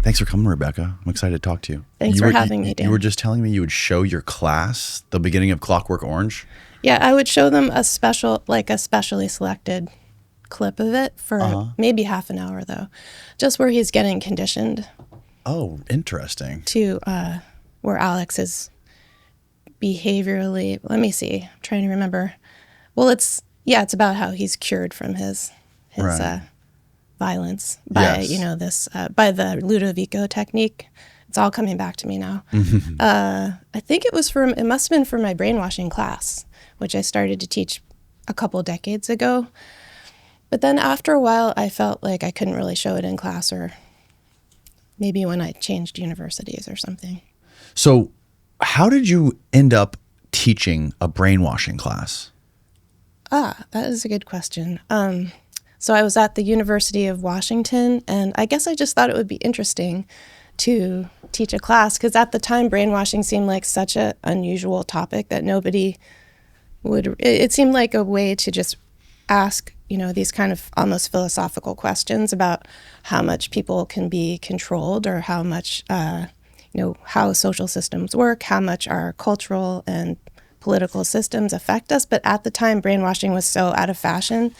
Thanks for coming, Rebecca. I'm excited to talk to you. Thanks for having me, Dan. You were just telling me you would show your class the beginning of Clockwork Orange? Yeah, I would show them a specially selected clip of it for maybe half an hour, though, just where he's getting conditioned. Oh, interesting. To where Alex is behaviorally, let me see, I'm trying to remember. Well, it's about how he's cured from his right. Violence by, by the Ludovico technique. It's all coming back to me now. I think it must have been from my brainwashing class, which I started to teach a couple decades ago. But then after a while, I felt like I couldn't really show it in class, or maybe when I changed universities or something. So how did you end up teaching a brainwashing class? That is a good question. So I was at the University of Washington, and I guess I just thought it would be interesting to teach a class, because at the time, brainwashing seemed like such an unusual topic that nobody would, it seemed like a way to just ask, these kind of almost philosophical questions about how much people can be controlled, or how much, how social systems work, how much our cultural and political systems affect us. But at the time, brainwashing was so out of fashion,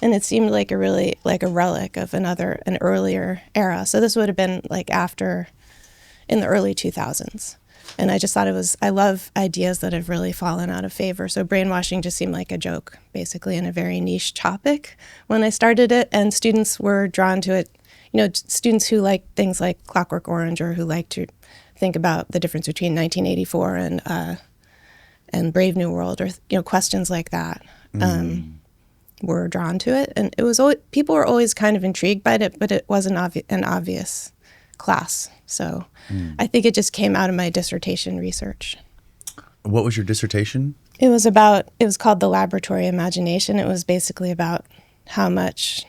and it seemed like a relic of an earlier era. So this would have been like in the early 2000s. And I just thought I love ideas that have really fallen out of favor. So brainwashing just seemed like a joke, basically, and a very niche topic when I started it. And students were drawn to it, students who like things like Clockwork Orange, or who like to think about the difference between 1984 and Brave New World, or, questions like that. Were drawn to it, and it was people were always kind of intrigued by it, but it wasn't an obvious class. So I think it just came out of my dissertation research. What was your dissertation? It was called The Laboratory Imagination. It was basically about how much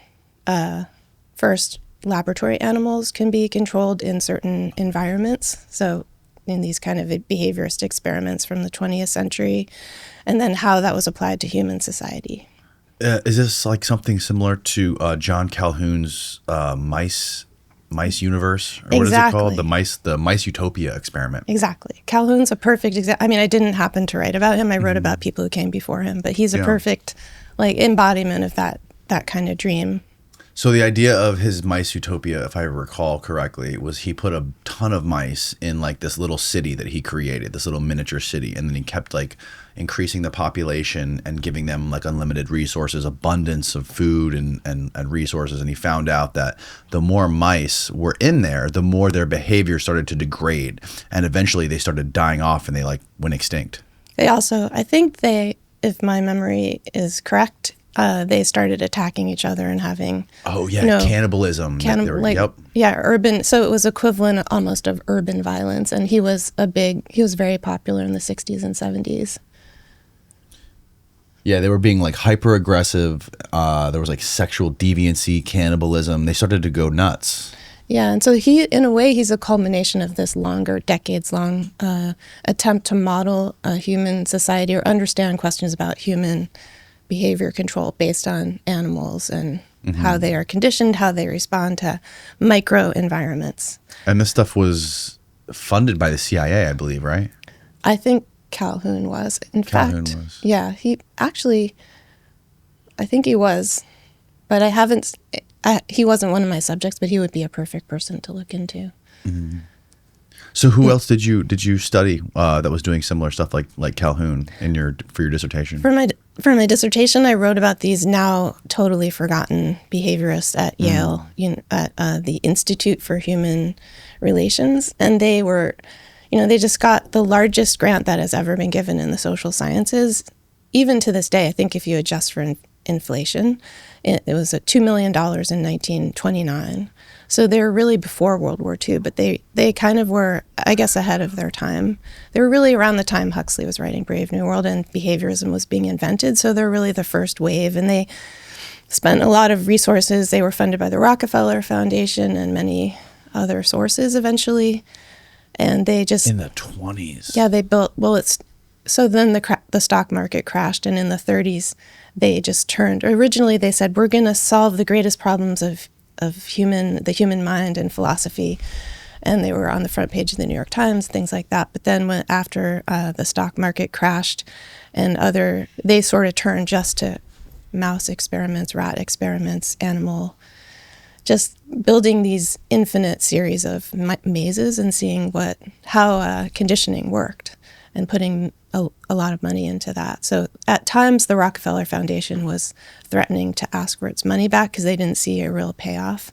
first laboratory animals can be controlled in certain environments. So in these kind of behaviorist experiments from the 20th century, and then how that was applied to human society. Is this like something similar to John Calhoun's mice universe? Or what is it called? The mice utopia experiment. Exactly. Calhoun's a perfect example. I mean, I didn't happen to write about him. I wrote about people who came before him, but he's a perfect embodiment of that kind of dream. So the idea of his mice utopia, if I recall correctly, was he put a ton of mice in like this little city that he created, this little miniature city, and then he kept like increasing the population and giving them like unlimited resources, abundance of food and resources. And he found out that the more mice were in there, the more their behavior started to degrade, and eventually they started dying off and they like went extinct. They also, I think if my memory is correct, they started attacking each other and having cannibalism. Urban. So it was equivalent almost of urban violence, and he was very popular in the 60s and 70s. Yeah, they were being like hyper aggressive. There was like sexual deviancy, cannibalism. They started to go nuts. Yeah, and so he's a culmination of this decades-long attempt to model a human society, or understand questions about human behavior control based on animals, and how they are conditioned, how they respond to micro environments. And this stuff was funded by the CIA, I believe, right? I think Calhoun was. In fact, yeah, I think he was, but he wasn't one of my subjects, but he would be a perfect person to look into. Mm-hmm. So who else did you study that was doing similar stuff like Calhoun for your dissertation? For my dissertation, I wrote about these now totally forgotten behaviorists at Yale, at the Institute for Human Relations, and they were, they just got the largest grant that has ever been given in the social sciences. Even to this day, I think if you adjust for inflation, it was $2 million in 1929. So they were really before World War II, but they kind of were, I guess, ahead of their time. They were really around the time Huxley was writing Brave New World and behaviorism was being invented. So they're really the first wave, and they spent a lot of resources. They were funded by the Rockefeller Foundation and many other sources eventually. And they just... In the 20s. Yeah, they built... Well, it's so then the stock market crashed, and in the 30s, they just turned. Originally, they said, we're going to solve the greatest problems of the human mind and philosophy. And they were on the front page of the New York Times, things like that. But then after the stock market crashed and they sort of turned just to mouse experiments, rat experiments, just building these infinite series of mazes and seeing how conditioning worked and putting a lot of money into that. So at times the Rockefeller Foundation was threatening to ask for its money back because they didn't see a real payoff.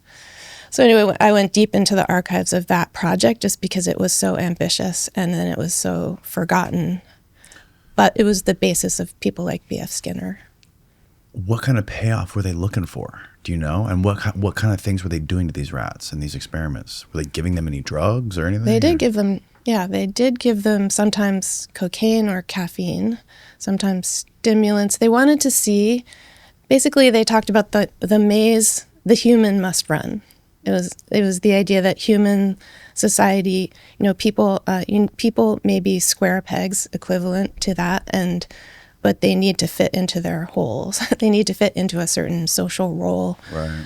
So anyway, I went deep into the archives of that project just because it was so ambitious and then it was so forgotten. But it was the basis of people like B.F. Skinner. What kind of payoff were they looking for? Do you know? And what kind of things were they doing to these rats in these experiments? Were they giving them any drugs or anything? They did give them, they did give them sometimes cocaine or caffeine, sometimes stimulants. They wanted to see, basically they talked about the maze the human must run. It was the idea that human society, people may be square pegs equivalent to that, but they need to fit into their holes. They need to fit into a certain social role. Right.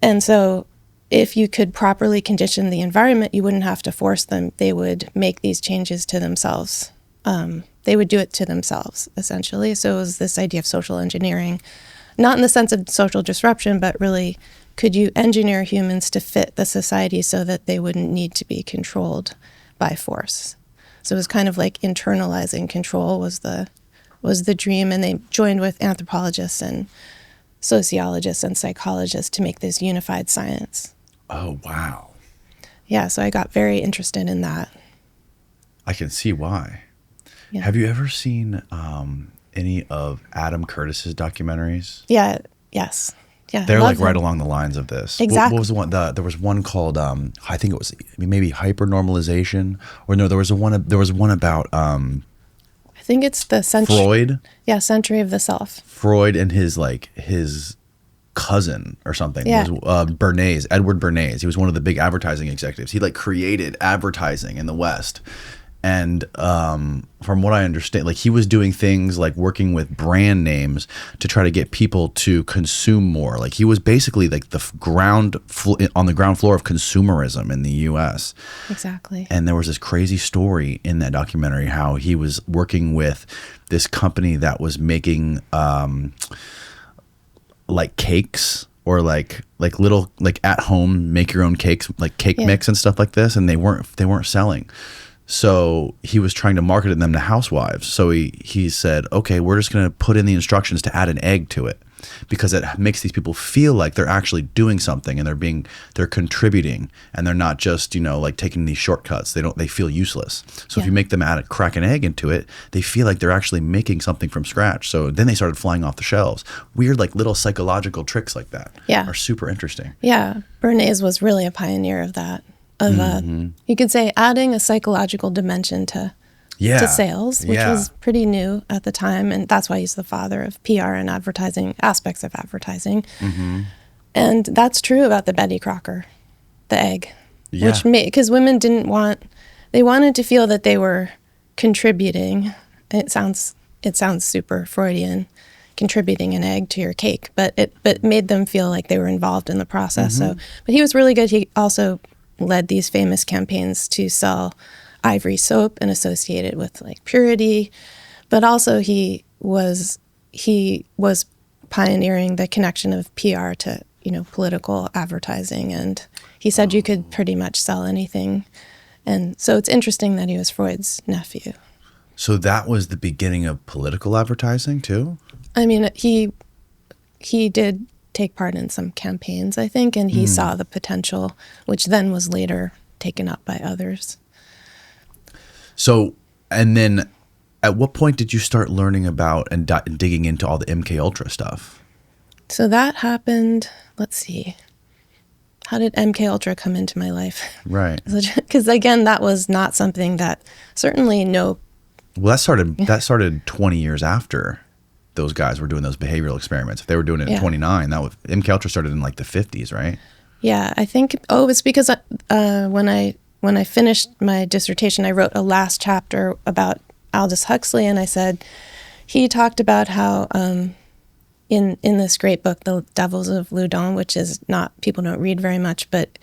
And so if you could properly condition the environment, you wouldn't have to force them. They would make these changes to themselves. They would do it to themselves, essentially. So it was this idea of social engineering, not in the sense of social disruption, but really, could you engineer humans to fit the society so that they wouldn't need to be controlled by force? So it was kind of like internalizing control was the dream, and they joined with anthropologists and sociologists and psychologists to make this unified science. Oh, wow. Yeah, so I got very interested in that. I can see why. Yeah. Have you ever seen any of Adam Curtis's documentaries? Yeah, yes. Yeah, they're like right along the lines of this. Exactly. What was the one? There was one called I think it was maybe hyper-normalization, or no, there was one about I think it's the Freud. Yeah, Century of the Self. Freud and his cousin or something. Yeah. Was Bernays, Edward Bernays. He was one of the big advertising executives. He created advertising in the West. And from what I understand, he was doing things like working with brand names to try to get people to consume more. He was basically on the ground floor of consumerism in the U.S. Exactly. And there was this crazy story in that documentary how he was working with this company that was making cakes or little at home make your own cakes, cake mix and stuff like this, and they weren't selling. So he was trying to market them to housewives. So he said, okay, we're just going to put in the instructions to add an egg to it because it makes these people feel like they're actually doing something and they're contributing and they're not just, taking these shortcuts. They feel useless. So if you make them crack an egg into it, they feel like they're actually making something from scratch. So then they started flying off the shelves. Weird, little psychological tricks like that are super interesting. Yeah. Bernays was really a pioneer of that. You could say adding a psychological dimension to sales, which was pretty new at the time, and that's why he's the father of PR and advertising, aspects of advertising. Mm-hmm. And that's true about the Betty Crocker, the egg, which because women they wanted to feel that they were contributing. It sounds super Freudian, contributing an egg to your cake, but it made them feel like they were involved in the process. Mm-hmm. But he was really good. He also led these famous campaigns to sell ivory soap and associate it with purity, but also he was pioneering the connection of PR to political advertising, and he said you could pretty much sell anything, and so it's interesting that he was Freud's nephew. So that was the beginning of political advertising too? I mean, he did take part in some campaigns, I think, and he saw the potential, which then was later taken up by others. So, and then at what point did you start learning about and digging into all the MKUltra stuff? So that happened, let's see, how did MKUltra come into my life? Right. Because again, that was not something that certainly Well, that started 20 years after those guys were doing those behavioral experiments. If they were doing it in 29, MKUltra started in the 50s, right? Yeah, I think. It's because when I finished my dissertation, I wrote a last chapter about Aldous Huxley, and I said, he talked about how in this great book, The Devils of Loudun, which is not, people don't read very much, but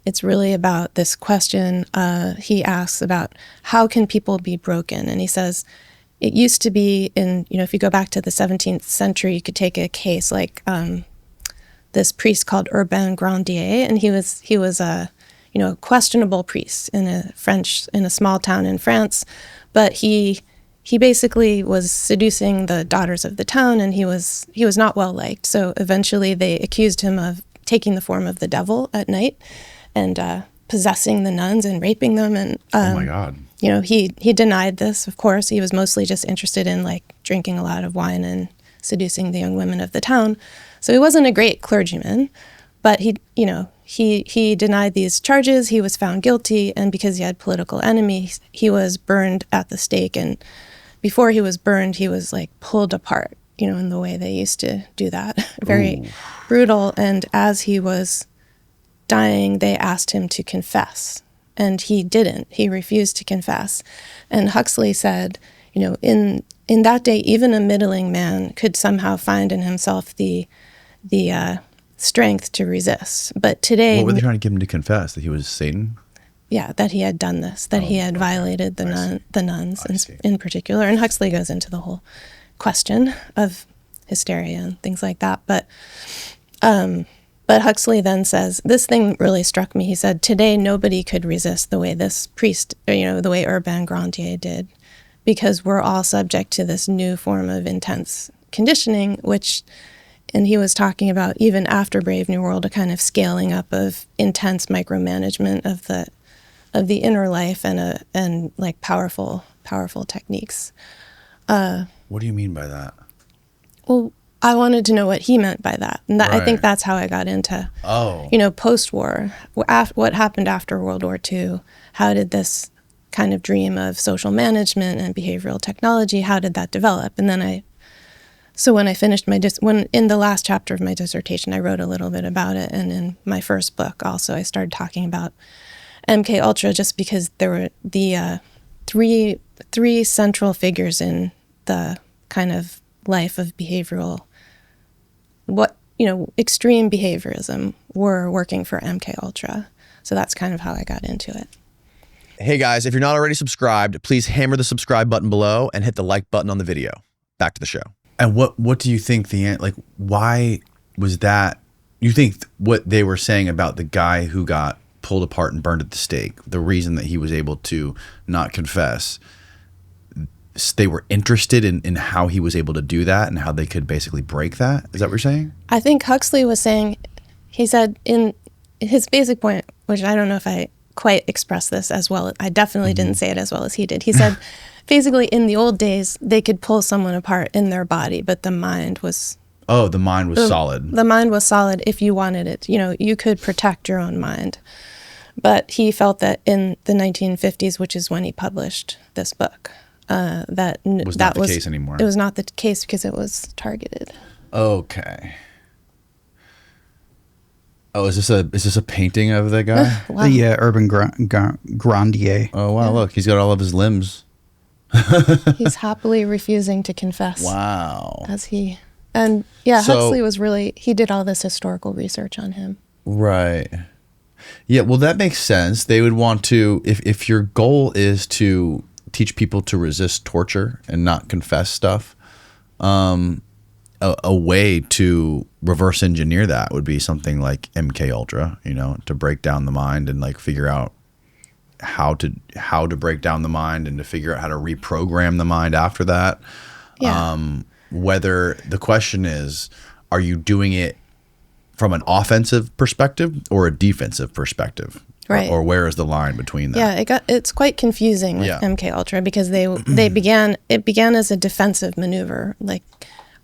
it's really about this question he asks about how can people be broken? And he says, it used to be if you go back to the 17th century, you could take a case like this priest called Urbain Grandier, and he was a questionable priest in a small town in France, but he basically was seducing the daughters of the town, and he was not well liked. So eventually they accused him of taking the form of the devil at night and possessing the nuns and raping them. And oh my God. He denied this, of course. He was mostly just interested in like drinking a lot of wine and seducing the young women of the town. So he wasn't a great clergyman, but he denied these charges. He was found guilty, and because he had political enemies, he was burned at the stake. And before he was burned, he was like pulled apart, in the way they used to do that. Very Ooh. Brutal. And as he was dying, they asked him to confess, and he didn't. He refused to confess. And Huxley said, in that day, even a middling man could somehow find in himself the strength to resist. But today, what were they trying to get him to confess? That he was Satan? Yeah, that he had done this, that he had violated the nuns in particular. And Huxley goes into the whole question of hysteria and things like that. But Huxley then says, this thing really struck me. He said, today nobody could resist the way this priest, the way Urbain Grandier did, because we're all subject to this new form of intense conditioning, and he was talking about even after Brave New World, a kind of scaling up of intense micromanagement of the inner life and like powerful techniques. What do you mean by that? Well, I wanted to know what he meant by that. And I think that's how I got into, post-war, what happened after World War II. How did this kind of dream of social management and behavioral technology, how did that develop? And then when I finished in the last chapter of my dissertation, I wrote a little bit about it. And in my first book also, I started talking about MKUltra, just because there were the three central figures in the kind of life of behavioral, extreme behaviorism were working for MKUltra. So that's kind of how I got into it. Hey guys, if you're not already subscribed, please hammer the subscribe button below and hit the like button on the video. Back to the show. And what do you think why was that? You think what they were saying about the guy who got pulled apart and burned at the stake, the reason that he was able to not confess, they were interested in how he was able to do that and how they could basically break that? Is that what you're saying? I think Huxley was saying, he said in his basic point, which I don't know if I quite expressed this as well. I definitely didn't say it as well as he did. He said, basically, in the old days, they could pull someone apart in their body, but the mind was... Oh, the mind was solid. The mind was solid if you wanted it. You could protect your own mind. But he felt that in the 1950s, which is when he published this book, that was not the case anymore. It was not the case because it was targeted. Okay. Oh, is this a painting of the guy? Wow. The Urban Grandier. Oh wow! Look, he's got all of his limbs. He's happily refusing to confess. Wow. Huxley was he did all this historical research on him. Right. Yeah, well, that makes sense. They would want to, if your goal is to teach people to resist torture and not confess stuff, a way to reverse engineer that would be something like MKUltra, to break down the mind and like figure out how to break down the mind and to figure out how to reprogram the mind after that. Yeah. Whether the question is, are you doing it from an offensive perspective or a defensive perspective? Right. Or where is the line between that? Yeah, it's quite confusing with MKUltra because it began as a defensive maneuver. Like,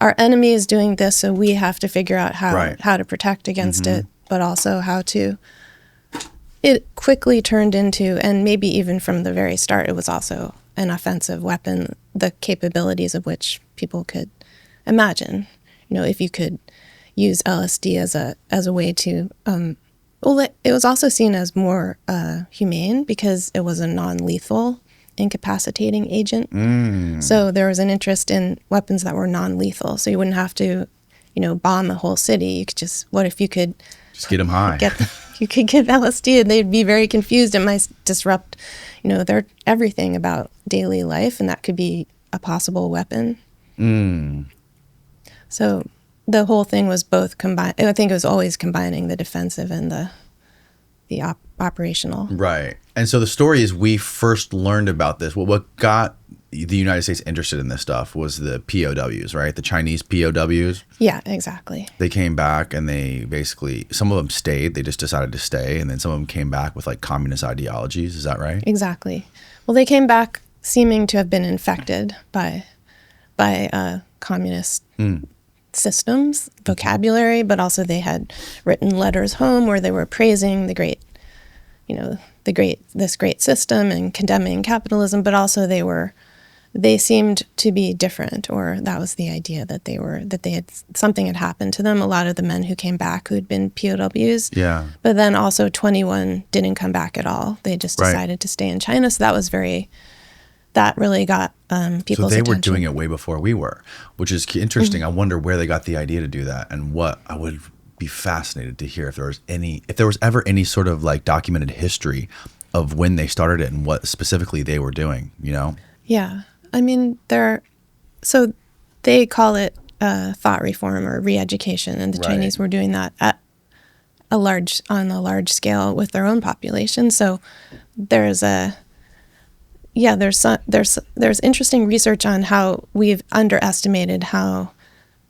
our enemy is doing this, so we have to figure out how to protect against it, but also how to... It quickly turned into, and maybe even from the very start, it was also an offensive weapon, the capabilities of which people could imagine. If you could use LSD as a way to... it was also seen as more humane because it was a non-lethal incapacitating agent. So there was an interest in weapons that were non-lethal. So you wouldn't have to, bomb a whole city. You could just, what if you could just get them high? You could give LSD and they'd be very confused. It might disrupt, their everything about daily life, and that could be a possible weapon. So the whole thing was both combined. I think it was always combining the defensive and the operational. Right. And so the story is we first learned about this. What got the United States interested in this stuff was the POWs, right? The Chinese POWs. Yeah, exactly. They came back and they basically, some of them stayed. They just decided to stay. And then some of them came back with like communist ideologies. Is that right? Exactly. Well, they came back seeming to have been infected by communist systems, vocabulary, but also they had written letters home where they were praising this great system and condemning capitalism, but also they seemed to be different, or that was the idea that something had happened to them. A lot of the men who came back who had been POWs, but then also 21 didn't come back at all. They just decided to stay in China. So that really got people's attention. So they were doing it way before we were, which is interesting. I wonder where they got the idea to do that, and what I would be fascinated to hear if there was ever any sort of like documented history of when they started it and what specifically they were doing, Yeah. I mean, so they call it thought reform or re-education, and the Chinese were doing that on a large scale with their own population. So there's interesting research on how we've underestimated how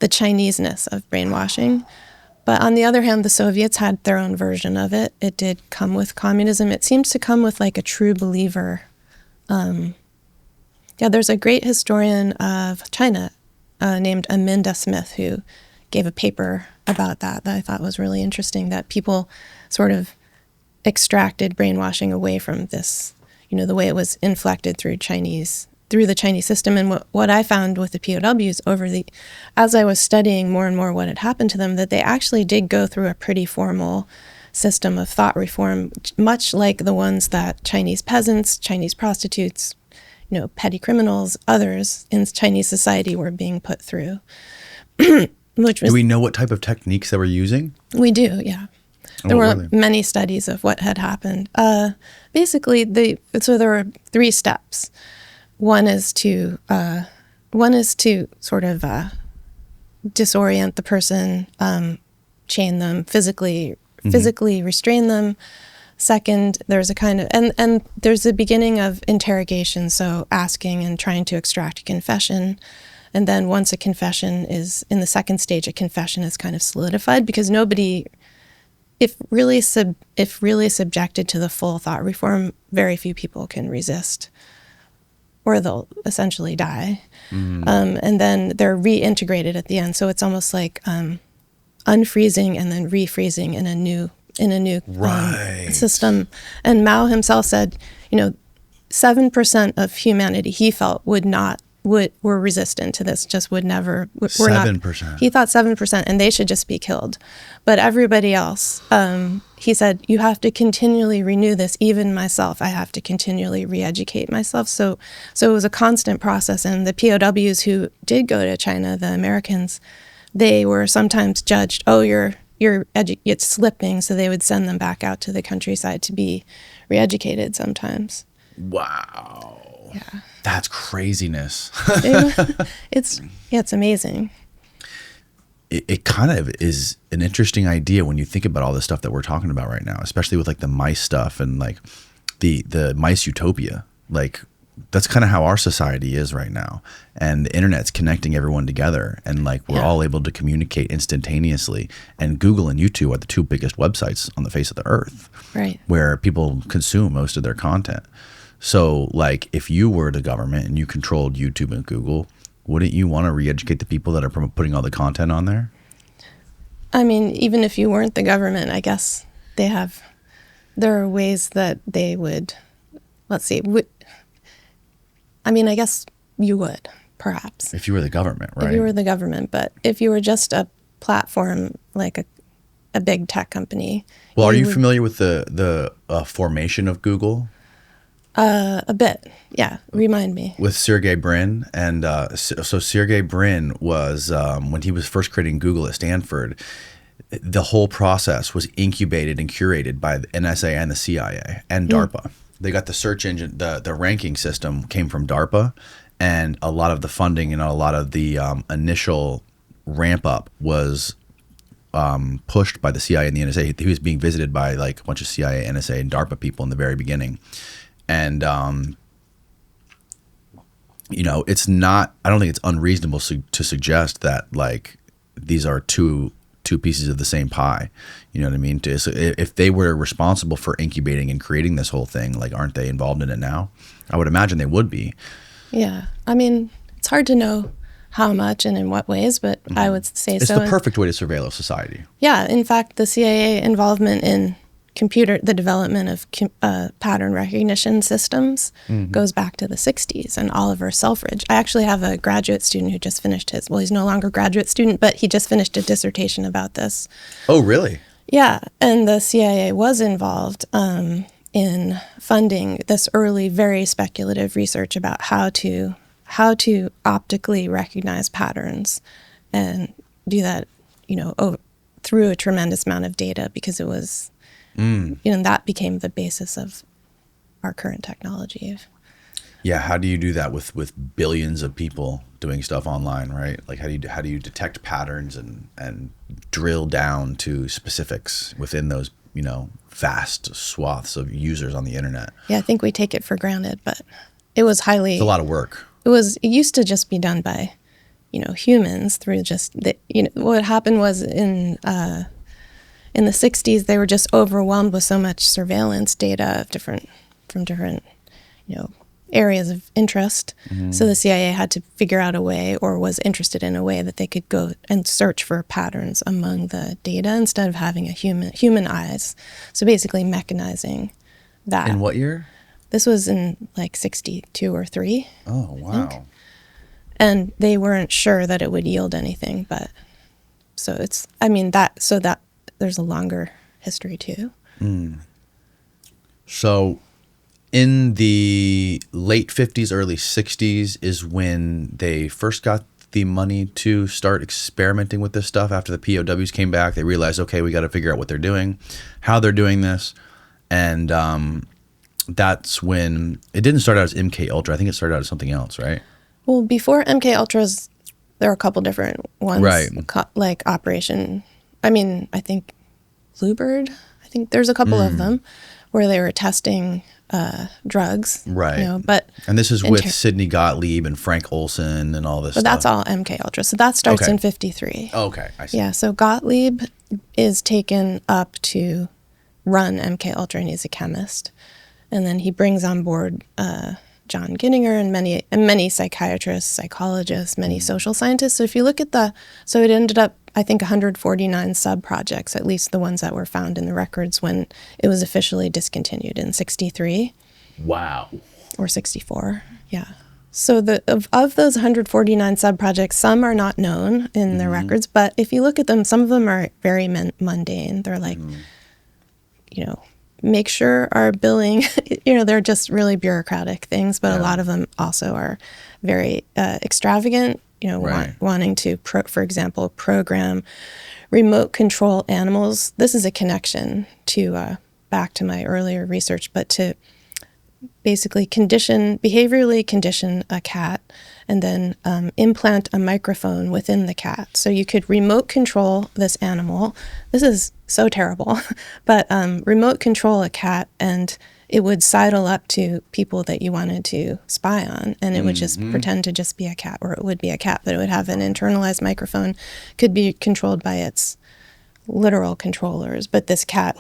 the Chineseness of brainwashing. But on the other hand, the Soviets had their own version of it. It did come with communism. It seems to come with like a true believer. There's a great historian of China named Aminda Smith who gave a paper about that I thought was really interesting, that people sort of extracted brainwashing away from this, the way it was inflected through the Chinese system. And what I found with the POWs as I was studying more and more what had happened to them, that they actually did go through a pretty formal system of thought reform, much like the ones that Chinese peasants, Chinese prostitutes, petty criminals, others in Chinese society were being put through. Do we know what type of techniques they were using? We do, yeah. There were many studies of what had happened. Basically, there were 3 steps. One is to sort of disorient the person, chain them, physically restrain them. Second, there's a kind of and there's the beginning of interrogation, so asking and trying to extract a confession. And then once a confession is in the second stage, a confession is kind of solidified, because nobody, if really subjected to the full thought reform, very few people can resist, or they'll essentially die. And then they're reintegrated at the end. So it's almost like unfreezing and then refreezing in a new system. And Mao himself said, 7% of humanity, he felt, were resistant to this, just would never. 7%. He thought 7%, and they should just be killed. But everybody else, he said, you have to continually renew this. Even myself, I have to continually re-educate myself. So it was a constant process. And the POWs who did go to China, the Americans, they were sometimes judged, it's slipping, so they would send them back out to the countryside to be re-educated sometimes. Wow. Yeah. That's craziness. It's amazing. It kind of is an interesting idea when you think about all the stuff that we're talking about right now, especially with like the mice stuff and like the mice utopia. Like that's kind of how our society is right now. And the internet's connecting everyone together, and like we're all able to communicate instantaneously. And Google and YouTube are the 2 biggest websites on the face of the earth, right, where people consume most of their content. So like if you were the government and you controlled YouTube and Google, wouldn't you want to re-educate the people that are putting all the content on there? I mean, even if you weren't the government, I guess there are ways that they would, let's see, I guess you would, perhaps. If you were the government, right? If you were the government, but if you were just a platform, like a big tech company. Well, are you familiar with the formation of Google? A bit. Yeah. Remind me. With Sergey Brin. And so Sergey Brin was, when he was first creating Google at Stanford, the whole process was incubated and curated by the NSA and the CIA and DARPA. They got the search engine, the ranking system came from DARPA, and a lot of the funding and a lot of the initial ramp up was pushed by the CIA and the NSA. He was being visited by like a bunch of CIA, NSA, and DARPA people in the very beginning. And, you know, it's not, I don't think it's unreasonable to suggest that like these are two pieces of the same pie. You know what I mean? So if they were responsible for incubating and creating this whole thing, like, aren't they involved in it now? I would imagine they would be. Yeah. I mean, it's hard to know how much and in what ways, but I would say It's so. the perfect way to surveil a society. Yeah. In fact, the CIA involvement in the development of pattern recognition systems goes back to the 60s and Oliver Selfridge. I actually have a graduate student who just finished he's no longer a graduate student, but he just finished a dissertation about this. Oh, really? Yeah, and the CIA was involved in funding this early, very speculative research about how to optically recognize patterns and do that, you know, through a tremendous amount of data, because it was, you know, that became the basis of our current technology. Yeah, how do you do that with billions of people doing stuff online, right? Like how do you detect patterns and drill down to specifics within those, you know, vast swaths of users on the internet? Yeah, I think we take it for granted, but it was highly... It's a lot of work. It used to just be done by, you know, humans through just you know, what happened was in the 60s, they were just overwhelmed with so much surveillance data from different, you know, areas of interest. So the CIA had to figure out a way, or was interested in a way, that they could go and search for patterns among the data instead of having a human eyes. So basically mechanizing that. In what year? This was in like 62 or 3. Oh, wow. And they weren't sure that it would yield anything, but so it's, I mean, that there's a longer history too. So in the late 50s, early 60s is when they first got the money to start experimenting with this stuff. After the POWs came back, they realized, okay, we got to figure out what they're doing, how they're doing this. And that's when it didn't start out as MKUltra. I think it started out as something else, right? Well, before MKUltras, there were a couple different ones, Right. Like Operation, I think Bluebird, I think there's a couple of them where they were testing drugs. Right. You know, and this is with Sidney Gottlieb and Frank Olson and all this stuff. But that's all MKUltra. So that starts Okay. in 53. Oh, okay, I see. Yeah, so Gottlieb is taken up to run MKUltra, and he's a chemist. And then he brings on board John Ginninger and many psychiatrists, psychologists, many social scientists. So if you look at so it ended up, I think, 149 sub-projects, at least the ones that were found in the records when it was officially discontinued in 63. Wow. Or 64, yeah. So of those 149 sub-projects, some are not known in the records, but if you look at them, some of them are very mundane. They're like, you know, make sure our billing, you know, they're just really bureaucratic things, but a lot of them also are very extravagant, you know, wanting to, for example, program remote control animals. This is a connection to back to my earlier research, but to basically behaviorally condition a cat and then implant a microphone within the cat. So you could remote control this animal. This is so terrible, but remote control a cat, and it would sidle up to people that you wanted to spy on, and it would just pretend to just be a cat, or it would be a cat, but it would have an internalized microphone, could be controlled by its literal controllers. But this cat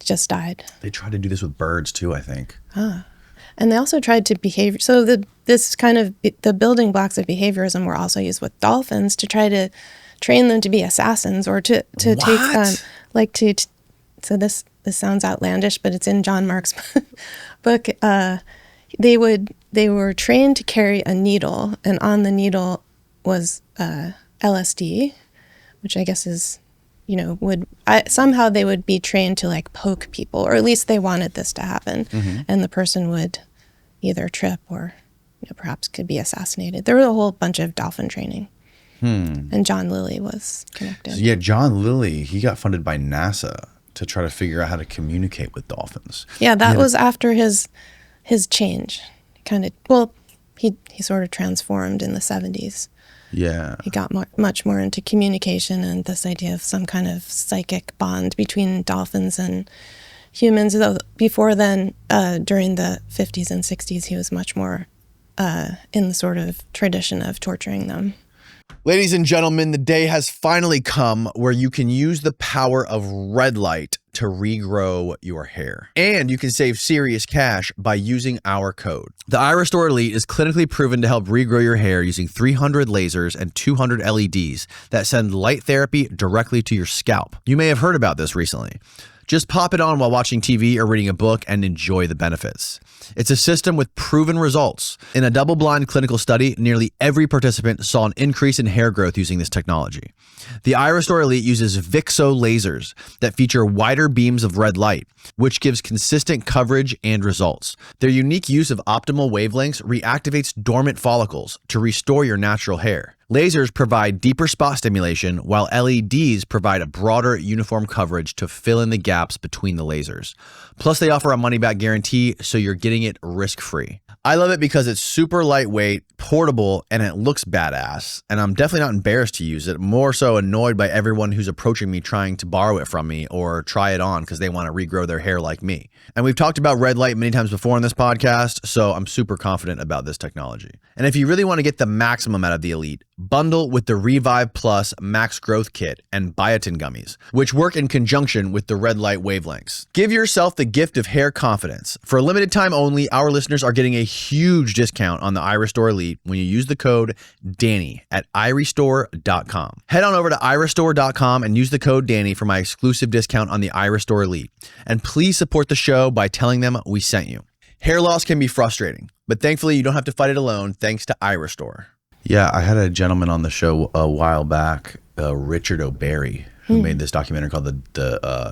just died. They tried to do this with birds too, I think. And they also tried to behave. So this kind of the building blocks of behaviorism were also used with dolphins to try to train them to be assassins, or to take So this sounds outlandish, but it's in John Mark's book. They were trained to carry a needle, and on the needle was LSD, which I guess is somehow they would be trained to like poke people, or at least they wanted this to happen. And the person would either trip or perhaps could be assassinated. There was a whole bunch of dolphin training. And John Lilly was connected. So yeah, John Lilly, he got funded by NASA to try to figure out how to communicate with dolphins. Yeah, that was after his change. He sort of transformed in the 70s. Yeah. He got much more into communication and this idea of some kind of psychic bond between dolphins and humans. Though before then, during the 50s and 60s, he was much more in the sort of tradition of torturing them. Ladies and gentlemen, the day has finally come where you can use the power of red light to regrow your hair. And you can save serious cash by using our code. The iRestore Elite is clinically proven to help regrow your hair using 300 lasers and 200 LEDs that send light therapy directly to your scalp. You may have heard about this recently. Just pop it on while watching TV or reading a book and enjoy the benefits. It's a system with proven results. In a double-blind clinical study, nearly every participant saw an increase in hair growth using this technology. The iRestore Elite uses VIXO lasers that feature wider beams of red light, which gives consistent coverage and results. Their unique use of optimal wavelengths reactivates dormant follicles to restore your natural hair. Lasers provide deeper spot stimulation, while LEDs provide a broader, uniform coverage to fill in the gaps between the lasers. Plus, they offer a money-back guarantee, so you're getting it risk-free. I love it because it's super lightweight, portable, and it looks badass. And I'm definitely not embarrassed to use it, more so annoyed by everyone who's approaching me trying to borrow it from me or try it on because they want to regrow their hair like me. And we've talked about red light many times before on this podcast, so I'm super confident about this technology. And if you really want to get the maximum out of the Elite, bundle with the Revive Plus Max Growth Kit and Biotin Gummies, which work in conjunction with the red light wavelengths. Give yourself the gift of hair confidence. For a limited time only, our listeners are getting a huge discount on the iRestore Elite when you use the code Danny at iRestore.com. Head on over to iRestore.com and use the code Danny for my exclusive discount on the iRestore Elite. And please support the show by telling them we sent you. Hair loss can be frustrating, but thankfully you don't have to fight it alone thanks to iRestore. Yeah, I had a gentleman on the show a while back, Richard O'Barry, who made this documentary called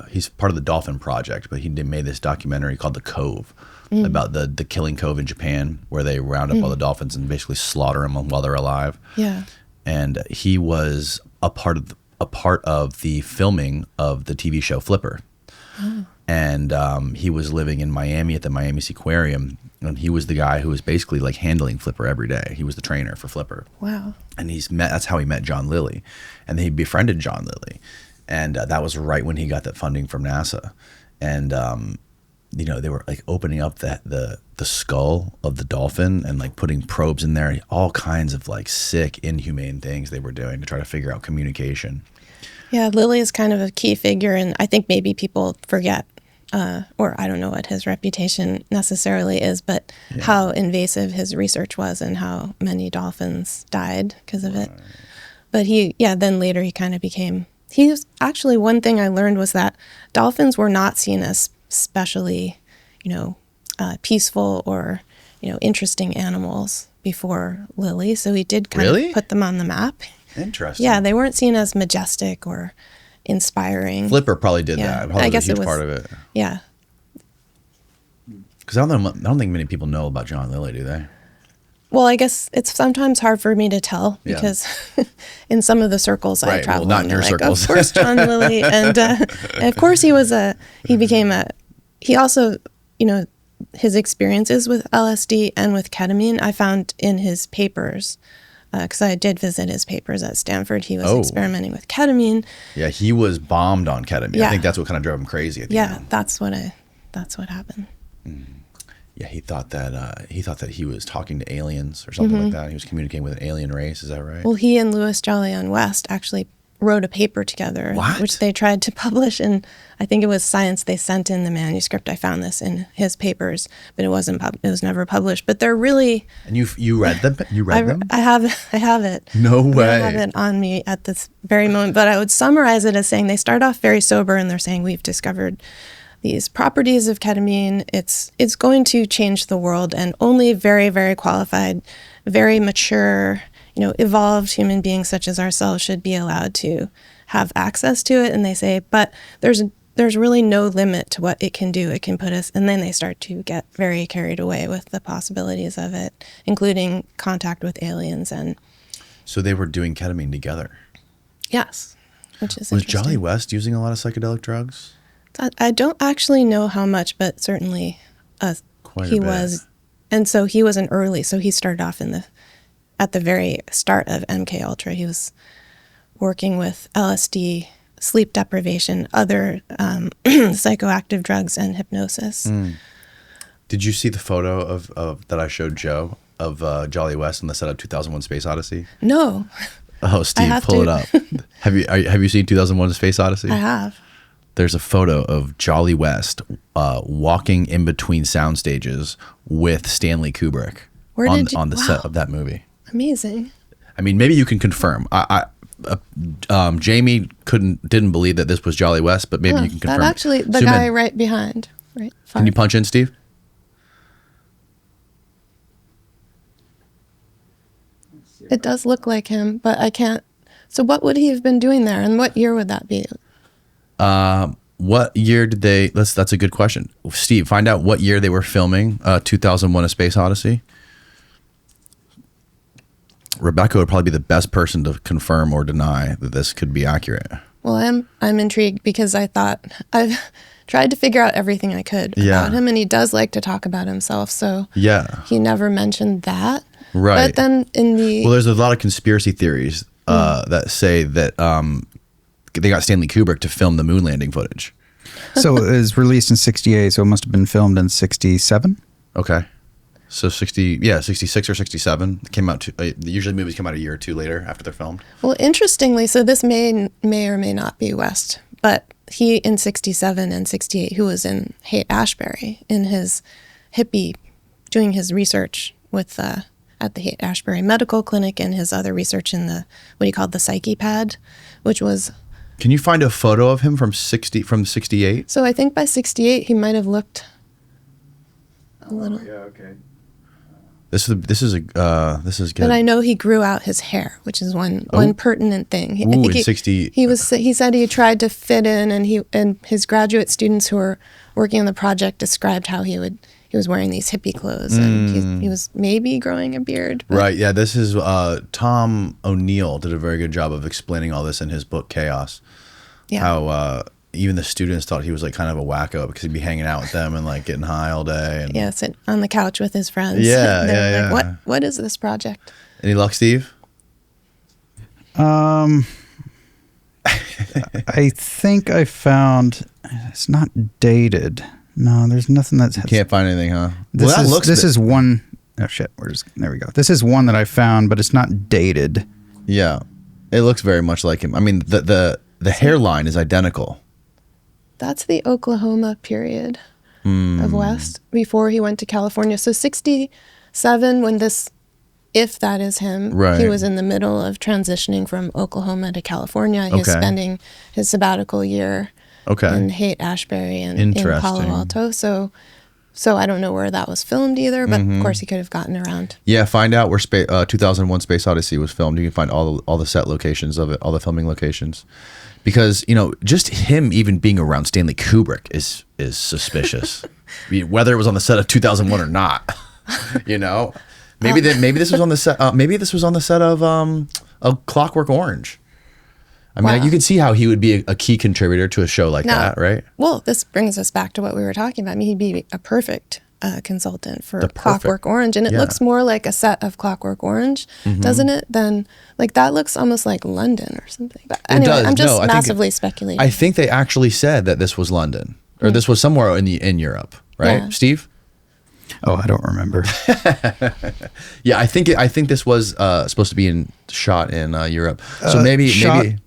he's part of the Dolphin Project, but he made this documentary called The Cove about the killing cove in Japan, where they round up all the dolphins and basically slaughter them while they're alive. Yeah. And he was a part of the filming of the TV show Flipper. Oh. And he was living in Miami at the Miami Seaquarium, and he was the guy who was basically like handling Flipper every day. He was the trainer for Flipper. Wow. And that's how he met John Lilly, and he befriended John Lilly, and that was right when he got that funding from NASA, and they were like opening up the skull of the dolphin and like putting probes in there, all kinds of like sick, inhumane things they were doing to try to figure out communication. Yeah, Lilly is kind of a key figure, and I think maybe people forget, or I don't know what his reputation necessarily is, but how invasive his research was and how many dolphins died because of it. But then later he kind of became, actually one thing I learned was that dolphins were not seen as especially, peaceful or, interesting animals before Lilly. So he did kind of put them on the map. Interesting. Yeah, they weren't seen as majestic or inspiring. Flipper probably did that. Probably I guess a huge part of it. Yeah. Because I don't think many people know about John Lilly, do they? Well, I guess it's sometimes hard for me to tell because in some of the circles I travel, not in your circles. Of course, John Lilly, and of course he also, his experiences with LSD and with ketamine, I found in his papers, because I did visit his papers at Stanford. He was experimenting with ketamine. Yeah, he was bombed on ketamine. Yeah. I think that's what kind of drove him crazy at the end. That's what happened. Mm. Yeah, he thought that he was talking to aliens or something like that. He was communicating with an alien race. Is that right? Well, he and Louis Jolyon West actually wrote a paper together, which they tried to publish in, I think it was Science. They sent in the manuscript. I found this in his papers, but it was never published. But they're really. And you read them? You read them? I have it. No way. I have it on me at this very moment. But I would summarize it as saying they start off very sober and they're saying we've discovered these properties of ketamine. It's going to change the world, and only very, very qualified, very mature, evolved human beings such as ourselves should be allowed to have access to it, and they say, but there's really no limit to what it can do. It can put us, and then they start to get very carried away with the possibilities of it, including contact with aliens. And so they were doing ketamine together. Yes, which is Was interesting. Jolly West using a lot of psychedelic drugs? I don't actually know how much, but certainly Quite he a bit. was. And so he was an early, so he started off at the very start of MKUltra. He was working with LSD, sleep deprivation, other psychoactive drugs, and hypnosis. Did you see the photo of that I showed Joe of Jolly West on the set of 2001: Space Odyssey? No, Oh, Steve, have pull it to. up. Have you seen 2001: Space Odyssey? I have. There's a photo of Jolly West walking in between sound stages with Stanley Kubrick on the set of that movie. Amazing. I mean, maybe you can confirm. Jamie didn't believe that this was Jolly West, but maybe you can confirm. That actually, the Zoom guy in. right behind. Right. Can you punch in, Steve? It does look like him, but I can't. So what would he have been doing there, and what year would that be? What year did they? That's a good question. Steve, find out what year they were filming 2001: A Space Odyssey. Rebecca would probably be the best person to confirm or deny that this could be accurate. Well, I'm intrigued because I thought I've tried to figure out everything I could Yeah. about him, and he does like to talk about himself. So Yeah. he never mentioned that. Right. But then in the Well, there's a lot of conspiracy theories that say that they got Stanley Kubrick to film the moon landing footage. So it was released in 68, so it must have been filmed in 67. Okay. So 66 or 67 came out. Usually movies come out a year or two later after they're filmed. well, interestingly, so this may or may not be West, but he in 67 and 68, who was in Haight-Ashbury in his hippie, doing his research with at the Haight-Ashbury Medical Clinic and his other research in the what he called the Psyche Pad, which was. Can you find a photo of him from 68? So I think by 68 he might have looked a little. Yeah, okay. This is good. But I know he grew out his hair, which is one pertinent thing. I Ooh, think in 60 he said he tried to fit in, and his graduate students who were working on the project described how he was wearing these hippie clothes and he was maybe growing a beard. But Right. Yeah. This is Tom O'Neill did a very good job of explaining all this in his book Chaos. Yeah. How even the students thought he was like kind of a wacko because he'd be hanging out with them and like getting high all day. And Yeah, sit on the couch with his friends. Yeah, They were yeah, like, yeah. What is this project? Any luck, Steve? I think I found it's not dated. No, there's nothing that's. Can't find anything, huh? This that is looks this is one oh shit. There we go. This is one that I found, but it's not dated. Yeah, it looks very much like him. I mean, the hairline is identical. That's the Oklahoma period of West before he went to California. So 67, when this, if that is him, Right. he was in the middle of transitioning from Oklahoma to California. He was Okay. spending his sabbatical year Okay. in Haight-Ashbury and in Palo Interesting. Alto. So I don't know where that was filmed either, but of course he could have gotten around. Yeah, find out where 2001: Space Odyssey was filmed. You can find all the set locations of it, all the filming locations, because just him even being around Stanley Kubrick is suspicious. I mean, whether it was on the set of 2001 or not, maybe this was on the set. Maybe this was on the set of Clockwork Orange. I mean, Wow. you can see how he would be a key contributor to a show like Now- that, right? Well, this brings us back to what we were talking about. I mean, he'd be a perfect consultant for perfect- Clockwork Orange, and it yeah. looks more like a set of Clockwork Orange, doesn't it? Than like that looks almost like London or something. But anyway, does. I'm just No, I think massively speculating. I think they actually said that this was London or this was somewhere in Europe, right, Yeah. Steve? Oh, I don't remember. Yeah, I think this was supposed to be shot in Europe. So Shot maybe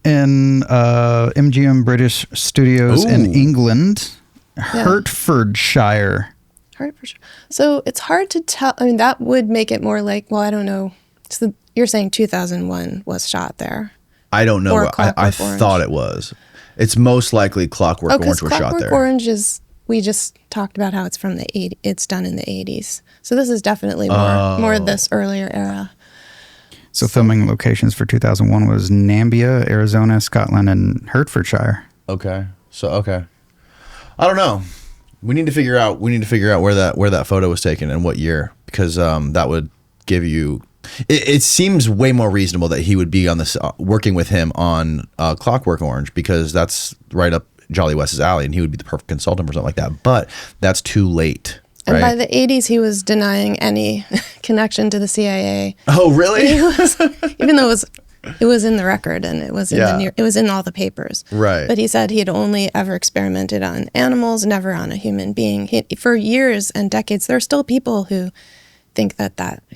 in MGM British Studios in Ooh. England, Hertfordshire. Hertfordshire. So it's hard to tell. I mean, that would make it more like, well, I don't know. So you're saying 2001 was shot there. I don't know. Or I Clockwork Orange. thought it was. It's most likely Clockwork Oh, Orange because was shot Clockwork there. Orange is, we just talked about how it's from the 80s. It's done in the 80s. So this is definitely more this earlier era. So filming locations for 2001 was Nambia, Arizona, Scotland, and Hertfordshire. Okay. So okay. I don't know. We need to figure out where that photo was taken and what year, because that would give you. It seems way more reasonable that he would be on this working with him on Clockwork Orange, because that's right up Jolly West's alley, and he would be the perfect consultant for something like that. But that's too late. And right? by the 80s, he was denying any connection to the CIA. Oh, really? Even though it was in the record and it was it was in all the papers. Right. But he said he had only ever experimented on animals, never on a human being. For years and decades, there are still people who think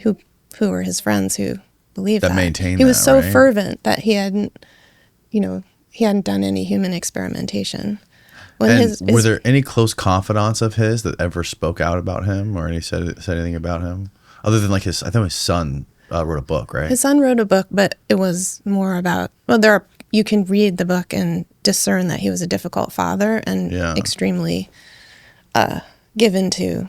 who were his friends who believed that. Maintained he was that, so right? fervent that he hadn't done any human experimentation. Were there any close confidants of his that ever spoke out about him, or any said anything about him, other than like I think his son wrote a book, right? His son wrote a book, but it was more about, you can read the book and discern that he was a difficult father and extremely given to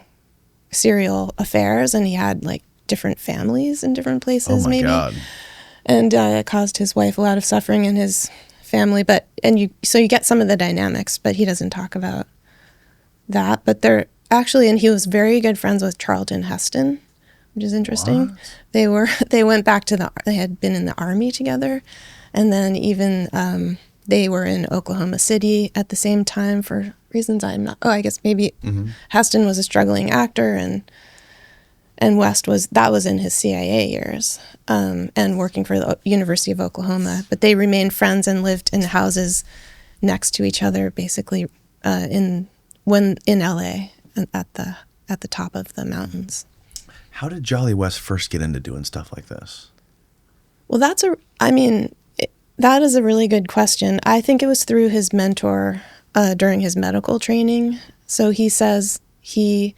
serial affairs, and he had like different families in different places. Oh my God. And it caused his wife a lot of suffering in his family, so you get some of the dynamics, but he doesn't talk about that. But they're actually, and he was very good friends with Charlton Heston, which is interesting. What? They went back to they had been in the army together, and then even they were in Oklahoma City at the same time for reasons I guess maybe Heston was a struggling actor, and West was in his CIA years, and working for the University of Oklahoma. But they remained friends and lived in houses next to each other, basically in LA at the top of the mountains. How did Jolly West first get into doing stuff like this? Well, that is a really good question. I think it was through his mentor during his medical training. So he says he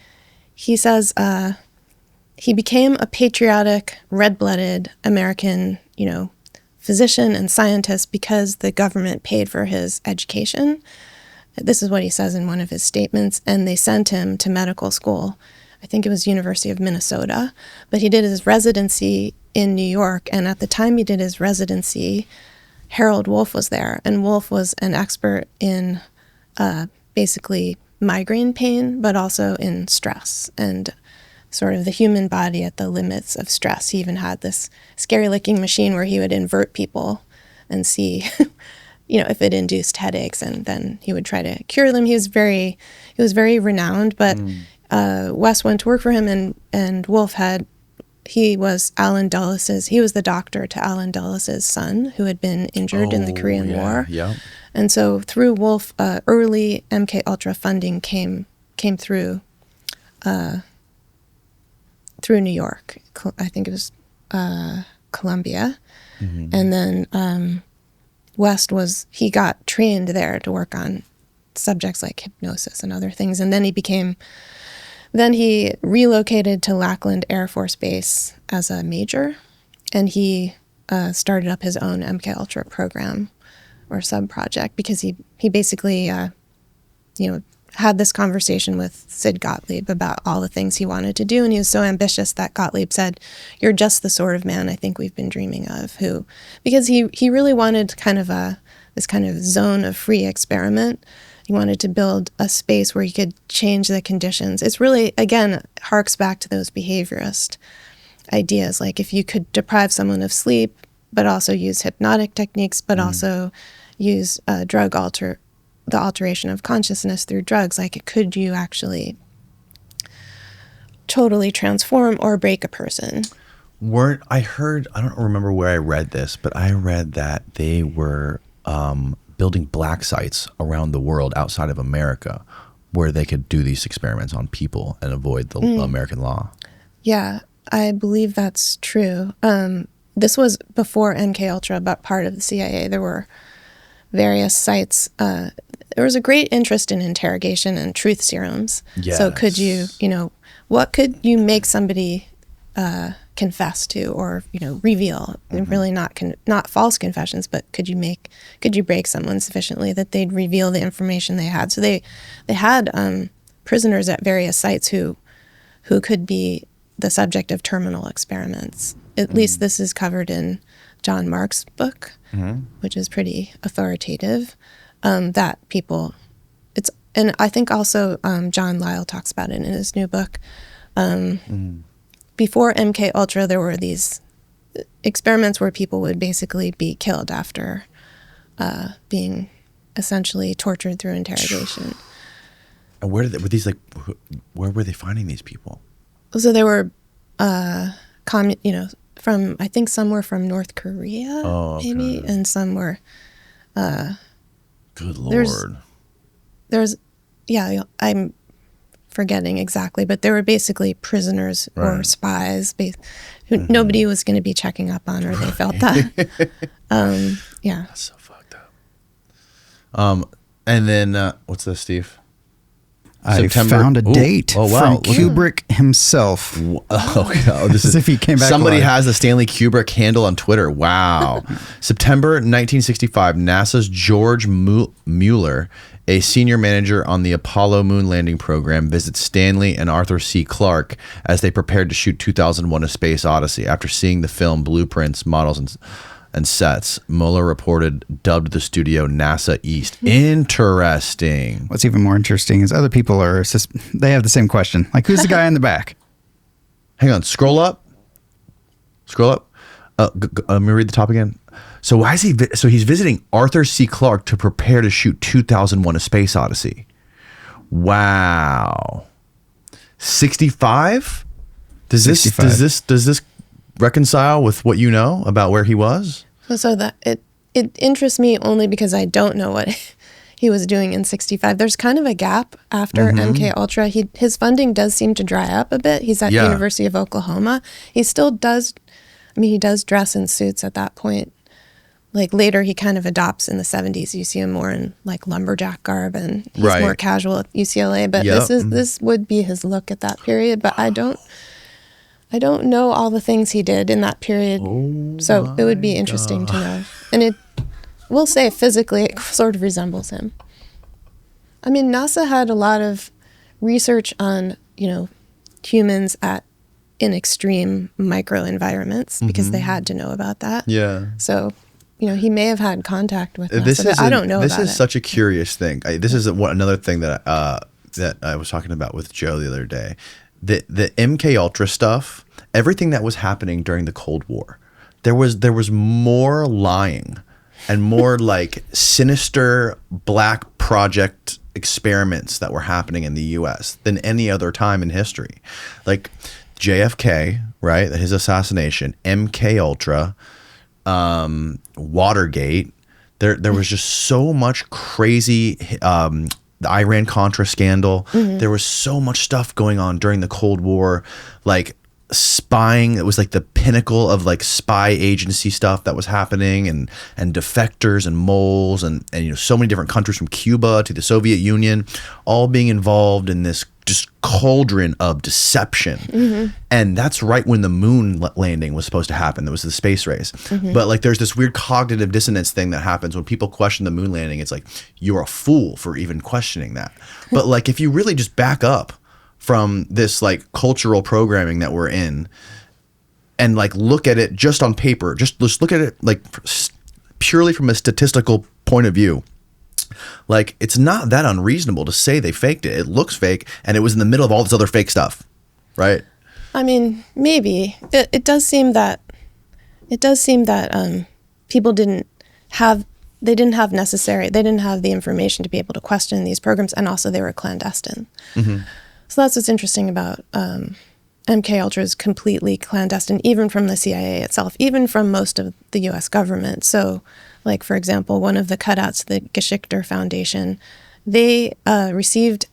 became a patriotic, red-blooded American, physician and scientist because the government paid for his education. This is what he says in one of his statements, and they sent him to medical school. I think it was University of Minnesota, but he did his residency in New York, and at the time he did his residency, Harold Wolff was there, and Wolff was an expert in basically migraine pain, but also in stress and sort of the human body at the limits of stress. He even had this scary-looking machine where he would invert people and see, if it induced headaches, and then he would try to cure them. He was very renowned, but Wes went to work for him, and Wolff he was the doctor to Alan Dulles' son, who had been injured in the Korean War. Yeah. And so through Wolff, early MKUltra funding came through New York. I think it was Columbia. Mm-hmm. And then West he got trained there to work on subjects like hypnosis and other things. And then he relocated to Lackland Air Force Base as a major, and he started up his own MKUltra program or sub-project, because he basically, had this conversation with Sid Gottlieb about all the things he wanted to do, and he was so ambitious that Gottlieb said, "You're just the sort of man I think we've been dreaming of." Because he really wanted this kind of zone of free experiment. He wanted to build a space where he could change the conditions. It's really, again, harks back to those behaviorist ideas. Like if you could deprive someone of sleep, but also use hypnotic techniques, but also use the alteration of consciousness through drugs, like could you actually totally transform or break a person? I don't remember where I read this, but I read that they were building black sites around the world outside of America where they could do these experiments on people and avoid the American law. Yeah, I believe that's true. This was before MKUltra, but part of the CIA. There were various sites. There was a great interest in interrogation and truth serums. Yes. So could you, what could you make somebody confess to or, reveal? Really not false confessions, but could you break someone sufficiently that they'd reveal the information they had? So they had prisoners at various sites who could be the subject of terminal experiments. At least this is covered in John Mark's book, which is pretty authoritative, that people, and I think also John Lyle talks about it in his new book. Before MKUltra, there were these experiments where people would basically be killed after being essentially tortured through interrogation. And where were they finding these people? So they were, from, I think some were from North Korea, maybe, and some were. Good Lord. There's, I'm forgetting exactly, but they were basically prisoners or spies who nobody was going to be checking up on, or they felt that. That's so fucked up. And then, what's this, Steve? I found a date from Kubrick himself. This is as if he came back. Somebody alive. has the Stanley Kubrick handle on Twitter. Wow. September 1965, NASA's George Mueller, a senior manager on the Apollo moon landing program, visits Stanley and Arthur C. Clarke as they prepared to shoot 2001: A Space Odyssey. After seeing the film blueprints, models, and sets, Mueller reported, dubbed the studio NASA East. Interesting. What's even more interesting is other people they have the same question. Like, who's the guy in the back? Hang on. Scroll up. Let me read the top again. So why is he? So he's visiting Arthur C. Clarke to prepare to shoot 2001: A Space Odyssey. Wow. 65? Does this reconcile with what you know about where he was? So that it interests me only because I don't know what he was doing in 65. There's kind of a gap after MKUltra. His funding does seem to dry up a bit. He's at the University of Oklahoma. He still does, he does dress in suits at that point. Like later he kind of adopts in the 70s. You see him more in like lumberjack garb, and he's more casual at UCLA. But this would be his look at that period. But I don't know all the things he did in that period, so it would be interesting to know. And we'll say physically it sort of resembles him. I mean, NASA had a lot of research on, humans in extreme microenvironments because they had to know about that. Yeah. So, he may have had contact with NASA, but I don't know about it. This is such a curious thing. This is another thing that I was talking about with Joe the other day. The MKUltra stuff, everything that was happening during the Cold War, there was more lying and more like sinister black project experiments that were happening in the U.S. than any other time in history. Like JFK, right? His assassination, MKUltra, Watergate. There was just so much crazy. The Iran-Contra scandal. There was so much stuff going on during the Cold War, like spying. It was like the pinnacle of like spy agency stuff that was happening, and defectors and moles, and so many different countries from Cuba to the Soviet Union, all being involved in this just cauldron of deception. And that's right when the moon landing was supposed to happen. There was the space race. But like there's this weird cognitive dissonance thing that happens when people question the moon landing. It's like, you're a fool for even questioning that. But like if you really just back up from this like cultural programming that we're in and like look at it just on paper, just look at it like purely from a statistical point of view, like it's not that unreasonable to say they faked it. It looks fake, and it was in the middle of all this other fake stuff, right? I mean, maybe it does seem that people didn't have the information to be able to question these programs, and also they were clandestine. So that's what's interesting about MKUltra is completely clandestine, even from the CIA itself, even from most of the U.S. government. So, like, for example, one of the cutouts, the Geschichter Foundation, they received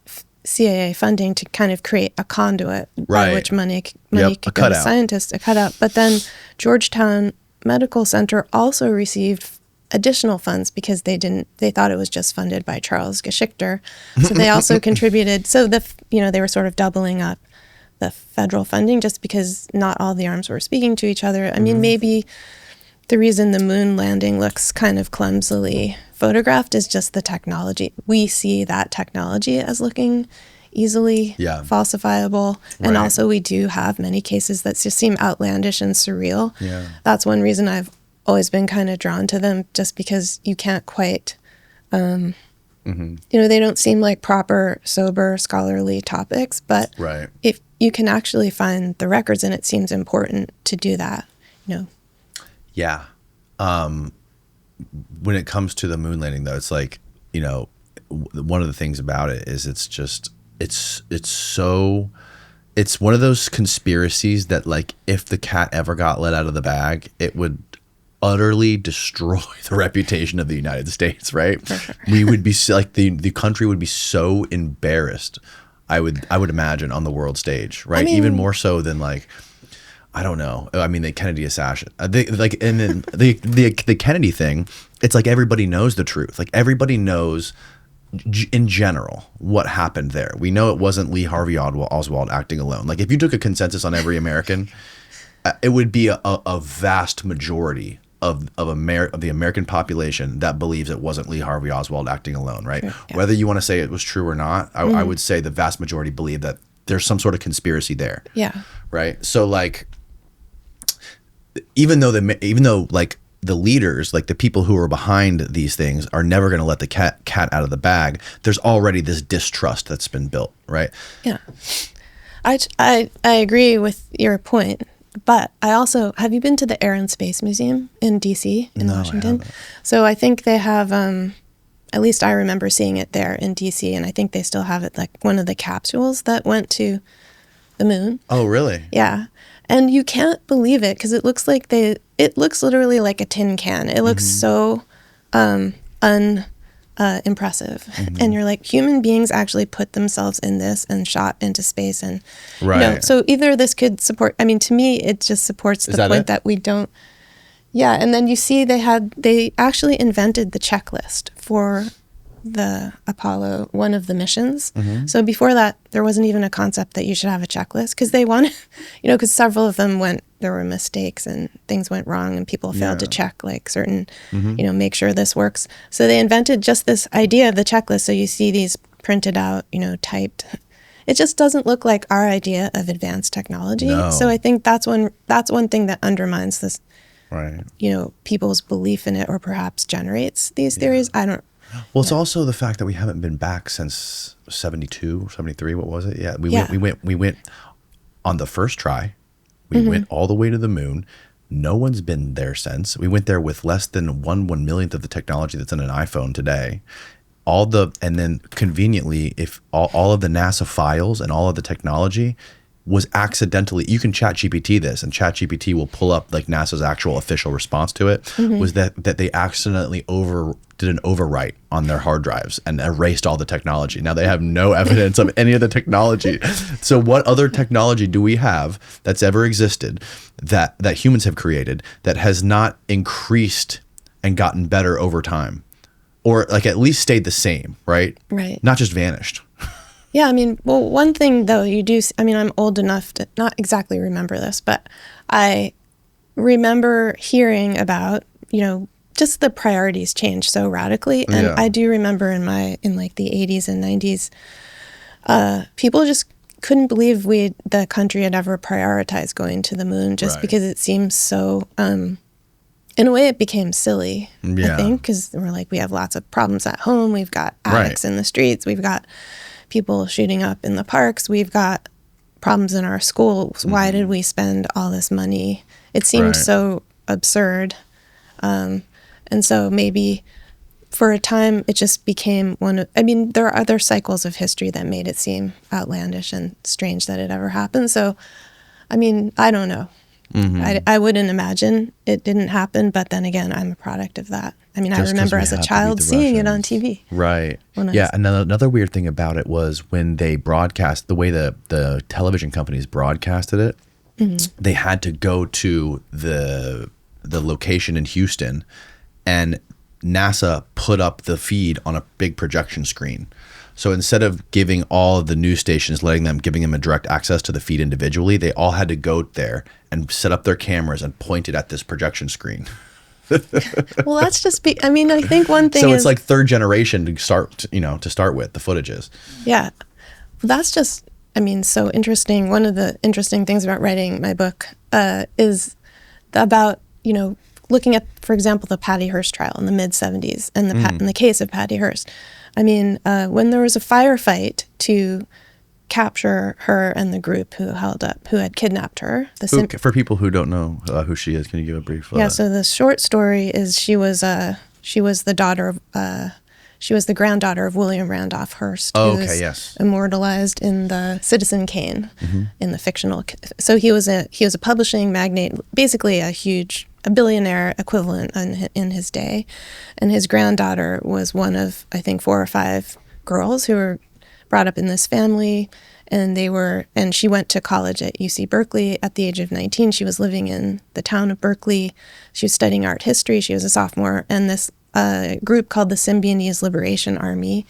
CIA funding to kind of create a conduit by which money could go to scientists, a cutout. But then Georgetown Medical Center also received additional funds because they thought it was just funded by Charles Geschichter. So they also contributed. So they were sort of doubling up the federal funding just because not all the arms were speaking to each other. I mean, maybe the reason the moon landing looks kind of clumsily photographed is just the technology. We see that technology as looking easily Yeah. falsifiable. And Right. also we do have many cases that just seem outlandish and surreal. Yeah. That's one reason I've always been kind of drawn to them, just because you can't quite, they don't seem like proper, sober, scholarly topics, but Right. if you can actually find the records, and it seems important to do that, Yeah. When it comes to the moon landing, though, it's like, one of the things about it is it's one of those conspiracies that, like, if the cat ever got let out of the bag, it would utterly destroy the reputation of the United States, right? We would be like, the country would be so embarrassed, I would imagine, on the world stage, right? Even more so than, like, I don't know. I mean, the Kennedy assassin, and then the Kennedy thing. It's like everybody knows the truth. Like, everybody knows, in general, what happened there. We know it wasn't Lee Harvey Oswald acting alone. Like, if you took a consensus on every American, it would be a vast majority of the American population that believes it wasn't Lee Harvey Oswald acting alone, right? Sure, yeah. Whether you want to say it was true or not, I would say the vast majority believe that there's some sort of conspiracy there. Yeah. Right. So, like, even though like the leaders, like the people who are behind these things, are never going to let the cat out of the bag, there's already this distrust that's been built, right? Yeah. I agree with your point, but I also, have you been to the Air and Space Museum in DC, in No, I Washington? haven't. So I think they have, at least I remember seeing it there in DC, and I think they still have it, like one of the capsules that went to the moon. Oh, really? Yeah. And you can't believe it, because it looks like it looks literally like a tin can. It looks so impressive. And you're like, human beings actually put themselves in this and shot into space. And, Right. so either this could support, to me, it just supports the that point it? that we don't. Yeah. And then you see they actually invented the checklist for the Apollo, one of the missions. So before that, there wasn't even a concept that you should have a checklist, because they wanted, because several of them there were mistakes and things went wrong and people failed to check like certain, make sure this works. So they invented just this idea of the checklist. So you see these printed out, typed. It just doesn't look like our idea of advanced technology. No. So I think that's one thing that undermines this, Right. people's belief in it, or perhaps generates these theories. I don't. Well, it's also the fact that we haven't been back since 72 or 73. What was it? Yeah. We went on the first try. We went all the way to the moon. No one's been there since. We went there with less than 1/1,000,000th of the technology that's in an iPhone today. And then conveniently, if all of the NASA files and all of the technology was accidentally, you can ChatGPT this, and ChatGPT will pull up like NASA's actual official response to it, was that they accidentally did an overwrite on their hard drives and erased all the technology. Now they have no evidence of any of the technology. So what other technology do we have that's ever existed that humans have created that has not increased and gotten better over time, or like at least stayed the same, right? Right. Not just vanished. Yeah, one thing though, you do, I'm old enough to not exactly remember this, but I remember hearing about, just the priorities change so radically. And Yeah. I do remember in like the 80s and 90s, people just couldn't believe the country had ever prioritized going to the moon, just Right. because it seems so, in a way it became silly, Yeah. I think, because we're like, we have lots of problems at home. We've got addicts in the streets. We've got people shooting up in the parks. We've got problems in our schools. Why did we spend all this money? It seemed Right. so absurd. And so maybe for a time it just became there are other cycles of history that made it seem outlandish and strange that it ever happened. So, I don't know. I wouldn't imagine it didn't happen, but then again, I'm a product of that. I Just 'cause remember we as a have to beat child the seeing it on Russians. TV. Right. When I Yeah. was- And then another weird thing about it was when they broadcast, the way the television companies broadcasted it, they had to go to the location in Houston, and NASA put up the feed on a big projection screen. So instead of giving all of the news stations, giving them a direct access to the feed individually, they all had to go there and set up their cameras and point it at this projection screen. Well, that's just I think one thing So is, it's like third generation to start with, the footages. yeah. That's just, I mean, so interesting. One of the interesting things about writing my book is about, you know, looking at, for example, the Patty Hearst trial in the mid-'70s and in the case of Patty Hearst. I mean, when there was a firefight to capture her and the group who had kidnapped her. For people who don't know who she is, can you give a brief? So the short story is she was the granddaughter of William Randolph Hearst, who was immortalized in the Citizen Kane, in the fictional. So he was a publishing magnate, basically a billionaire equivalent in his day, and his granddaughter was one of, I think, 4 or 5 girls who were brought up in this family, and she went to college at UC Berkeley at the age of 19. She was living in the town of Berkeley. She was studying art history. She was a sophomore, and this group called the Symbionese Liberation Army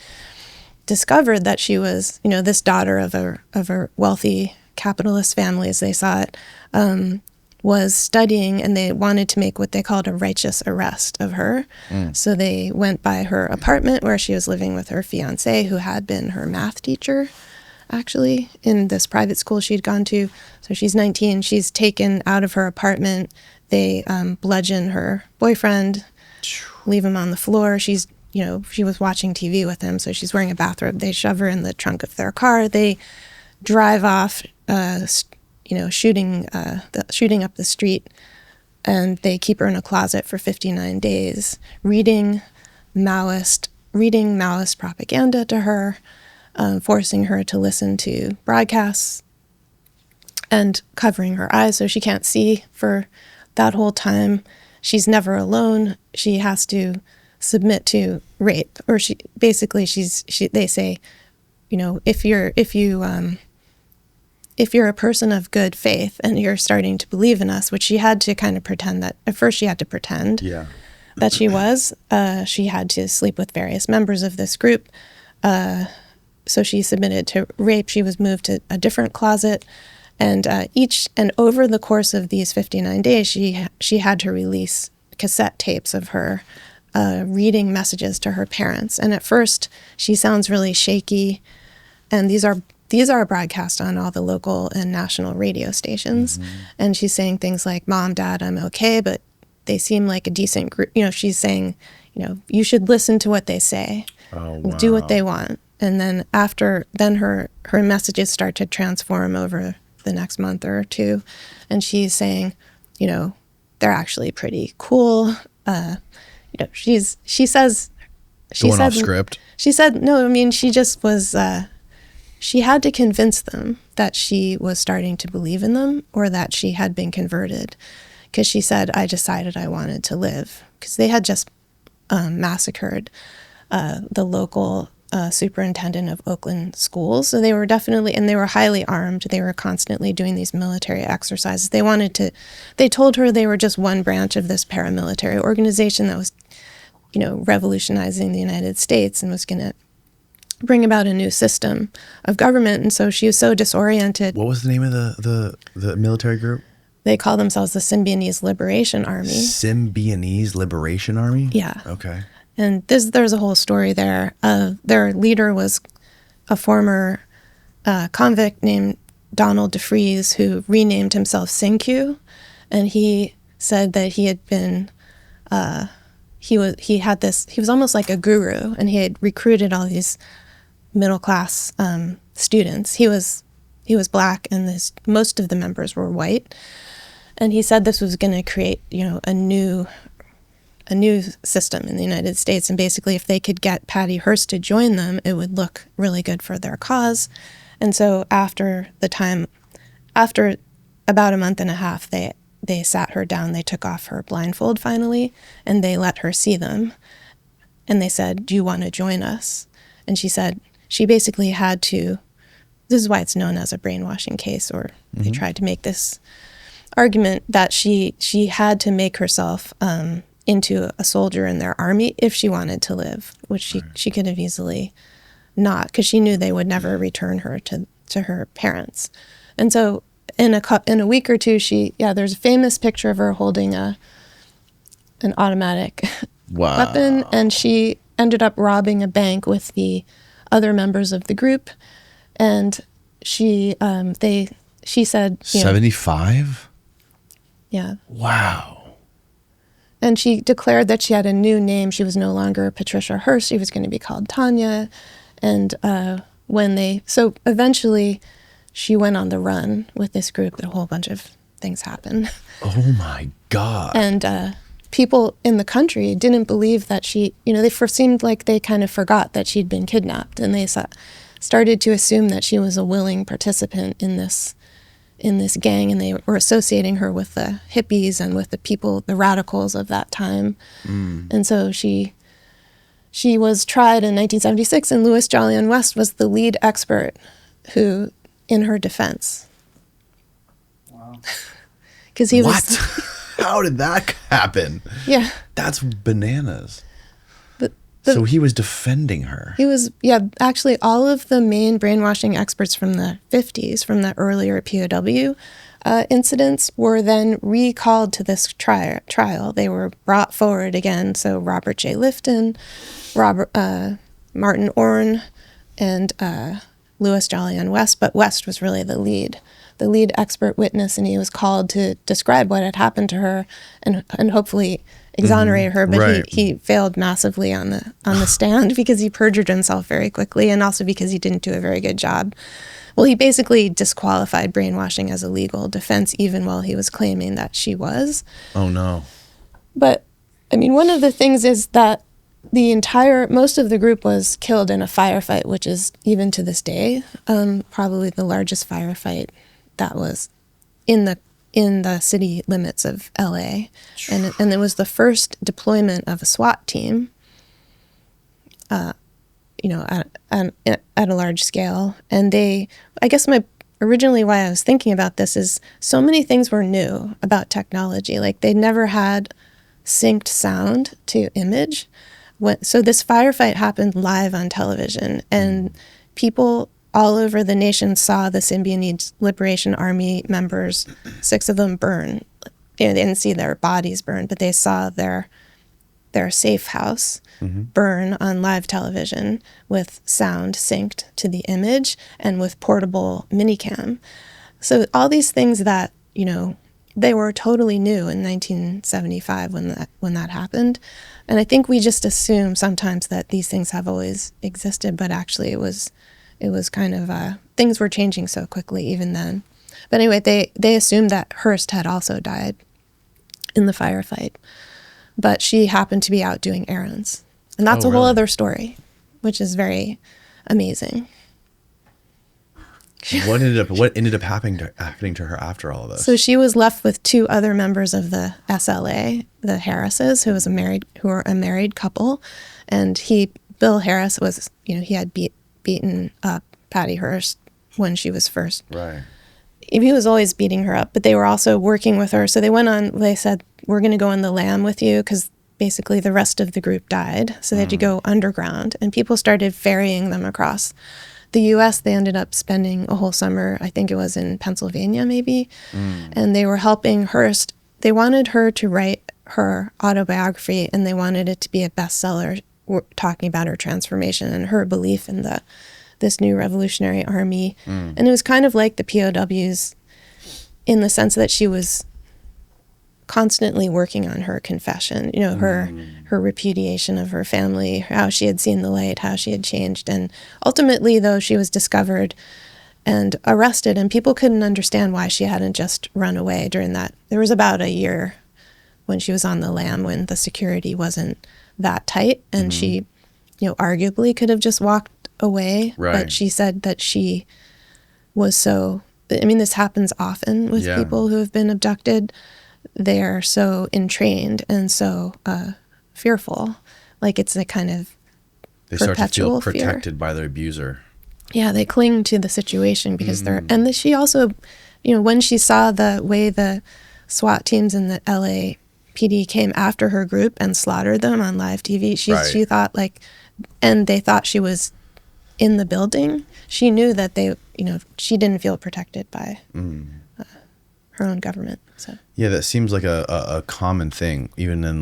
discovered that she was, you know, this daughter of a wealthy capitalist family, as they saw it, was studying, and they wanted to make what they called a righteous arrest of her. So they went by her apartment where she was living with her fiancé, who had been her math teacher, actually, in this private school she'd gone to. So she's 19. She's taken out of her apartment. They bludgeon her boyfriend, leave him on the floor. She was watching TV with him, so she's wearing a bathrobe. They shove her in the trunk of their car. They drive off, shooting up the street, and they keep her in a closet for 59 days, reading Maoist propaganda to her, forcing her to listen to broadcasts, and covering her eyes so she can't see for that whole time. She's never alone. She has to submit to rape, or they say, you know, if you're a person of good faith and you're starting to believe in us, which she had to kind of pretend that, at first she had to pretend that she was, she had to sleep with various members of this group. So she submitted to rape. She was moved to a different closet, and over the course of these 59 days, she had to release cassette tapes of her reading messages to her parents. And at first she sounds really shaky, and these are broadcast on all the local and national radio stations. And she's saying things like, "Mom, Dad, I'm okay, but they seem like a decent group." You know, she's saying, you know, you should listen to what they say. Do what they want. And then her messages start to transform over the next month or two. And she's saying, you know, they're actually pretty cool. You know, she says going off script. She said, no, I mean, she just was, she had to convince them that she was starting to believe in them, or that she had been converted. Because she said, I decided I wanted to live. Because they had just massacred the local superintendent of Oakland schools. So they were and they were highly armed. They were constantly doing these military exercises. They told her they were just one branch of this paramilitary organization that was, you know, revolutionizing the United States and was going to bring about a new system of government. And so she was so disoriented. What was the name of the military group? They call themselves the Symbionese Liberation Army. Symbionese Liberation Army? Yeah. Okay. And there's a whole story there. Their leader was a former convict named Donald DeFreeze, who renamed himself Syncue, and he said that he had been he was almost like a guru, and he had recruited all these middle class students. He was black, and most of the members were white, and he said this was going to create, you know, a new system in the United States. And basically, if they could get Patty Hearst to join them, it would look really good for their cause. And so after about a month and a half, they sat her down, they took off her blindfold finally, and they let her see them. And they said, do you want to join us? And she said she basically had to, this is why it's known as a brainwashing case, or they tried to make this argument that she she had to make herself into a soldier in their army if she wanted to live, which she could have easily not, because she knew they would never return her to her parents. And so in a week or two, there's a famous picture of her holding an automatic weapon, and she ended up robbing a bank with the other members of the group. And she said, 75? Yeah. Wow. And she declared that she had a new name. She was no longer Patricia Hearst. She was going to be called Tanya. And so eventually she went on the run with this group. A whole bunch of things happened. Oh my God. And people in the country didn't believe that they seemed like they kind of forgot that she'd been kidnapped. And they started to assume that she was a willing participant in this gang, and they were associating her with the hippies and with the radicals of that time. And so she was tried in 1976, and Louis Jolyon West was the lead expert who, in her defense. Wow. Because he What? was... How did that happen? Yeah. That's bananas. But so he was defending her. He was, actually all of the main brainwashing experts from the 50s, from the earlier POW incidents, were then recalled to this trial. They were brought forward again. So Robert J. Lifton, Martin Orne, and Louis Jolyon West, but West was really the lead expert witness, and he was called to describe what had happened to her and hopefully exonerate her, but Right. he failed massively on the stand because he perjured himself very quickly, and also because he didn't do a very good job. Well, he basically disqualified brainwashing as a legal defense, even while he was claiming that she was. Oh no. But I mean, one of the things is that most of the group was killed in a firefight, which is even to this day probably the largest firefight that was in the city limits of LA, and it was the first deployment of a SWAT team, at a large scale. And I guess originally why I was thinking about this is so many things were new about technology. Like they never had synced sound to image. So this firefight happened live on television, and people all over the nation saw the Symbionese Liberation Army members, 6 of them burn. They didn't see their bodies burn, but they saw their safe house burn on live television with sound synced to the image and with portable minicam. So all these things that, they were totally new in 1975 when that happened. And I think we just assume sometimes that these things have always existed, but actually it was kind of, things were changing so quickly even then. But anyway, they assumed that Hearst had also died in the firefight, but she happened to be out doing errands. And that's a whole really? other story, which is very amazing. What ended up happening to her after all of this? So she was left with 2 other members of the SLA, the Harrises, who were a married couple. And Bill Harris was, he had beaten up Patty Hearst when she was first. Right. He was always beating her up, but they were also working with her. So they said, we're going to go on the lam with you, because basically the rest of the group died. So they had to go underground, and people started ferrying them across the U.S. They ended up spending a whole summer, I think it was in Pennsylvania maybe, and they were helping Hearst. They wanted her to write her autobiography, and they wanted it to be a bestseller, talking about her transformation and her belief in this new revolutionary army. And it was kind of like the POWs in the sense that she was constantly working on her confession, her repudiation of her family, how she had seen the light, how she had changed. And ultimately, though, she was discovered and arrested, and people couldn't understand why she hadn't just run away during that. There was about a year when she was on the lam when the security wasn't that tight, and she, arguably could have just walked away. Right. But she said that she was this happens often with people who have been abducted. They are so entrained and so fearful. Like it's a kind of They start to feel perpetual fear. protected by their abuser. Yeah, they cling to the situation because she also, when she saw the way the SWAT teams in the LAPD came after her group and slaughtered them on live TV, she thought and they thought she was in the building. She knew that she didn't feel protected by her own government. So Yeah, that seems like a common thing, even in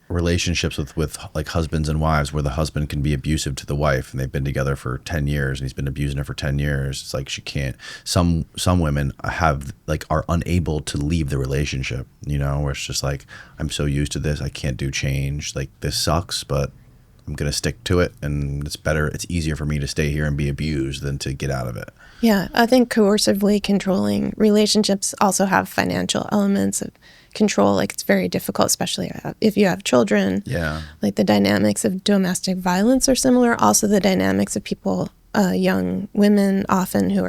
relationships with like husbands and wives where the husband can be abusive to the wife and they've been together for 10 years and he's been abusing her for 10 years. It's like she can't, some women are unable to leave the relationship, you know, where it's just like, I'm so used to this, I can't do change, like this sucks, but I'm gonna stick to it, and it's easier for me to stay here and be abused than to get out of it. Yeah, I think coercively controlling relationships also have financial elements of control. Like, it's very difficult, especially if you have children. Yeah. Like, the dynamics of domestic violence are similar. Also, the dynamics of people, young women often who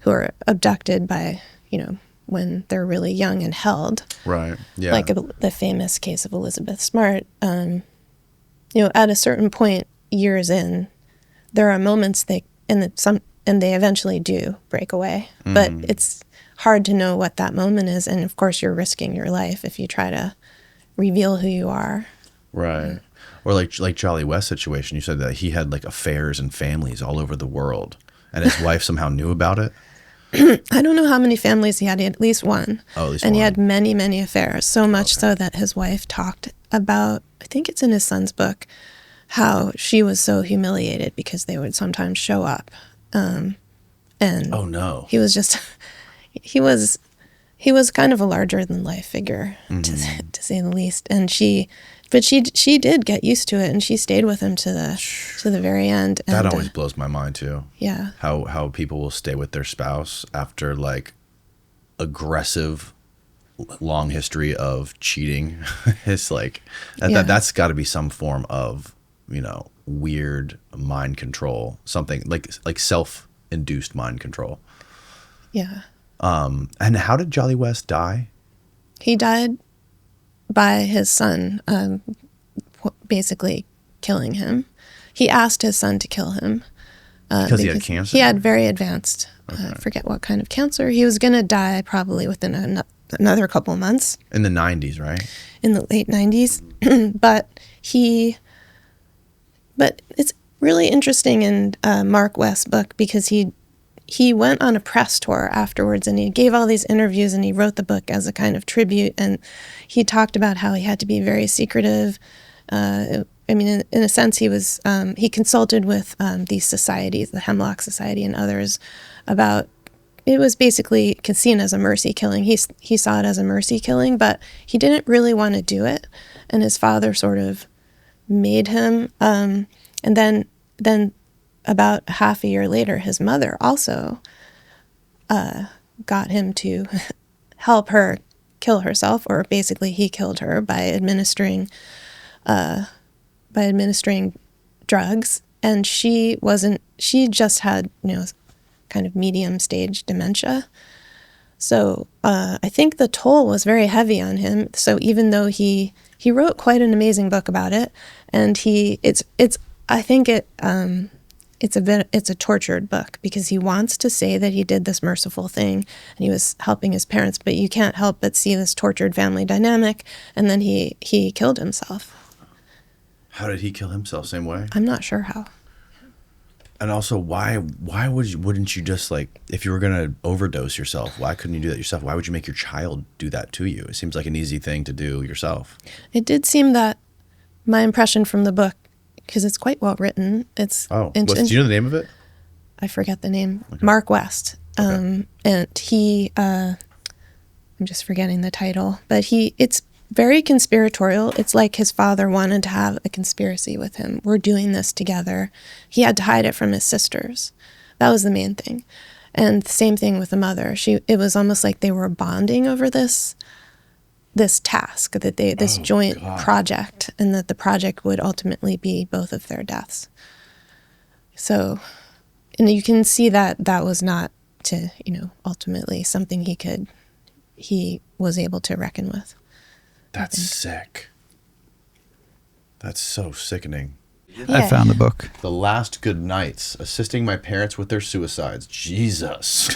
are abducted by, you know, when they're really young and held. Right. Yeah. Like the famous case of Elizabeth Smart. You know, at a certain point, years in, there are moments and they eventually do break away. But it's hard to know what that moment is, and of course, you're risking your life if you try to reveal who you are. Right. Or like Charlie West's situation, you said that he had like affairs and families all over the world, and his wife somehow knew about it. I don't know how many families he had. He had at least one. Oh, at least and one. He had many, many affairs. So much so that his wife talked about, I think it's in his son's book, how she was so humiliated because they would sometimes show up. And oh no. He was just, he was kind of a larger than life figure, to say the least. And she did get used to it, and she stayed with him to the very end. And, that always blows my mind too. Yeah. How people will stay with their spouse after like aggressive long history of cheating. It's like that's got to be some form of, you know, weird mind control, something like self-induced mind control. Yeah. And how did Jolly West die? He died by his son, basically killing him. He asked his son to kill him. Because he had cancer? He had very advanced, I forget what kind of cancer. He was going to die probably within another couple of months. In the 90s, right? In the late 90s. But it's really interesting in Mark West's book, because he went on a press tour afterwards, and he gave all these interviews, and he wrote the book as a kind of tribute, and he talked about how he had to be very secretive. I mean, in a sense, he consulted with these societies, the Hemlock Society and others, about, it was basically seen as a mercy killing. He saw it as a mercy killing, but he didn't really want to do it, and his father sort of made him. And then about half a year later, his mother also got him to help her kill herself, or basically he killed her by administering drugs. And she just had, you know, kind of medium stage dementia. So I think the toll was very heavy on him. So even though he wrote quite an amazing book about it, and it's a tortured book, because he wants to say that he did this merciful thing and he was helping his parents, but you can't help but see this tortured family dynamic. And then he killed himself. How did he kill himself? Same way? I'm not sure how. And also, why wouldn't you just, like, if you were going to overdose yourself, why couldn't you do that yourself? Why would you make your child do that to you? It seems like an easy thing to do yourself. It did seem that, my impression from the book, because it's quite well written. It's do you know the name of it? I forget the name. Okay. Mark West. And he, I'm just forgetting the title, but it's very conspiratorial. It's like his father wanted to have a conspiracy with him. We're doing this together. He had to hide it from his sisters. That was the main thing. And the same thing with the mother. It was almost like they were bonding over this task, this joint project, and that the project would ultimately be both of their deaths. So, and you can see that was not to, you know, ultimately something he was able to reckon with. That's sick. That's so sickening. Yeah. I found the book. The Last Good Nights, assisting my parents with their suicides. Jesus.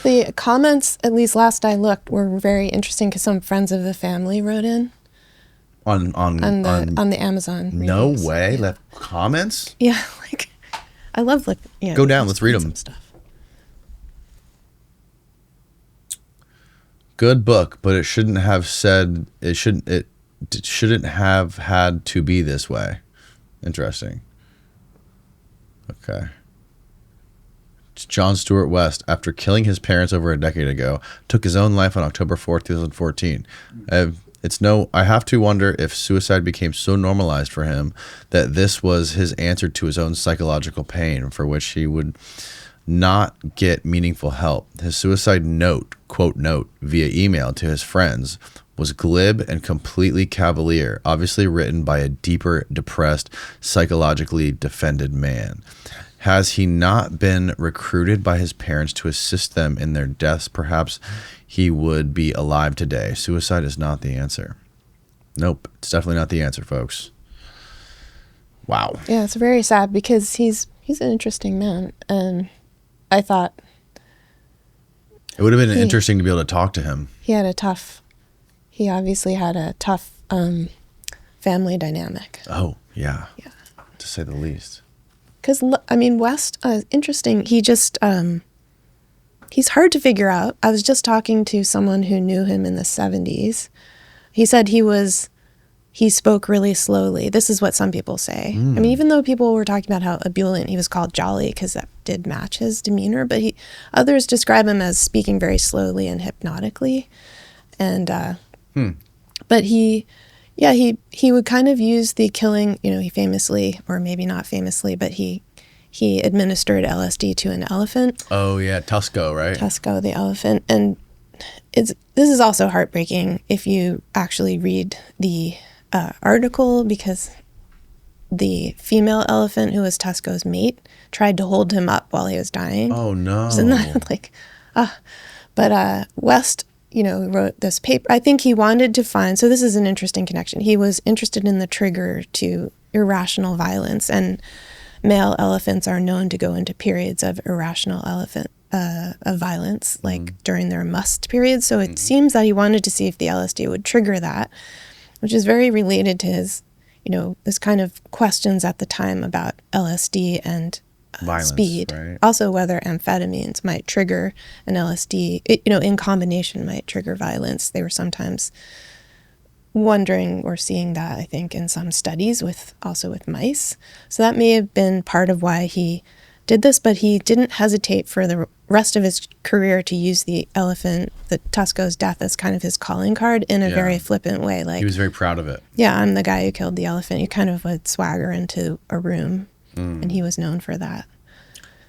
The comments, at least last I looked, were very interesting, because some friends of the family wrote in on the Amazon. No reviews. way, Yeah. left comments. Yeah, like, I love looking. You know, go down. Let's read them. some stuff. Good book, but it shouldn't have said. It shouldn't have had to be this way. Interesting. Okay. John Stuart West, after killing his parents over a decade ago, took his own life on October 4th, 2014. I have to wonder if suicide became so normalized for him that this was his answer to his own psychological pain, for which he would not get meaningful help. His suicide note, quote note, via email to his friends was glib and completely cavalier, obviously written by a deeper, depressed, psychologically defended man. Has he not been recruited by his parents to assist them in their deaths? Perhaps he would be alive today. Suicide is not the answer. Nope, it's definitely not the answer, folks. Wow. Yeah, it's very sad because he's an interesting man, and I thought it would have been interesting to be able to talk to him. He obviously had a tough family dynamic. Oh, yeah. To say the least. Because, I mean, West, interesting. He just, he's hard to figure out. I was just talking to someone who knew him in the 70s. He said he spoke really slowly. This is what some people say. I mean, even though people were talking about how ebullient, he was called jolly because that did match his demeanor, but others describe him as speaking very slowly and hypnotically. And, but he would kind of use the killing, he famously, or maybe not famously, but he administered LSD to an elephant. Oh yeah, Tusco, right? Tusco, the elephant. And this is also heartbreaking if you actually read the article, because the female elephant who was Tusco's mate tried to hold him up while he was dying. Oh no. Isn't that but West, wrote this paper. I think he wanted to find, so this is an interesting connection. He was interested in the trigger to irrational violence, and male elephants are known to go into periods of irrational of violence, like during their must periods. So it seems that he wanted to see if the LSD would trigger that, which is very related to his, this kind of questions at the time about LSD and violence, speed. Right? Also, whether amphetamines might trigger an LSD, in combination might trigger violence. They were sometimes wondering or seeing that, I think, in some studies with mice. So that may have been part of why he did this, but he didn't hesitate for the rest of his career to use the Tusco's death as kind of his calling card in a very flippant way. Like, he was very proud of it. Yeah, I'm the guy who killed the elephant. You kind of would swagger into a room, and he was known for that.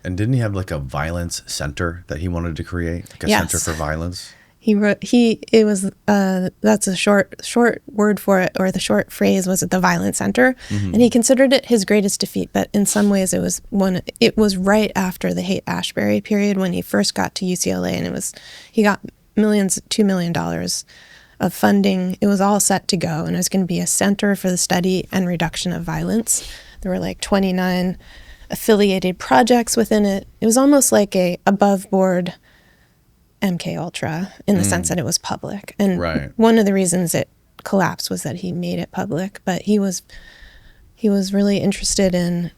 And didn't he have like a violence center that he wanted to create? Like a center for violence? That's a short word for it, or the short phrase was the Violence Center. And he considered it his greatest defeat, but in some ways it was right after the Haight-Ashbury period when he first got to UCLA, and he got $2 million of funding. It was all set to go, and it was going to be a center for the study and reduction of violence. There were like 29 affiliated projects within it. It was almost like a above board MKUltra in the sense that it was public. And one of the reasons it collapsed was that he made it public, but he was really interested in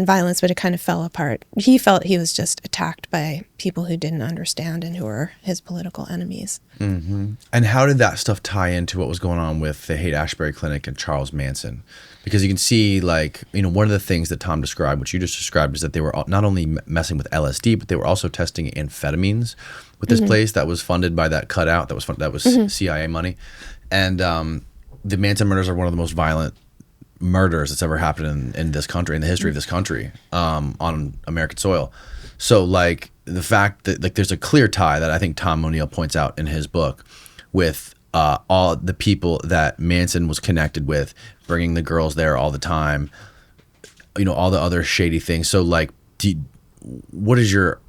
violence, but it kind of fell apart. He felt he was just attacked by people who didn't understand and who were his political enemies. And how did that stuff tie into what was going on with the Haight-Ashbury Clinic and Charles Manson? Because you can see, one of the things that Tom described, which you just described, is that they were not only messing with LSD, but they were also testing amphetamines with this place that was funded by that cutout that was CIA money. And the Manson murders are one of the most violent murders that's ever happened in this country, in the history of this country, on American soil. So the fact that there's a clear tie that I think Tom O'Neill points out in his book with all the people that Manson was connected with, bringing the girls there all the time, all the other shady things. So what is your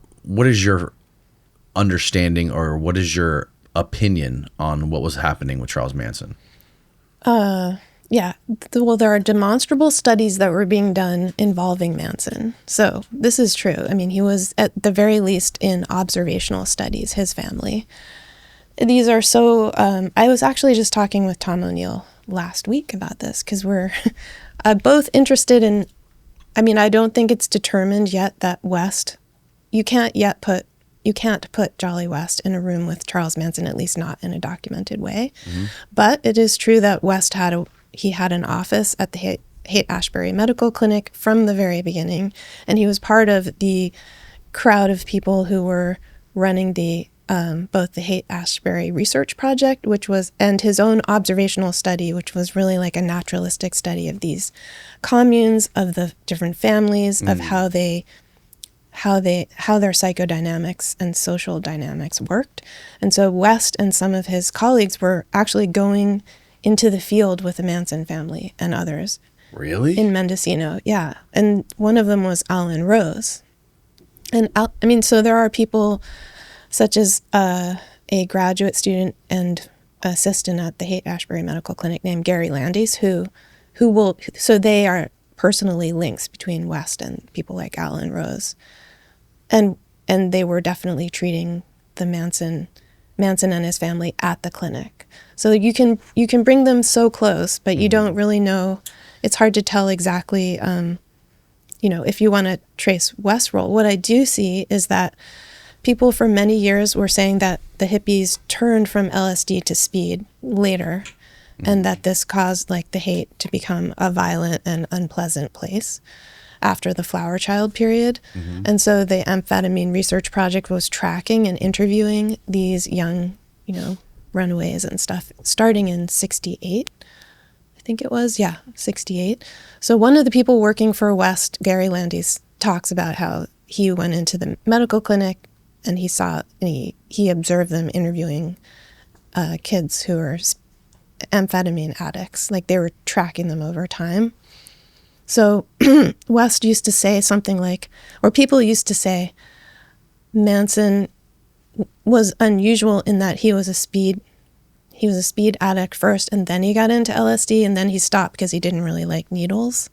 understanding, or what is your opinion on what was happening with Charles Manson? Yeah. Well, there are demonstrable studies that were being done involving Manson. So this is true. I mean, he was at the very least in observational studies, his family. These are so, I was actually just talking with Tom O'Neill last week about this, because we're both interested in, I don't think it's determined yet that West, you can't yet put you can't put Jolly West in a room with Charles Manson, at least not in a documented way. But it is true that West had an office at the Haight-Ashbury Medical Clinic from the very beginning, and he was part of the crowd of people who were running the both the Haight-Ashbury Research Project, and his own observational study, which was really like a naturalistic study of these communes, of the different families, of how their psychodynamics and social dynamics worked. And so West and some of his colleagues were actually going into the field with the Manson family and others. Really? In Mendocino, yeah. And one of them was Alan Rose. And so there are people such as a graduate student and assistant at the Haight-Ashbury Medical Clinic named Gary Landis, so they are personally links between West and people like Alan Rose. And they were definitely treating the Manson and his family at the clinic. So you can bring them so close, but you don't really know. It's hard to tell exactly, if you want to trace West's role. What I do see is that people for many years were saying that the hippies turned from LSD to speed later, and that this caused like the Haight to become a violent and unpleasant place after the Flower Child period. And so the Amphetamine Research Project was tracking and interviewing these young, runaways and stuff, starting in 68. I think it was, 68. So one of the people working for West, Gary Landis, talks about how he went into the medical clinic and he observed them interviewing kids who were amphetamine addicts, like they were tracking them over time. So West used to say something like, or people used to say, Manson was unusual in that he was a speed addict first, and then he got into LSD, and then he stopped because he didn't really like needles.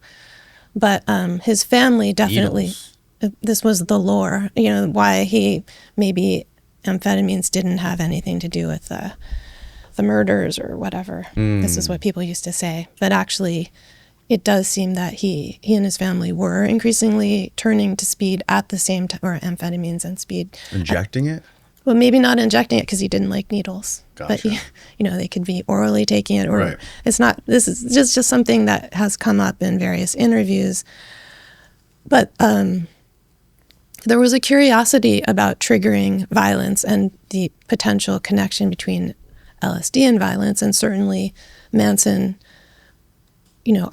But his family definitely, this was the lore, why maybe amphetamines didn't have anything to do with the murders or whatever. This is what people used to say. But actually, it does seem that he and his family were increasingly turning to speed at the same time, or amphetamines and speed. Injecting it? Well, maybe not injecting it because he didn't like needles. Gotcha. But, they could be orally taking it, or Right. It's not, this is just something that has come up in various interviews. But there was a curiosity about triggering violence and the potential connection between LSD and violence. And certainly Manson,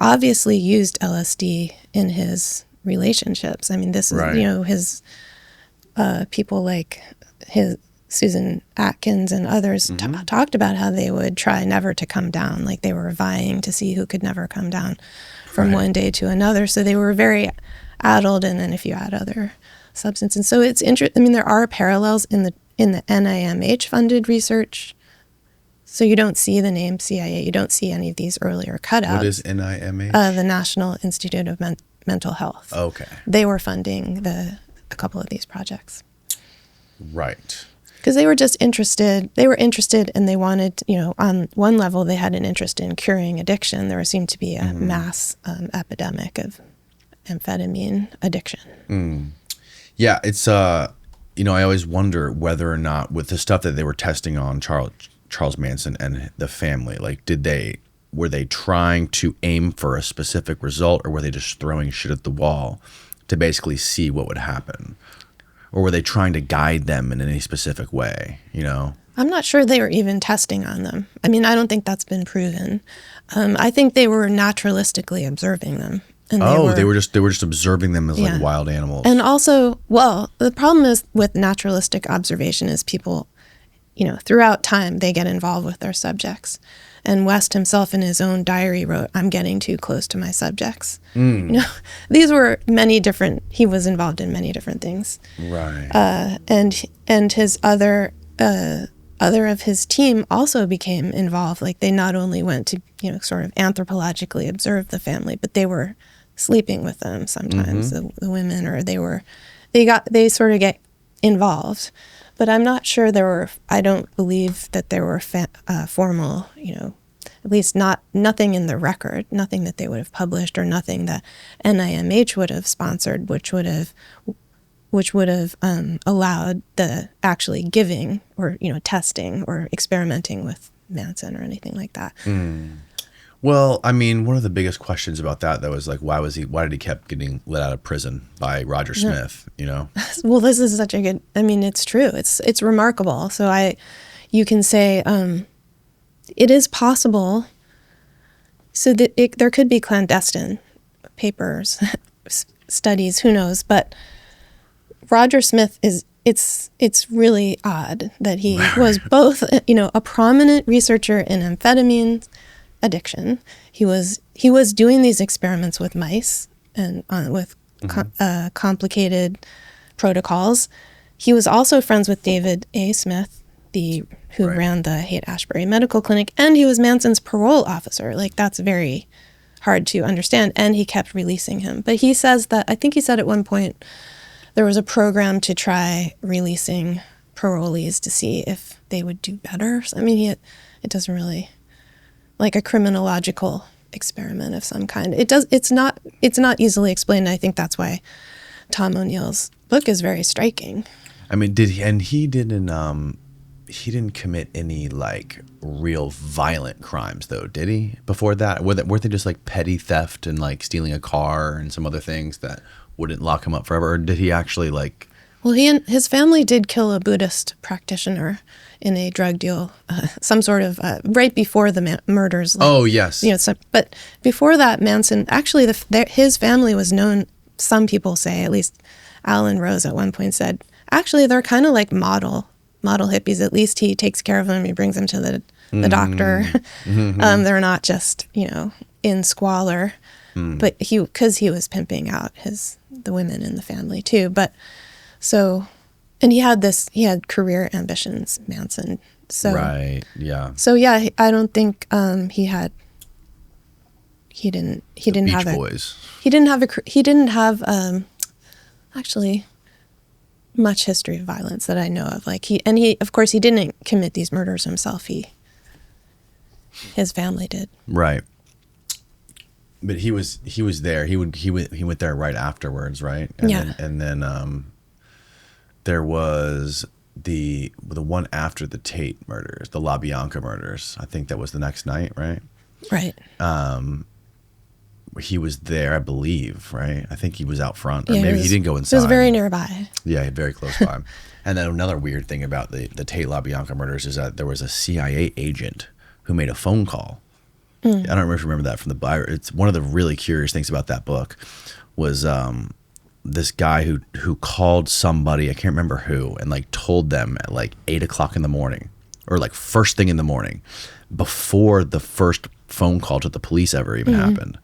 obviously used LSD in his relationships. I mean, this is, Right. His people like his Susan Atkins and others talked about how they would try never to come down, like they were vying to see who could never come down from one day to another. So they were very addled, and then if you add other substances. So it's interesting. I mean, there are parallels in the NIMH funded research. So you don't see the name CIA. You don't see any of these earlier cutouts. What is NIMH? The National Institute of Mental Health. Okay. They were funding a couple of these projects. Right. Because they were just interested. They were interested, and they wanted, on one level, they had an interest in curing addiction. There seemed to be a mass epidemic of amphetamine addiction. Yeah, it's I always wonder whether or not with the stuff that they were testing on Charles Manson and the family, like were they trying to aim for a specific result, or were they just throwing shit at the wall to basically see what would happen? Or were they trying to guide them in any specific way, I'm not sure they were even testing on them. I mean, I don't think that's been proven. I think they were naturalistically observing them. And they were just observing them as like wild animals. And also, the problem is with naturalistic observation is people, throughout time they get involved with their subjects. And West himself in his own diary wrote, "I'm getting too close to my subjects." These were he was involved in many different things. Right. And his other of his team also became involved. Like they not only went to, sort of anthropologically observe the family, but they were sleeping with them sometimes, the women, or they sort of get involved. But I'm not sure I don't believe that there were formal, at least nothing in the record, nothing that they would have published, or nothing that NIMH would have sponsored, which would have which would have allowed the actually giving or, testing or experimenting with Manson or anything like that. Well, I mean, one of the biggest questions about that, though, is like, why did he kept getting let out of prison by Roger Smith, Well, this is such a good, it's true. It's remarkable. So you can say it is possible. So that there could be clandestine papers, studies, who knows, but Roger Smith it's really odd that he was both, a prominent researcher in amphetamine addiction. He was doing these experiments with mice and with complicated protocols. He was also friends with David A. Smith, who ran the Haight-Ashbury Medical Clinic, and he was Manson's parole officer. Like, that's very hard to understand, and he kept releasing him. But he says that, I think he said at one point, there was a program to try releasing parolees to see if they would do better. So, it doesn't really, like a criminological experiment of some kind. It's not easily explained. I think that's why Tom O'Neill's book is very striking. He didn't commit any like real violent crimes though, did he? Before that, weren't they just like petty theft and like stealing a car and some other things that wouldn't lock him up forever? Or did he actually like? Well, he and his family did kill a Buddhist practitioner in a drug deal, some sort of right before the murders. Oh yes. But before that, Manson actually his family was known. Some people say, at least Alan Rose at one point said, actually they're kind of like model hippies. At least he takes care of them. He brings them to the doctor. They're not just in squalor. But because he was pimping out the women in the family too. But so, and he had career ambitions, Manson. So right, yeah. So yeah, I don't think he didn't Beach have Boys. He didn't have actually much history of violence that I know of. Like he of course he didn't commit these murders himself. His family did. Right. But he was there. He went there right afterwards, right? And then there was the one after the Tate murders, the LaBianca murders. I think that was the next night, right? Right. He was there, I believe, right? I think he was out front, or maybe he didn't go inside. It was very nearby. Yeah, very close by. And then another weird thing about the Tate LaBianca murders is that there was a CIA agent who made a phone call. I don't know if you remember that from the buyer. It's one of the really curious things about that book was this guy who called somebody, I can't remember who, and like told them at like 8 o'clock in the morning, or like first thing in the morning, before the first phone call to the police ever even happened.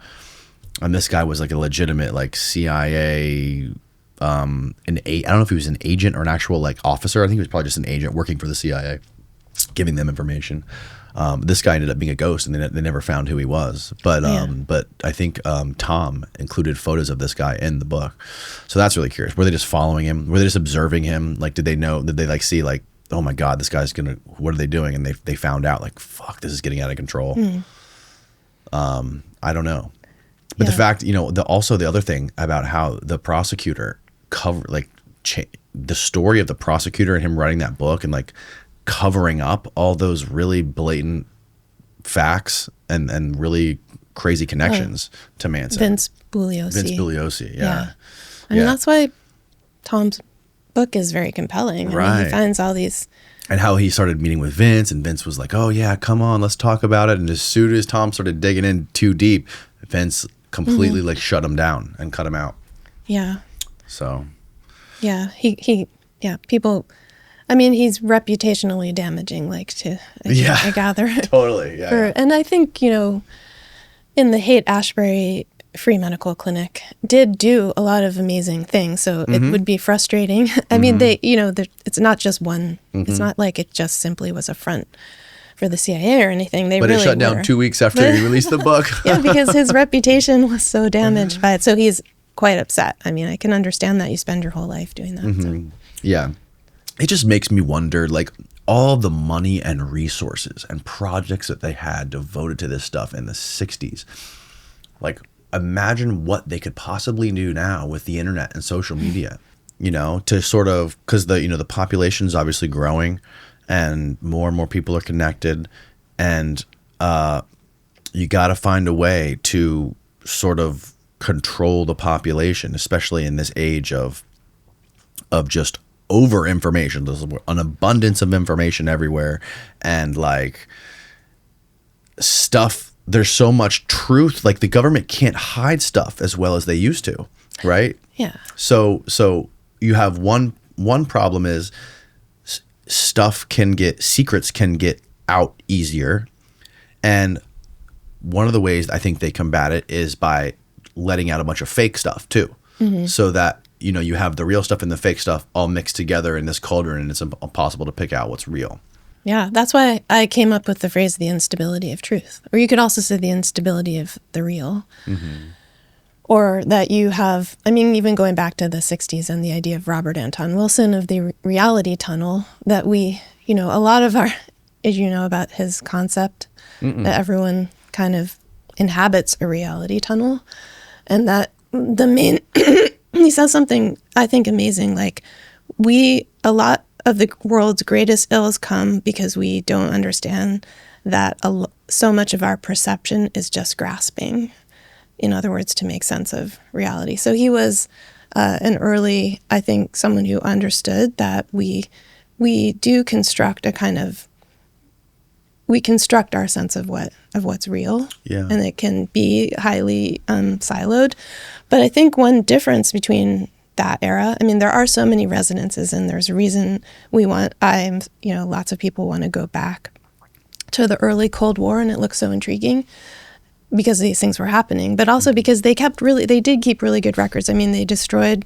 And this guy was like a legitimate like CIA, I don't know if he was an agent or an actual like officer. I think he was probably just an agent working for the CIA, giving them information. This guy ended up being a ghost, and they never found who he was. But I think Tom included photos of this guy in the book, so that's really curious. Were they just following him? Were they just observing him? Like, did they know? Did they like see like, oh my God, this guy's gonna? What are they doing? And they found out like, fuck, this is getting out of control. I don't know, but the fact, also the other thing about how the prosecutor the story of the prosecutor and him writing that book and like covering up all those really blatant facts and really crazy connections to Manson. Vince Bugliosi. Yeah. I mean, that's why Tom's book is very compelling. Right. I mean, he finds all these... And how he started meeting with Vince, and Vince was like, oh yeah, come on, let's talk about it. And as soon as Tom started digging in too deep, Vince completely like shut him down and cut him out. Yeah. So. Yeah, people... I mean, he's reputationally damaging, I gather. Totally, yeah. And I think, in the Haight-Ashbury Free Medical Clinic did do a lot of amazing things, so it would be frustrating. I mean, it's not just one, it's not like it just simply was a front for the CIA or anything. But it shut down 2 weeks after he released the book. Yeah, because his reputation was so damaged by it, so he's quite upset. I mean, I can understand that. You spend your whole life doing that. So. Yeah. It just makes me wonder, like, all the money and resources and projects that they had devoted to this stuff in the 60s. Like, imagine what they could possibly do now with the internet and social media. to sort of, because the population is obviously growing and more people are connected, and you got to find a way to sort of control the population, especially in this age of just over information. There's an abundance of information everywhere, and like stuff, there's so much truth, like the government can't hide stuff as well as they used to, right? Yeah. So you have one problem is secrets can get out easier, and one of the ways I think they combat it is by letting out a bunch of fake stuff too, so that you have the real stuff and the fake stuff all mixed together in this cauldron, and it's impossible to pick out what's real. Yeah, that's why I came up with the phrase the instability of truth. Or you could also say the instability of the real. Or that you have, even going back to the 60s and the idea of Robert Anton Wilson of the reality tunnel, that we, a lot of our, as you know about his concept, that everyone kind of inhabits a reality tunnel. And that the main, he says something I think amazing, like a lot of the world's greatest ills come because we don't understand that so much of our perception is just grasping, in other words, to make sense of reality. So he was an early, I think, someone who understood that we do construct we construct our sense of what's real, and it can be highly siloed. But I think one difference between that era, there are so many resonances, and there's a reason lots of people want to go back to the early Cold War, and it looks so intriguing because these things were happening, but also because they did keep really good records. They destroyed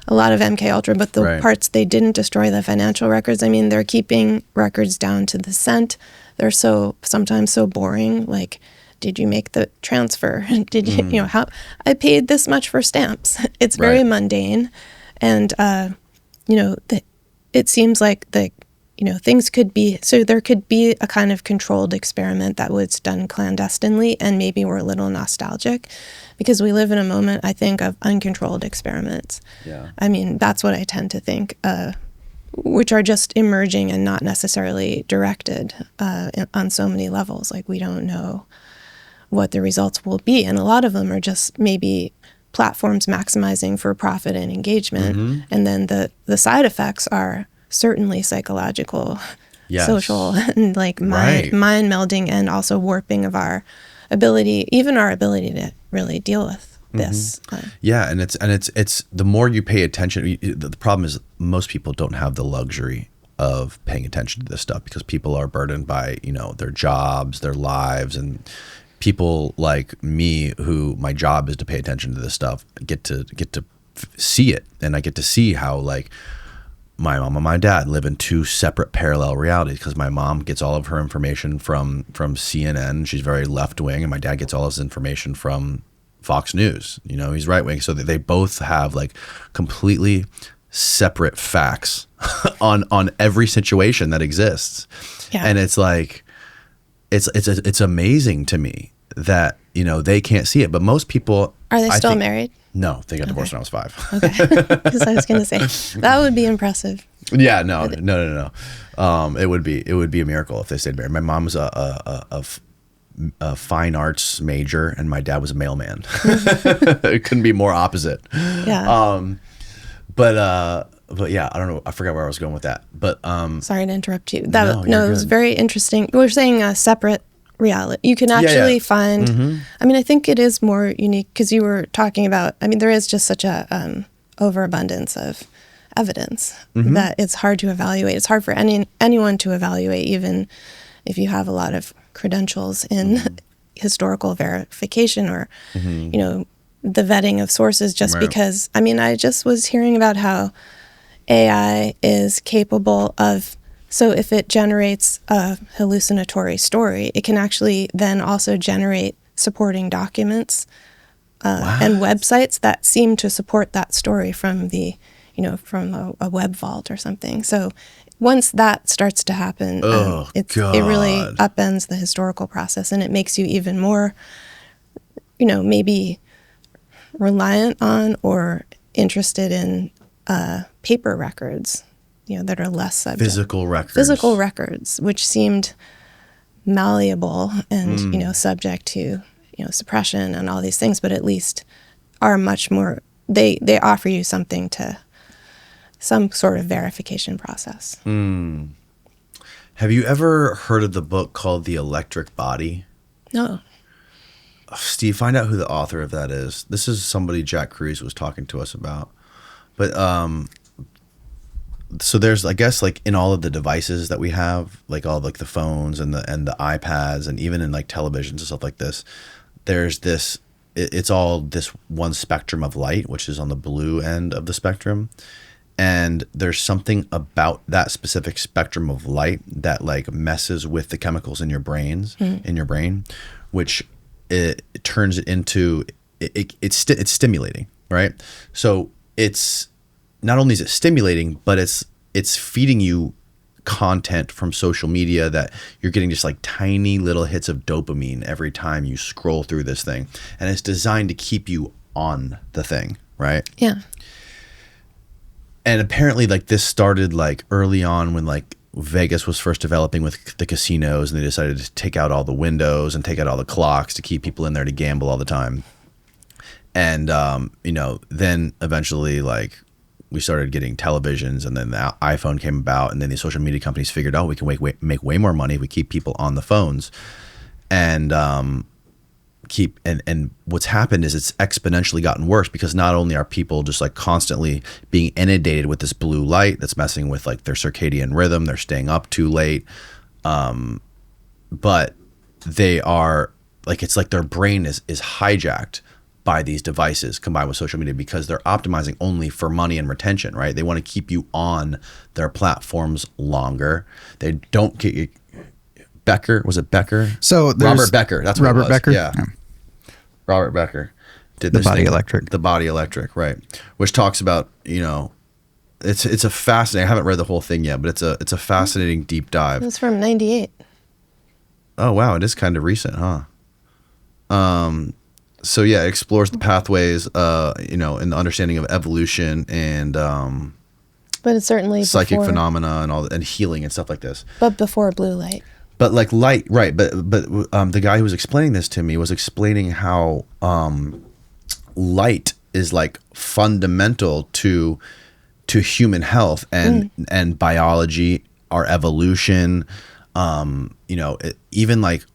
a lot of MKUltra, but the parts they didn't destroy, the financial records, they're keeping records down to the cent. They're sometimes so boring, like, did you make the transfer? Did you, how I paid this much for stamps? It's very mundane. And, it seems like things could be, so there could be a kind of controlled experiment that was done clandestinely, and maybe we're a little nostalgic because we live in a moment, I think, of uncontrolled experiments. Yeah. That's what I tend to think, which are just emerging and not necessarily directed on so many levels. Like, we don't know what the results will be. And a lot of them are just maybe platforms maximizing for profit and engagement. And then the side effects are certainly psychological, social, and like mind melding, and also warping of our ability to really deal with this. Yeah, and it's the more you pay attention. The problem is most people don't have the luxury of paying attention to this stuff because people are burdened by their jobs, their lives, and people like me, who my job is to pay attention to this stuff, get to see it, and I get to see how like my mom and my dad live in two separate parallel realities, because my mom gets all of her information from CNN. She's very left wing, and my dad gets all his information from Fox News. He's right wing, so that they both have like completely separate facts on every situation that exists. And it's like it's amazing to me that they can't see it, but most people are they still married? No, they got divorced when I was 5. Okay, because I was going to say that would be impressive. Yeah, no. It would be a miracle if they stayed married. My mom was a fine arts major, and my dad was a mailman. It couldn't be more opposite. Yeah. But yeah, I don't know. I forgot where I was going with that. But sorry to interrupt you. It was very interesting. You were saying a separate reality. You can actually find. I think it is more unique because you were talking about. There is just such a overabundance of evidence that it's hard to evaluate. It's hard for anyone to evaluate, even if you have a lot of credentials in historical verification or the vetting of sources. Just because I just was hearing about how AI is capable of. So if it generates a hallucinatory story, it can actually then also generate supporting documents and websites that seem to support that story from from a web vault or something. So once that starts to happen, it really upends the historical process, and it makes you even more, maybe reliant on or interested in paper records, that are less subject. Physical records, which seemed malleable and, Mm. subject to, suppression and all these things, but at least are much more, they offer you some sort of verification process. Mm. Have you ever heard of the book called The Electric Body? No. Steve, find out who the author of that is. This is somebody Jack Cruz was talking to us about. But so there's, I guess, like in all of the devices that we have, like all like the phones and the iPads, and even in like televisions and stuff like this, there's this, it's all this one spectrum of light, which is on the blue end of the spectrum. And there's something about that specific spectrum of light that like messes with the chemicals in your brain, which it turns it into, it's stimulating, right? So it's not only is it stimulating, but it's feeding you content from social media that you're getting just like tiny little hits of dopamine every time you scroll through this thing. And it's designed to keep you on the thing, right? Yeah. And apparently like this started like early on when like Vegas was first developing with the casinos, and they decided to take out all the windows and take out all the clocks to keep people in there to gamble all the time. And, then eventually like we started getting televisions, and then the iPhone came about, and then the social media companies figured, we can make way more money if we keep people on the phones. And and what's happened is it's exponentially gotten worse, because not only are people just like constantly being inundated with this blue light that's messing with like their circadian rhythm, they're staying up too late, but they are like, it's like their brain is hijacked by these devices combined with social media, because they're optimizing only for money and retention, right? They want to keep you on their platforms longer. They don't get you. Becker, was it Becker? So Robert Becker, that's what Robert it was. Becker? Yeah. Robert Becker did The this Body thing, Electric. The Body Electric, right? Which talks about, it's a fascinating. I haven't read the whole thing yet, but it's a fascinating deep dive. It was from 98. Oh wow, it is kind of recent, huh? So yeah, it explores the pathways, in the understanding of evolution and But it's certainly psychic before, phenomena and healing and stuff like this. But before blue light. But like light, right? But the guy who was explaining this to me was explaining how light is like fundamental to human health and biology, our evolution. Even like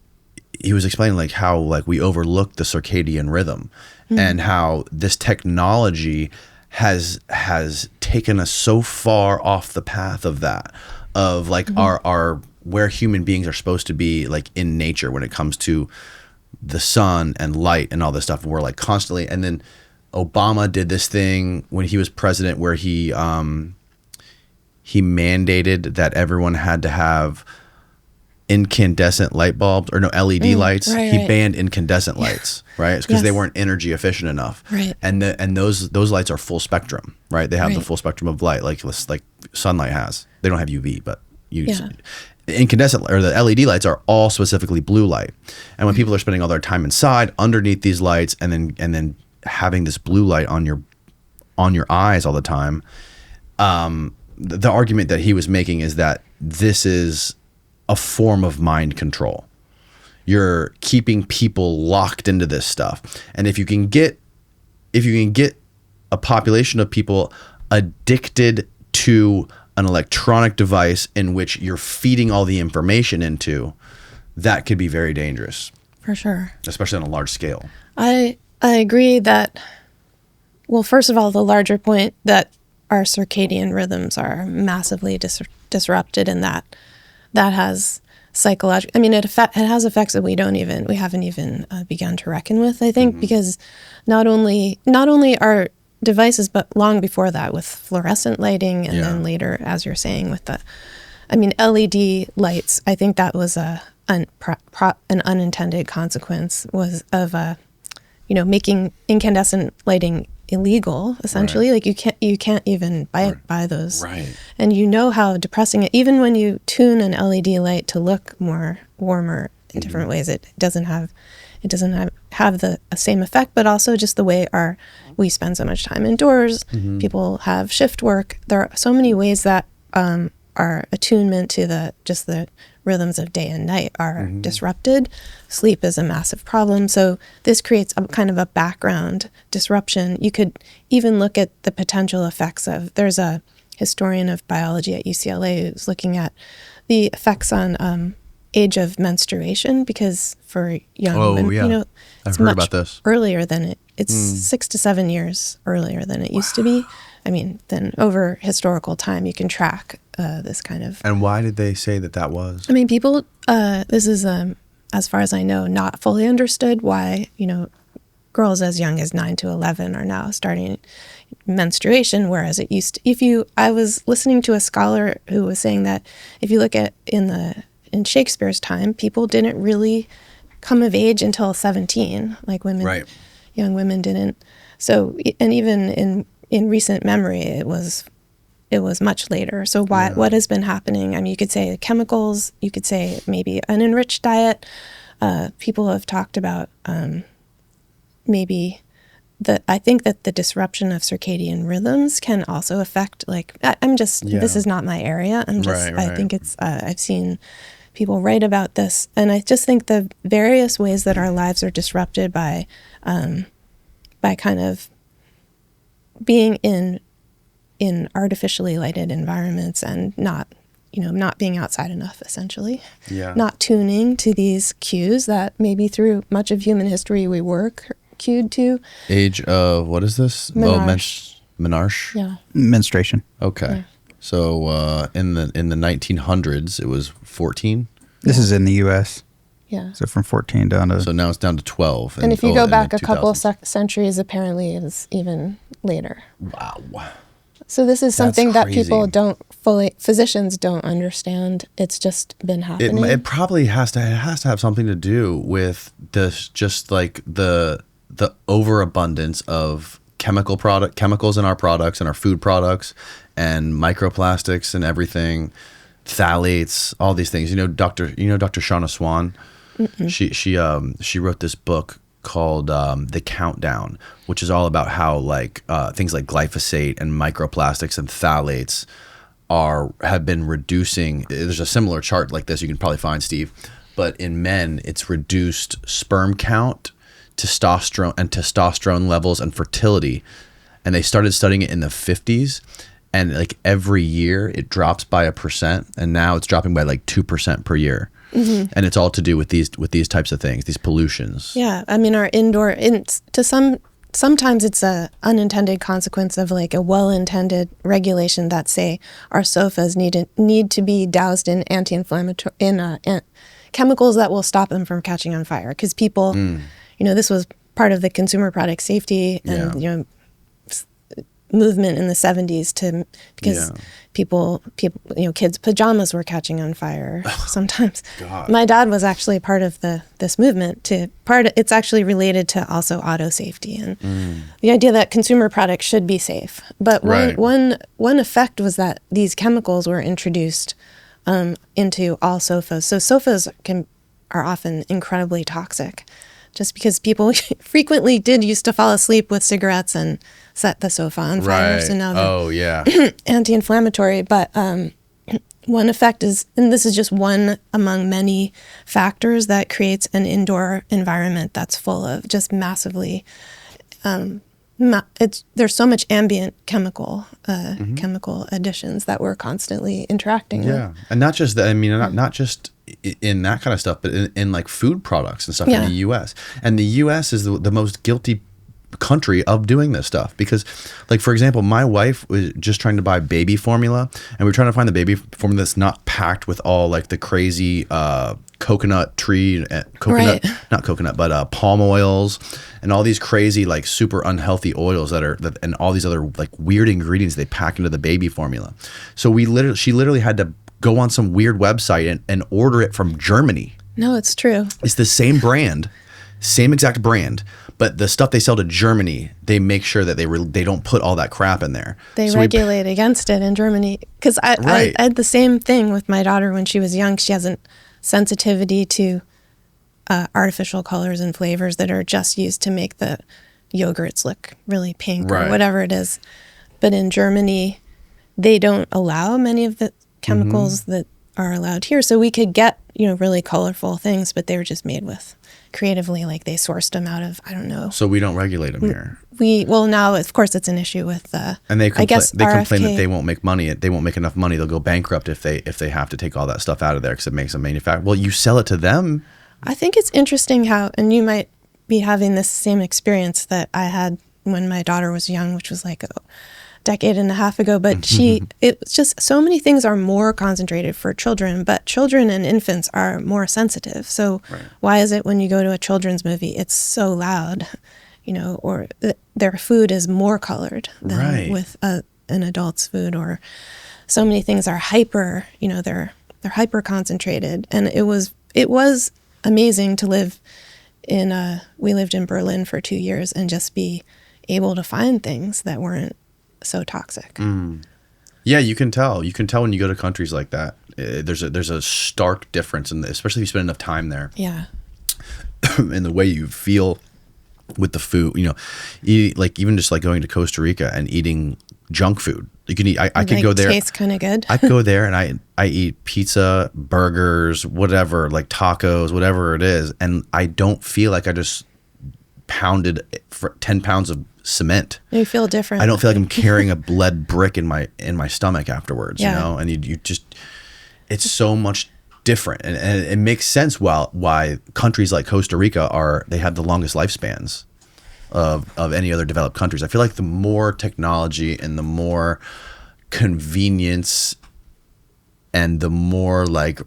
he was explaining like how like we overlook the circadian rhythm, and how this technology has taken us so far off the path of that, of like our where human beings are supposed to be like in nature when it comes to the sun and light and all this stuff. And we're like constantly, and then Obama did this thing when he was president where he mandated that everyone had to have incandescent light bulbs, or no, LED lights. Right, he banned incandescent lights, right? It's because they Yes. weren't energy efficient enough. Right. And those lights are full spectrum, right? They have the Right. full spectrum of light, like sunlight has. They don't have UV, but Yeah. incandescent or the LED lights are all specifically blue light. And when people are spending all their time inside underneath these lights, and then having this blue light on your eyes all the time, the argument that he was making is that this is a form of mind control. You're keeping people locked into this stuff. And if you can get a population of people addicted to an electronic device in which you're feeding all the information into, that could be very dangerous, For sure. especially on a large scale. I agree that, well, first of all, the larger point that our circadian rhythms are massively disrupted, and that has psychological, I mean, it has effects that we haven't even begun to reckon with, I think, because not only our devices, but long before that with fluorescent lighting, and then later, as you're saying, with LED lights, I think that was an unintended consequence of making incandescent lighting illegal, essentially. Right. Like you can't even buy those. Right. And you know how depressing it, even when you tune an LED light to look more warmer in different ways, it doesn't have have the same effect, but also just the way we spend so much time indoors. People have shift work. There are so many ways that our attunement to the rhythms of day and night are disrupted. Sleep is a massive problem. So this creates a kind of a background disruption. You could even look at the potential effects of, there's a historian of biology at UCLA who's looking at the effects on age of menstruation, because for young women, I've it's heard much about this. earlier than it's 6 to 7 years earlier than it used to be. I mean, then over historical time, you can track this kind of. And why did they say that was? I mean, people, this is, as far as I know, not fully understood why, girls as young as 9 to 11 are now starting menstruation, whereas it used to, I was listening to a scholar who was saying that if you look at in Shakespeare's time, people didn't really come of age until 17, like women, young women didn't. So, and even in recent memory, it was much later. So what has been happening? I mean, you could say chemicals, you could say maybe an enriched diet. People have talked about maybe I think that the disruption of circadian rhythms can also affect, like, this is not my area. I think it's, I've seen people write about this. And I just think the various ways that our lives are disrupted by kind of being in artificially lighted environments and not being outside enough, essentially. Not tuning to these cues that maybe through much of human history we were cued to. Age of, what is this? Menarche? Yeah. Menstruation. Okay. Yeah. So in the 1900s, it was 14? This is in the U.S. Yeah. So from 14 down to... So now it's down to 12. And if you go back a couple centuries, apparently it is even later. Wow. So this is something that people physicians don't understand. It's just been happening. It probably has to have something to do with this, just like the overabundance of chemicals in our products and our food products and microplastics and everything, phthalates, all these things. Dr. Shauna Swan, she wrote this book called The Countdown, which is all about how things like glyphosate and microplastics and phthalates have been reducing. There's a similar chart like this you can probably find, Steve, but in men it's reduced sperm count, testosterone levels, and fertility. And they started studying it in the 50s, and like every year it drops by 1%, and now it's dropping by like 2% per year. And it's all to do with these types of things, these pollutions. Yeah, I mean, sometimes it's a unintended consequence of like a well-intended regulation that say our sofas need to be doused in anti-inflammatory chemicals that will stop them from catching on fire, because people, this was part of the consumer product safety and movement in the 70s because people kids' pajamas were catching on fire sometimes. God. My dad was actually part of this movement. It's actually related to also auto safety and the idea that consumer products should be safe. But one effect was that these chemicals were introduced into all sofas. So sofas are often incredibly toxic, just because people frequently used to fall asleep with cigarettes and set the sofa on fire. So now they're anti-inflammatory. But one effect is, and this is just one among many factors that creates an indoor environment that's full of just massively, there's so much ambient chemical additions that we're constantly interacting with. And not just that, I mean, not just in that kind of stuff, but in like food products and stuff in the U.S. And the U.S. is the most guilty country of doing this stuff, because, like, for example, my wife was just trying to buy baby formula, and we were trying to find the baby formula that's not packed with all like the crazy not coconut, but palm oils and all these crazy like super unhealthy oils and all these other like weird ingredients they pack into the baby formula. So she literally had to go on some weird website and order it from Germany. No, it's true. It's the same brand, same exact brand, but the stuff they sell to Germany, they make sure that they don't put all that crap in there. They regulate against it in Germany. Because I had the same thing with my daughter when she was young. She has a sensitivity to artificial colors and flavors that are just used to make the yogurts look really pink or whatever it is. But in Germany, they don't allow many of the chemicals that are allowed here. So we could get, really colorful things, but they were just made with creatively, like they sourced them out of, I don't know. So we don't regulate them here. Now, of course, it's an issue with and they complain that they won't make money. They won't make enough money. They'll go bankrupt if they have to take all that stuff out of there because it makes them manufacture. Well, you sell it to them. I think it's interesting how, and you might be having this same experience that I had when my daughter was young, which was like a decade and a half ago, but it's just so many things are more concentrated for children, but children and infants are more sensitive. So why is it when you go to a children's movie, it's so loud, or their food is more colored than with an adult's food, or so many things are hyper, they're hyper concentrated. And it was amazing to live we lived in Berlin for 2 years and just be able to find things that weren't so toxic. Yeah, you can tell. You can tell when you go to countries like that. There's a stark difference, especially if you spend enough time there. Yeah. In the way you feel with the food. Even just like going to Costa Rica and eating junk food. You can eat. I could go there. Tastes kind of good. I go there and I eat pizza, burgers, whatever, like tacos, whatever it is, and I don't feel like I just pounded for 10 pounds of cement. You feel different. I don't feel like I'm carrying a lead brick in my stomach afterwards, and you just, it's so much different. And it makes sense why countries like Costa Rica they have the longest lifespans of any other developed countries. I feel like the more technology and the more convenience and the more like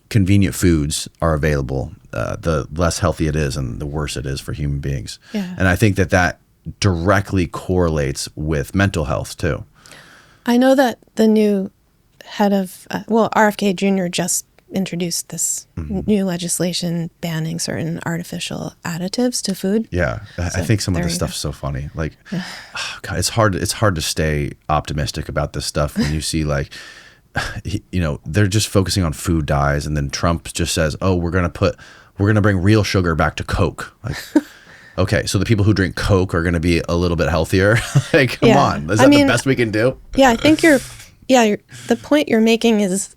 convenient foods are available, the less healthy it is and the worse it is for human beings. Yeah. And I think that directly correlates with mental health too. I know that the new head of, RFK Jr. just introduced this new legislation banning certain artificial additives to food. Yeah. I think some of this stuff's so funny. Like, oh God, it's hard to stay optimistic about this stuff when you see like, they're just focusing on food dyes, and then Trump just says, "Oh, we're gonna bring real sugar back to Coke." Like, okay, so the people who drink Coke are gonna be a little bit healthier. Like, come on, is that the best we can do? Yeah, I think the point you're making is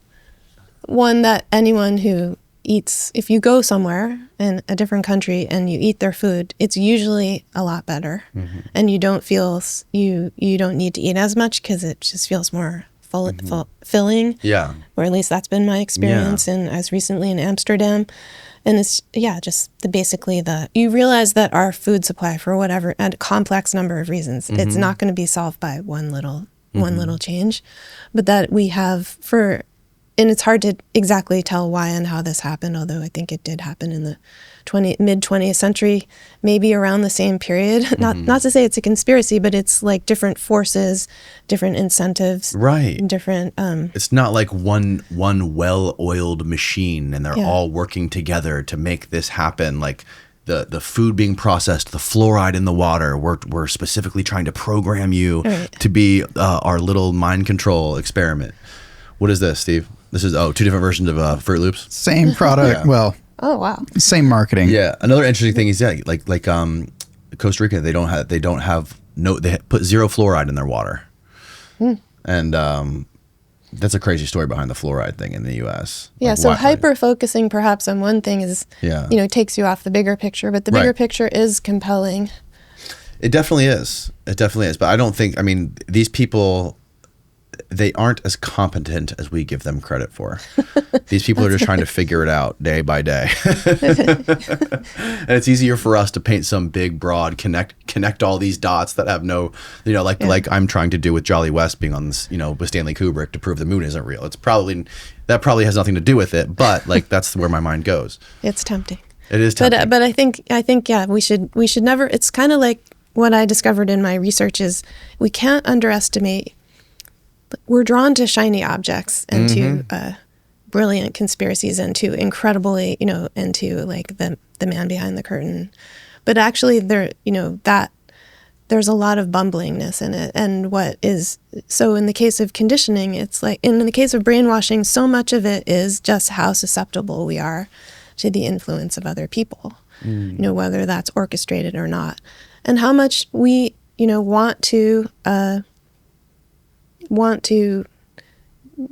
one that anyone who eats, if you go somewhere in a different country and you eat their food, it's usually a lot better, and you don't feel you don't need to eat as much because it just feels more filling. Yeah. Or at least that's been my experience as recently in Amsterdam. And it's, just you realize that our food supply, for whatever, a complex number of reasons, it's not going to be solved by one little change, but that we have and it's hard to exactly tell why and how this happened, although I think it did happen in the mid 20th century, maybe around the same period. Not to say it's a conspiracy, but it's like different forces, different incentives, right? Different. It's not like one well-oiled machine, and they're all working together to make this happen. Like the food being processed, the fluoride in the water. We're specifically trying to program you to be our little mind control experiment. What is this, Steve? This is two different versions of Fruit Loops. Same product. Well. Oh wow. Same marketing. Yeah. Another interesting thing is like Costa Rica, they put zero fluoride in their water, and that's a crazy story behind the fluoride thing in the U.S. Yeah. So hyper focusing perhaps on one thing is takes you off the bigger picture, but the bigger picture is compelling. It definitely is. But I don't think. I mean, these people, they aren't as competent as we give them credit for. These people are just trying to figure it out day by day. And it's easier for us to paint some big, broad, connect all these dots that have no, like I'm trying to do with Jolly West being on this, with Stanley Kubrick to prove the moon isn't real. That probably has nothing to do with it, but like that's where my mind goes. It's tempting. It is tempting. But I think we should never, it's kind of like what I discovered in my research is we can't underestimate. We're drawn to shiny objects and to brilliant conspiracies and to incredibly, and to like the man behind the curtain. But actually there's a lot of bumblingness in it. And so in the case of conditioning, it's like, in the case of brainwashing, so much of it is just how susceptible we are to the influence of other people, whether that's orchestrated or not, and how much we, want to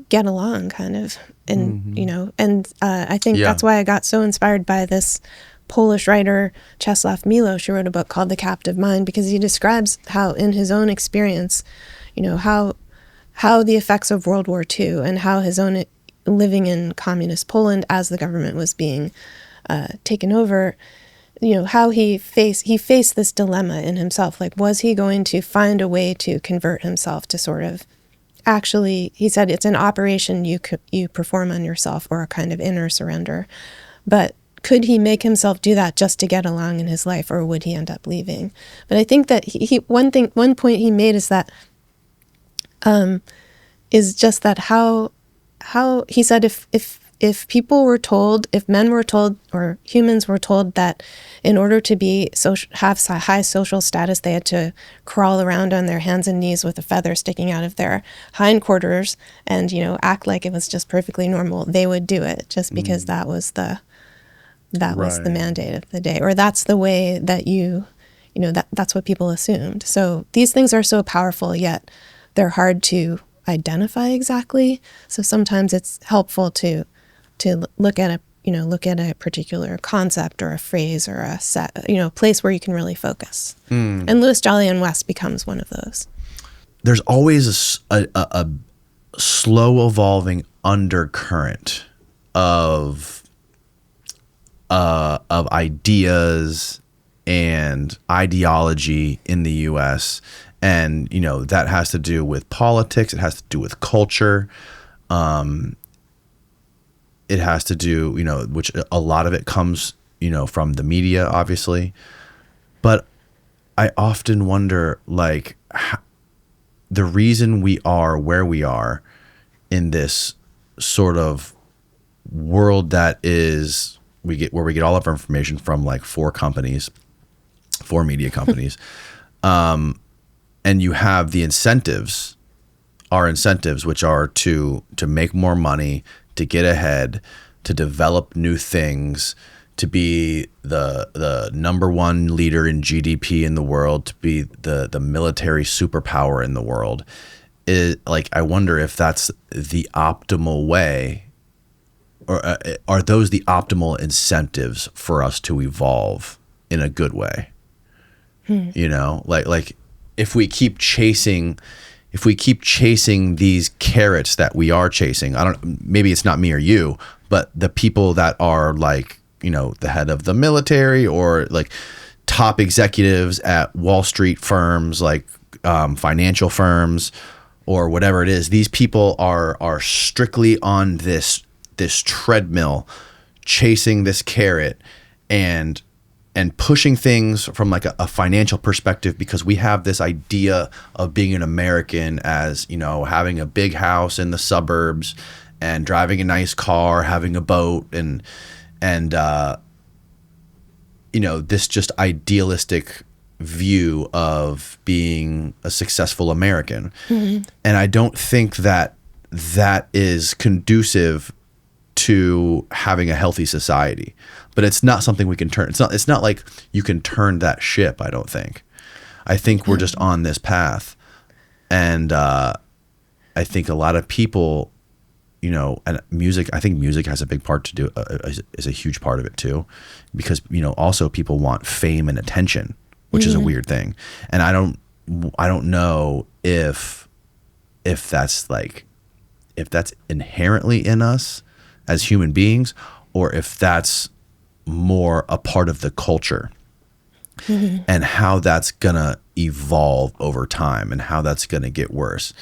get along kind of. And, I think that's why I got so inspired by this Polish writer, Czesław Miłosz, who wrote a book called The Captive Mind, because he describes how in his own experience, how the effects of World War II and how his own living in communist Poland as the government was being taken over, how he faced this dilemma in himself. Like, was he going to find a way to convert himself to sort of actually, he said, it's an operation you perform on yourself, or a kind of inner surrender. But could he make himself do that just to get along in his life, or would he end up leaving? But I think that one point he made is that is just that how he said if people were told, if men were told, or humans were told that in order to have high social status, they had to crawl around on their hands and knees with a feather sticking out of their hindquarters and, act like it was just perfectly normal, they would do it just because that was the mandate of the day, or that's the way that that's what people assumed. So these things are so powerful, yet they're hard to identify exactly. So sometimes it's helpful to look at a particular concept or a phrase or a set, place where you can really focus. And Louis Jolyon West becomes one of those. There's always a slow evolving undercurrent of ideas and ideology in the U.S. And, that has to do with politics. It has to do with culture. It has to do, which a lot of it comes, from the media, obviously. But I often wonder, like, the reason we are where we are in this sort of world that is, where we get all of our information from, like, four media companies. And you have the incentives, our incentives, which are to make more money, to get ahead, to develop new things, to be the number one leader in GDP in the world, to be the military superpower in the world. I wonder if that's the optimal way, or are those the optimal incentives for us to evolve in a good way? Like if we keep chasing these carrots that we are chasing, maybe it's not me or you, but the people that are like, the head of the military, or like top executives at Wall Street firms, like financial firms, or whatever it is, these people are strictly on this treadmill, chasing this carrot and pushing things from like a financial perspective, because we have this idea of being an American as, having a big house in the suburbs and driving a nice car, having a boat, and this just idealistic view of being a successful American. Mm-hmm. And I don't think that is conducive to having a healthy society. But it's not something we can turn. It's not like you can turn that ship, I don't think. I think we're just on this path. And I think a lot of people, and music, I think music has a big part to do, is a huge part of it too. Because, also people want fame and attention, which is a weird thing. And I don't know if that's inherently in us as human beings, or if that's more a part of the culture, and how that's gonna evolve over time, and how that's gonna get worse.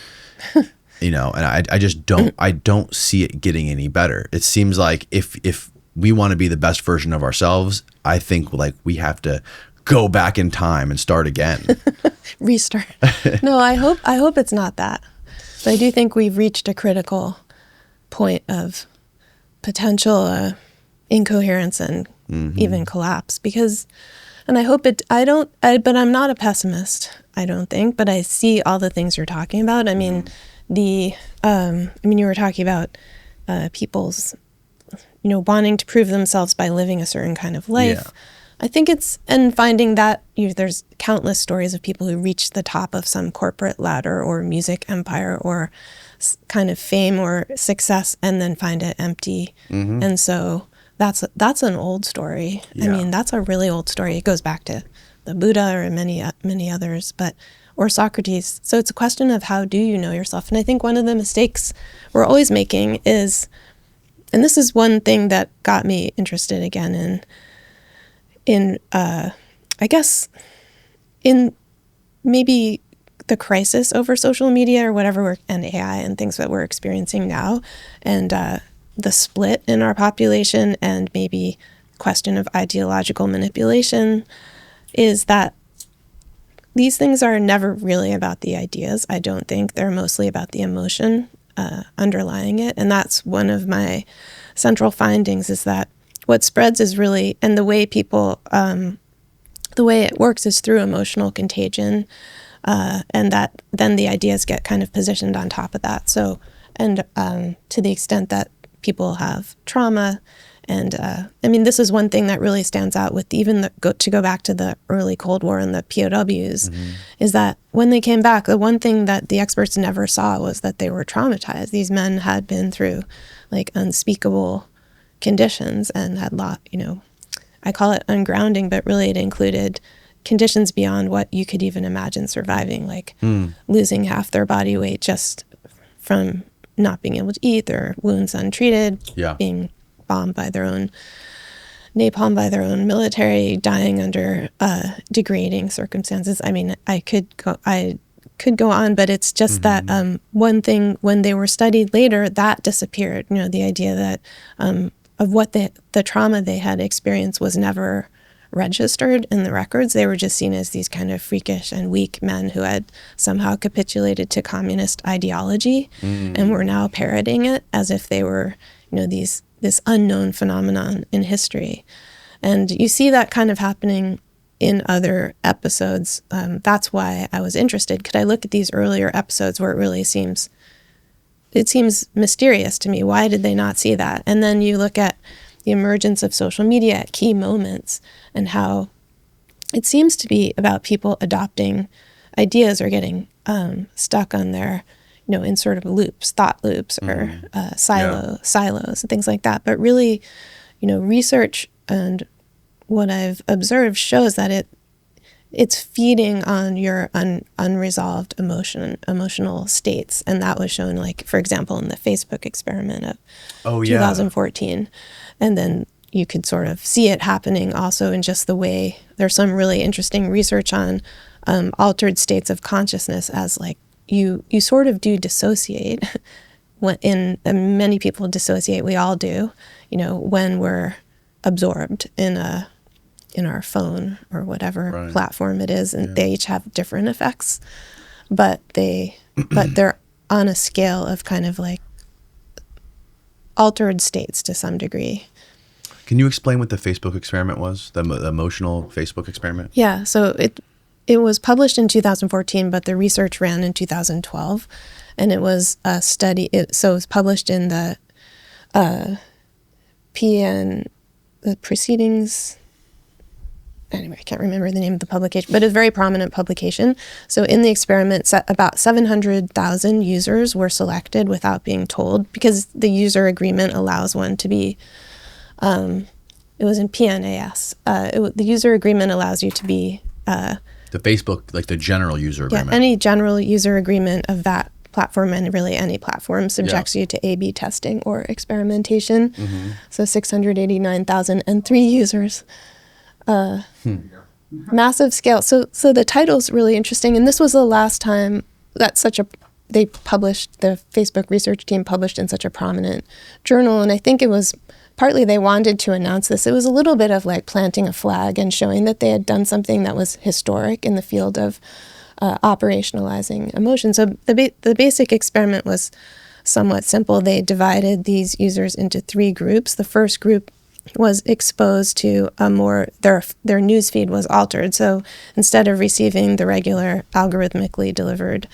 And I just don't see it getting any better. It seems like if we want to be the best version of ourselves, I think like we have to go back in time and start again. Restart. No, I hope it's not that. But I do think we've reached a critical point of potential incoherence and even collapse, and I hope but I'm not a pessimist, I don't think, but I see all the things you're talking about. I mean, you were talking about people's, wanting to prove themselves by living a certain kind of life. Yeah. I think and finding that there's countless stories of people who reach the top of some corporate ladder or music empire or kind of fame or success and then find it empty. Mm-hmm. And so that's an old story. Yeah. I mean, that's a really old story. It goes back to the Buddha or many others, or Socrates. So it's a question of how do you know yourself? And I think one of the mistakes we're always making is, and this is one thing that got me interested again in I guess in maybe the crisis over social media or whatever, and AI and things that we're experiencing now, and the split in our population, and maybe question of ideological manipulation, is that these things are never really about the ideas. I don't think they're mostly about the emotion underlying it. And that's one of my central findings, is that what spreads is really, and the way people, the way it works is through emotional contagion, and that then the ideas get kind of positioned on top of that. So, and to the extent that people have trauma, and I mean, this is one thing that really stands out with even to go back to the early Cold War and the POWs, is that when they came back, the one thing that the experts never saw was that they were traumatized. These men had been through like unspeakable conditions and had I call it ungrounding, but really it included conditions beyond what you could even imagine surviving, like losing half their body weight just from not being able to eat, their wounds untreated, being bombed by their own, napalm by their own military, dying under degrading circumstances. I mean, I could go on, but it's just that one thing, when they were studied later, that disappeared. The idea that of what the trauma they had experienced was never registered in the records. They were just seen as these kind of freakish and weak men who had somehow capitulated to communist ideology and were now parroting it as if they were, this unknown phenomenon in history. And you see that kind of happening in other episodes. That's why I was interested. Could I look at these earlier episodes where it really seems mysterious to me? Why did they not see that? And then you look at the emergence of social media at key moments and how it seems to be about people adopting ideas or getting stuck on their, in sort of loops, thought loops or silos and things like that. But really, research and what I've observed shows that it's feeding on your unresolved emotional states. And that was shown, like, for example, in the Facebook experiment of 2014. And then you could sort of see it happening also in just the way there's some really interesting research on altered states of consciousness, as like you sort of do dissociate when many people dissociate. We all do, when we're absorbed in our phone or whatever platform it is, and they each have different effects, but they're on a scale of kind of like altered states to some degree. Can you explain what the Facebook experiment was, the emotional Facebook experiment? Yeah, so it was published in 2014, but the research ran in 2012, and it was a study. So it was published in the PN, the Proceedings. Anyway, I can't remember the name of the publication, but it's a very prominent publication. So in the experiment, about 700,000 users were selected without being told, because the user agreement allows one to be, it was in PNAS. The user agreement allows you to be... the Facebook, like the general user agreement. Yeah, any general user agreement of that platform, and really any platform, subjects you to A/B testing or experimentation. So 689,003 users. Massive scale. So the title's really interesting, and this was the last time that the Facebook research team published in such a prominent journal, and I think it was partly they wanted to announce this. It was a little bit of like planting a flag and showing that they had done something that was historic in the field of operationalizing emotion. So the basic experiment was somewhat simple. They divided these users into 3 groups. The first group was exposed to their news feed was altered. So instead of receiving the regular algorithmically delivered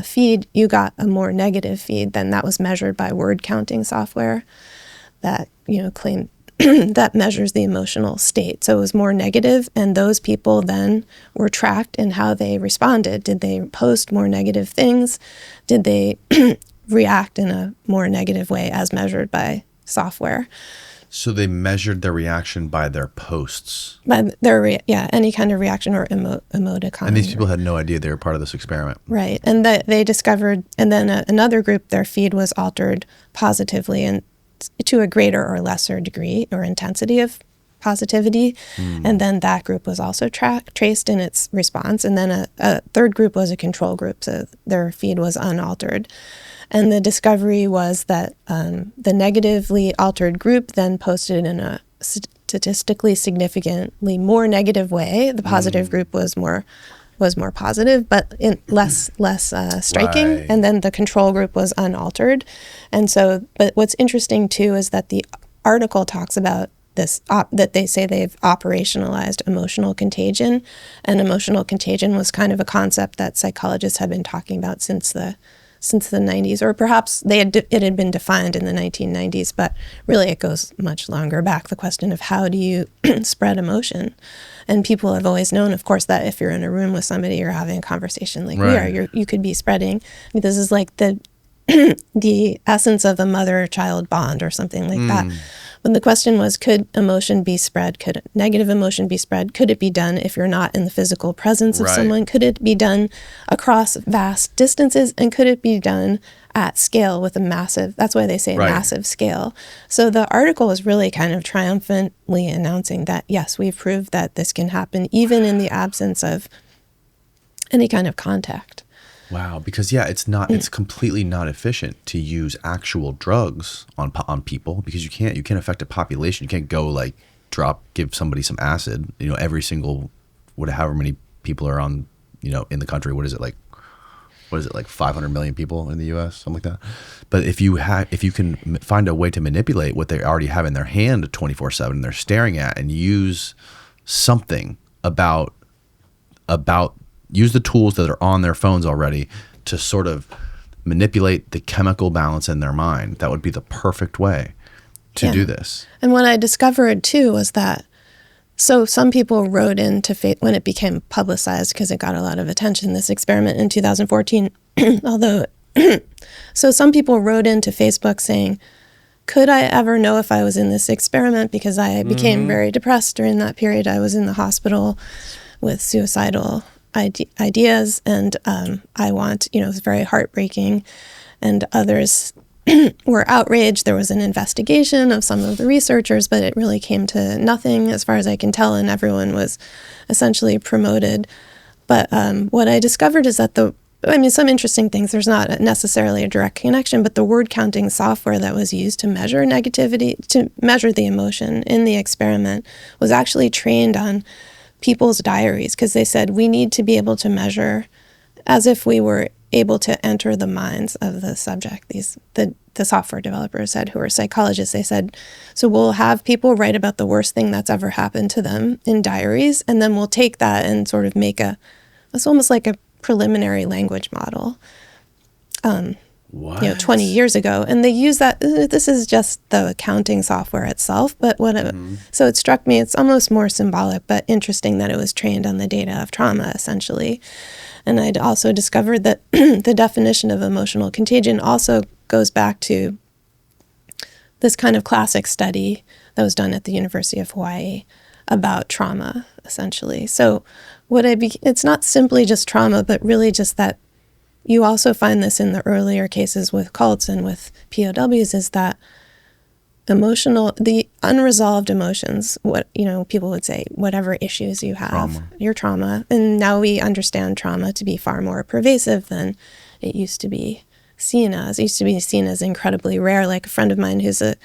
feed, you got a more negative feed than that was measured by word counting software. that claim that measures the emotional state. So it was more negative, and those people then were tracked in how they responded. Did they post more negative things? Did they react in a more negative way as measured by software? So they measured their reaction by their posts. By their any kind of reaction or emoticon. And these people had no idea they were part of this experiment. Right. And that they discovered, and then another group, their feed was altered positively and to a greater or lesser degree or intensity of positivity. And then that group was also traced in its response. And then a third group was a control group. So their feed was unaltered. And the discovery was that the negatively altered group then posted in a statistically significantly more negative way. The positive group was more positive, but in less striking. Right. And then the control group was unaltered. And so, but what's interesting too is that the article talks about this, that they say they've operationalized emotional contagion. And emotional contagion was kind of a concept that psychologists have been talking about since the 90s, or perhaps it had been defined in the 1990s, but really it goes much longer back. The question of how do you spread emotion? And people have always known, of course, that if you're in a room with somebody, you're having a conversation like we are, you could be spreading. This is like the essence of a mother-child bond or something like that. But the question was, could emotion be spread? Could negative emotion be spread? Could it be done if you're not in the physical presence of someone? Could it be done across vast distances? And could it be done at scale with a massive, that's why they say massive scale. So the article is really kind of triumphantly announcing that, yes, we've proved that this can happen even in the absence of any kind of contact. Wow, because it's completely not efficient to use actual drugs on people, because you can't affect a population. You can't go give somebody some acid, every single, however many people are on, in the country. What is it like 500 million people in the US, something like that. But if you can find a way to manipulate what they already have in their hand 24/7, they're staring at, and use something use the tools that are on their phones already to sort of manipulate the chemical balance in their mind, that would be the perfect way to do this. And what I discovered too was that, so some people wrote into when it became publicized, because it got a lot of attention, this experiment in 2014, although, so some people wrote into Facebook saying, could I ever know if I was in this experiment? Because I became very depressed during that period. I was in the hospital with suicidal ideas, and I want, it was very heartbreaking, and others were outraged. There was an investigation of some of the researchers, but it really came to nothing as far as I can tell, and everyone was essentially promoted. But what I discovered is that some interesting things, there's not necessarily a direct connection, but the word counting software that was used to measure negativity, to measure the emotion in the experiment, was actually trained on people's diaries, because they said we need to be able to measure as if we were able to enter the minds of the subject. The software developers said, who are psychologists, they said, so we'll have people write about the worst thing that's ever happened to them in diaries, and then we'll take that and sort of make it's almost like a preliminary language model. 20 years ago, and they use that. This is just the accounting software itself, but so it struck me, it's almost more symbolic, but interesting that it was trained on the data of trauma, essentially. And I'd also discovered that the definition of emotional contagion also goes back to this kind of classic study that was done at the University of Hawaii about trauma, essentially. So it's not simply just trauma, but really just that. You also find this in the earlier cases with cults and with POWs, is that the unresolved emotions, people would say, whatever issues you have, your trauma. And now we understand trauma to be far more pervasive than it used to be seen as. It used to be seen as incredibly rare. Like a friend of mine who's a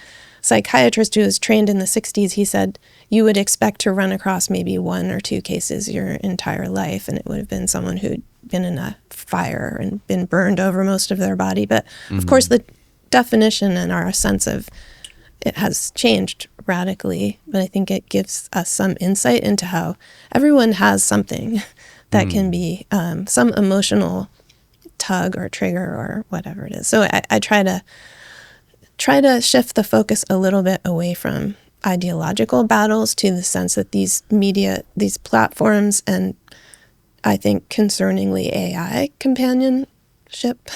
psychiatrist who was trained in the 60s, he said, you would expect to run across maybe 1 or 2 cases your entire life, and it would have been someone who'd been in a fire and been burned over most of their body. But of course, the definition and our sense of it has changed radically. But I think it gives us some insight into how everyone has something that can be some emotional tug or trigger or whatever it is. So I try to try to shift the focus a little bit away from ideological battles to the sense that these platforms, and I think concerningly AI companionship,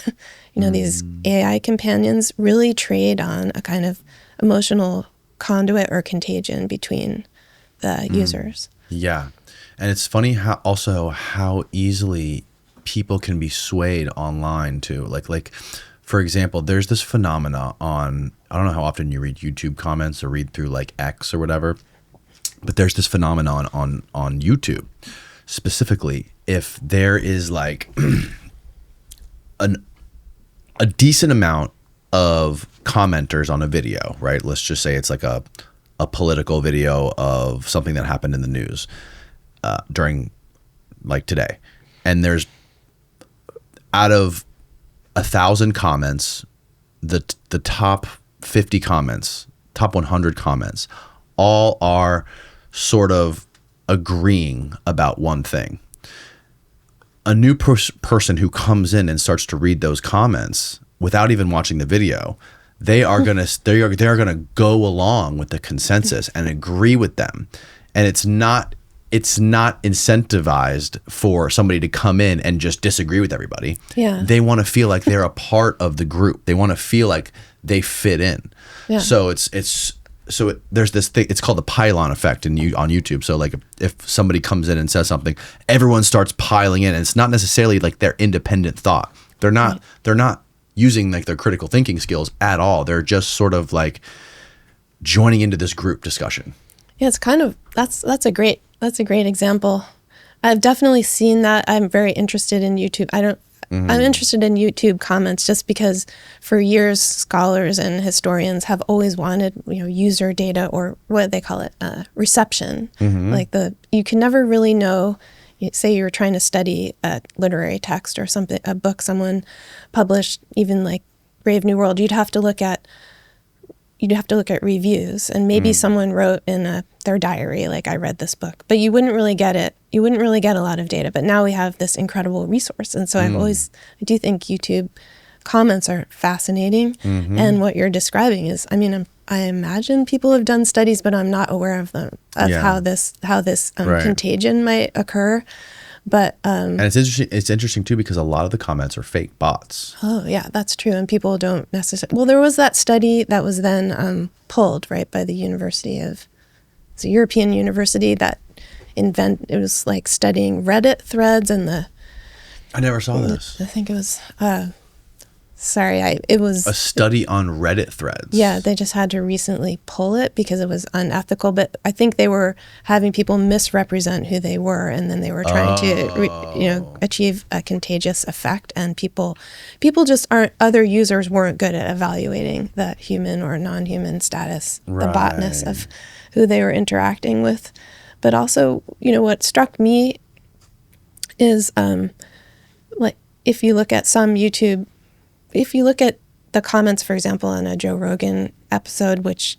these AI companions really trade on a kind of emotional conduit or contagion between the users. Yeah. And it's funny how easily people can be swayed online too. Like for example, there's this phenomena on, I don't know how often you read YouTube comments or read through like X or whatever, but there's this phenomenon on YouTube. Specifically, if there is like a decent amount of commenters on a video, right? Let's just say it's like a political video of something that happened in the news during like today. And there's, out of 1,000 comments, the top 50 comments, top 100 comments, all are sort of agreeing about one thing. A new person who comes in and starts to read those comments without even watching the video, they are gonna go along with the consensus and agree with them, and it's not incentivized for somebody to come in and just disagree with everybody. Yeah. They want to feel like they're a part of the group. They want to feel like they fit in. Yeah. So there's this thing, it's called the pylon effect on YouTube. So like if somebody comes in and says something, everyone starts piling in, and it's not necessarily like their independent thought. They're not using like their critical thinking skills at all. They're just sort of like joining into this group discussion. Yeah, it's kind of, that's a great example. I've definitely seen that. I'm very interested in YouTube. I'm interested in YouTube comments just because for years scholars and historians have always wanted, user data, or what they call it, reception. Like you can never really know. Say you were trying to study a literary text or something, a book someone published, even like Brave New World, you'd have to look at reviews, and maybe someone wrote in their diary, like, I read this book, but you wouldn't really get it. You wouldn't really get a lot of data, but now we have this incredible resource. And so I do think YouTube comments are fascinating. And what you're describing is, I imagine people have done studies, but I'm not aware of them, of how this contagion might occur. But and it's interesting too, because a lot of the comments are fake bots. Oh yeah, that's true. And people don't necessarily, well, there was that study that was then pulled, right, by the it's a European university that it was like studying Reddit threads and I never saw this. I think it was it was a study on Reddit threads. Yeah, they just had to recently pull it because it was unethical. But I think they were having people misrepresent who they were, and then they were trying to, achieve a contagious effect. And people just aren't. Other users weren't good at evaluating the human or non-human status, the botness of who they were interacting with. But also, what struck me is, like, if you look at the comments, for example, on a Joe Rogan episode, which,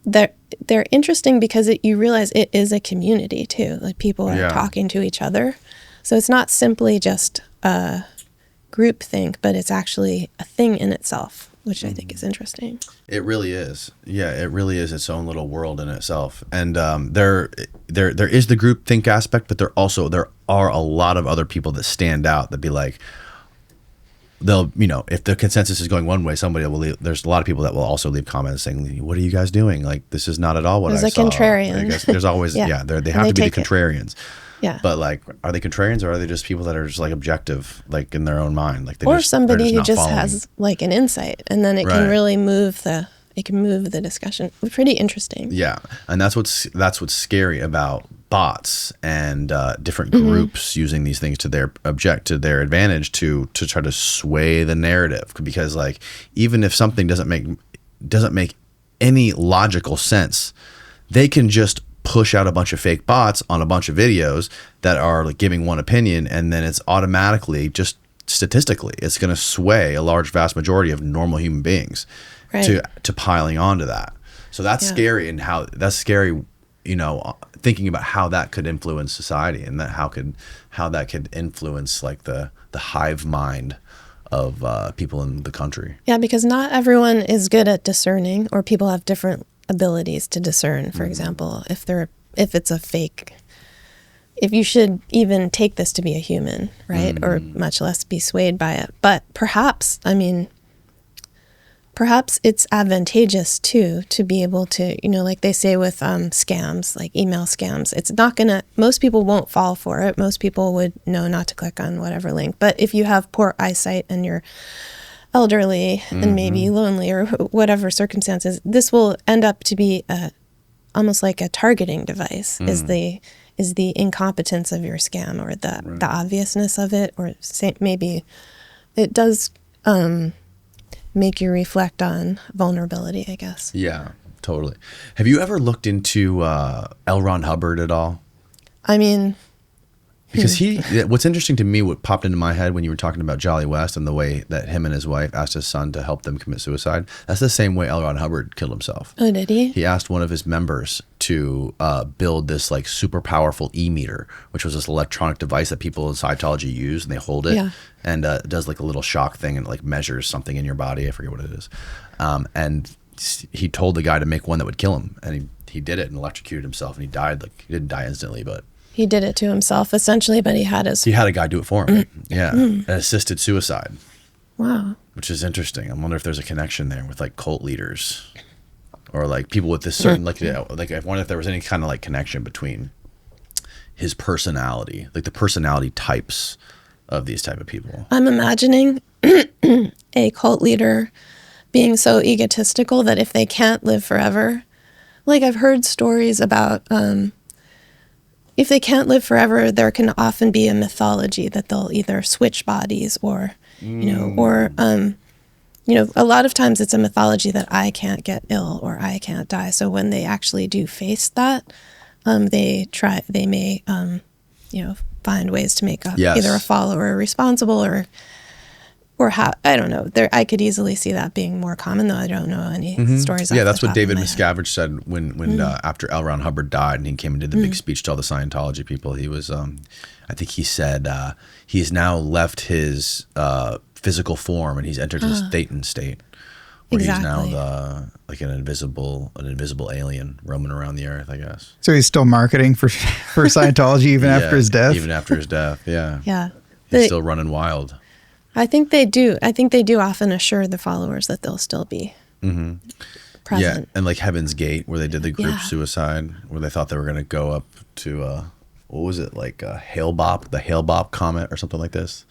they're interesting because you realize it is a community too. Like, people are talking to each other. So it's not simply just a group think, but it's actually a thing in itself, which I think is interesting. It really is. Yeah, it really is its own little world in itself. And there is the group think aspect, but there are a lot of other people that stand out that be like, they'll, if the consensus is going one way, somebody will leave. There's a lot of people that will also leave comments saying, what are you guys doing? Like, this is not at all what I saw. There's a contrarian. There's always, they have to be the contrarians. Yeah. But like, are they contrarians, or are they just people that are just like objective, like in their own mind? Like, somebody who just has like an insight, and then it can really move the discussion. Pretty interesting. Yeah. And that's what's scary about bots and different groups using these things to their advantage to try to sway the narrative, because like, even if something doesn't make any logical sense, they can just push out a bunch of fake bots on a bunch of videos that are like giving one opinion, and then it's automatically, just statistically, it's going to sway a vast majority of normal human beings to piling onto that. So that's scary, and thinking about how that could influence society, and how that could influence like the hive mind people in the country. Yeah, because not everyone is good at discerning, or people have different abilities to discern. For example, if it's a fake, if you should even take this to be a human, right? Or much less be swayed by it. But perhaps it's advantageous too to be able to, like they say with scams, like email scams, it's not gonna, most people won't fall for it. Most people would know not to click on whatever link. But if you have poor eyesight and you're elderly and maybe lonely or whatever circumstances, this will end up to be almost like a targeting device. Is the incompetence of your scam, or the obviousness of it, or maybe it does make you reflect on vulnerability, I guess. Yeah, totally. Have you ever looked into L. Ron Hubbard at all? I mean, because what's interesting to me, what popped into my head when you were talking about Jolly West and the way that him and his wife asked his son to help them commit suicide, that's the same way L. Ron Hubbard killed himself. Oh, did he? He asked one of his members to build this like super powerful e-meter, which was this electronic device that people in Scientology use, and they hold it and it does like a little shock thing and like measures something in your body. I forget what it is. And he told the guy to make one that would kill him, and he did it and electrocuted himself, and he died. Like, he didn't die instantly, but he did it to himself essentially, but he had a guy do it for him. An assisted suicide. Wow. Which is interesting. I wonder if there's a connection there with like cult leaders or like people with this certain like I wonder if there was any kind of like connection between his personality, like the personality types of these type of people. I'm imagining a cult leader being so egotistical that if they can't live forever, like I've heard stories about if they can't live forever, there can often be a mythology that they'll either switch bodies or, a lot of times it's a mythology that I can't get ill or I can't die. So when they actually do face that, they may find ways to make either a follower responsible or how, I don't know. I could easily see that being more common, though I don't know any stories. Yeah, that's what David Miscavige said when after L. Ron Hubbard died and he came and did the big speech to all the Scientology people. He was, I think he said, he's now left his physical form and he's entered his thetan state, where he's now like an invisible alien roaming around the earth, I guess. So he's still marketing for Scientology even after his death? Even after his death, yeah. Yeah. He's still running wild. I think they do. I think they do often assure the followers that they'll still be present. Yeah, and like Heaven's Gate, where they did the group suicide, where they thought they were going to go up to, what was it, like the Hale-Bopp comet or something like this.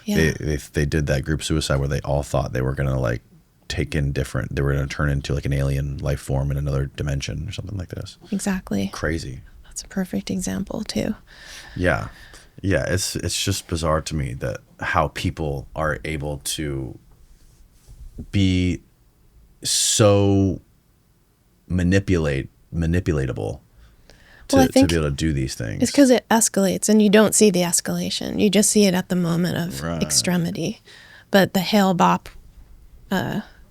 Yeah. They did that group suicide where they all thought they were going to like they were going to turn into like an alien life form in another dimension or something like this. Exactly. Crazy. That's a perfect example too. Yeah. Yeah, it's just bizarre to me that how people are able to be so manipulatable to be able to do these things. It's because it escalates and you don't see the escalation. You just see it at the moment of extremity. But the Hale-Bopp,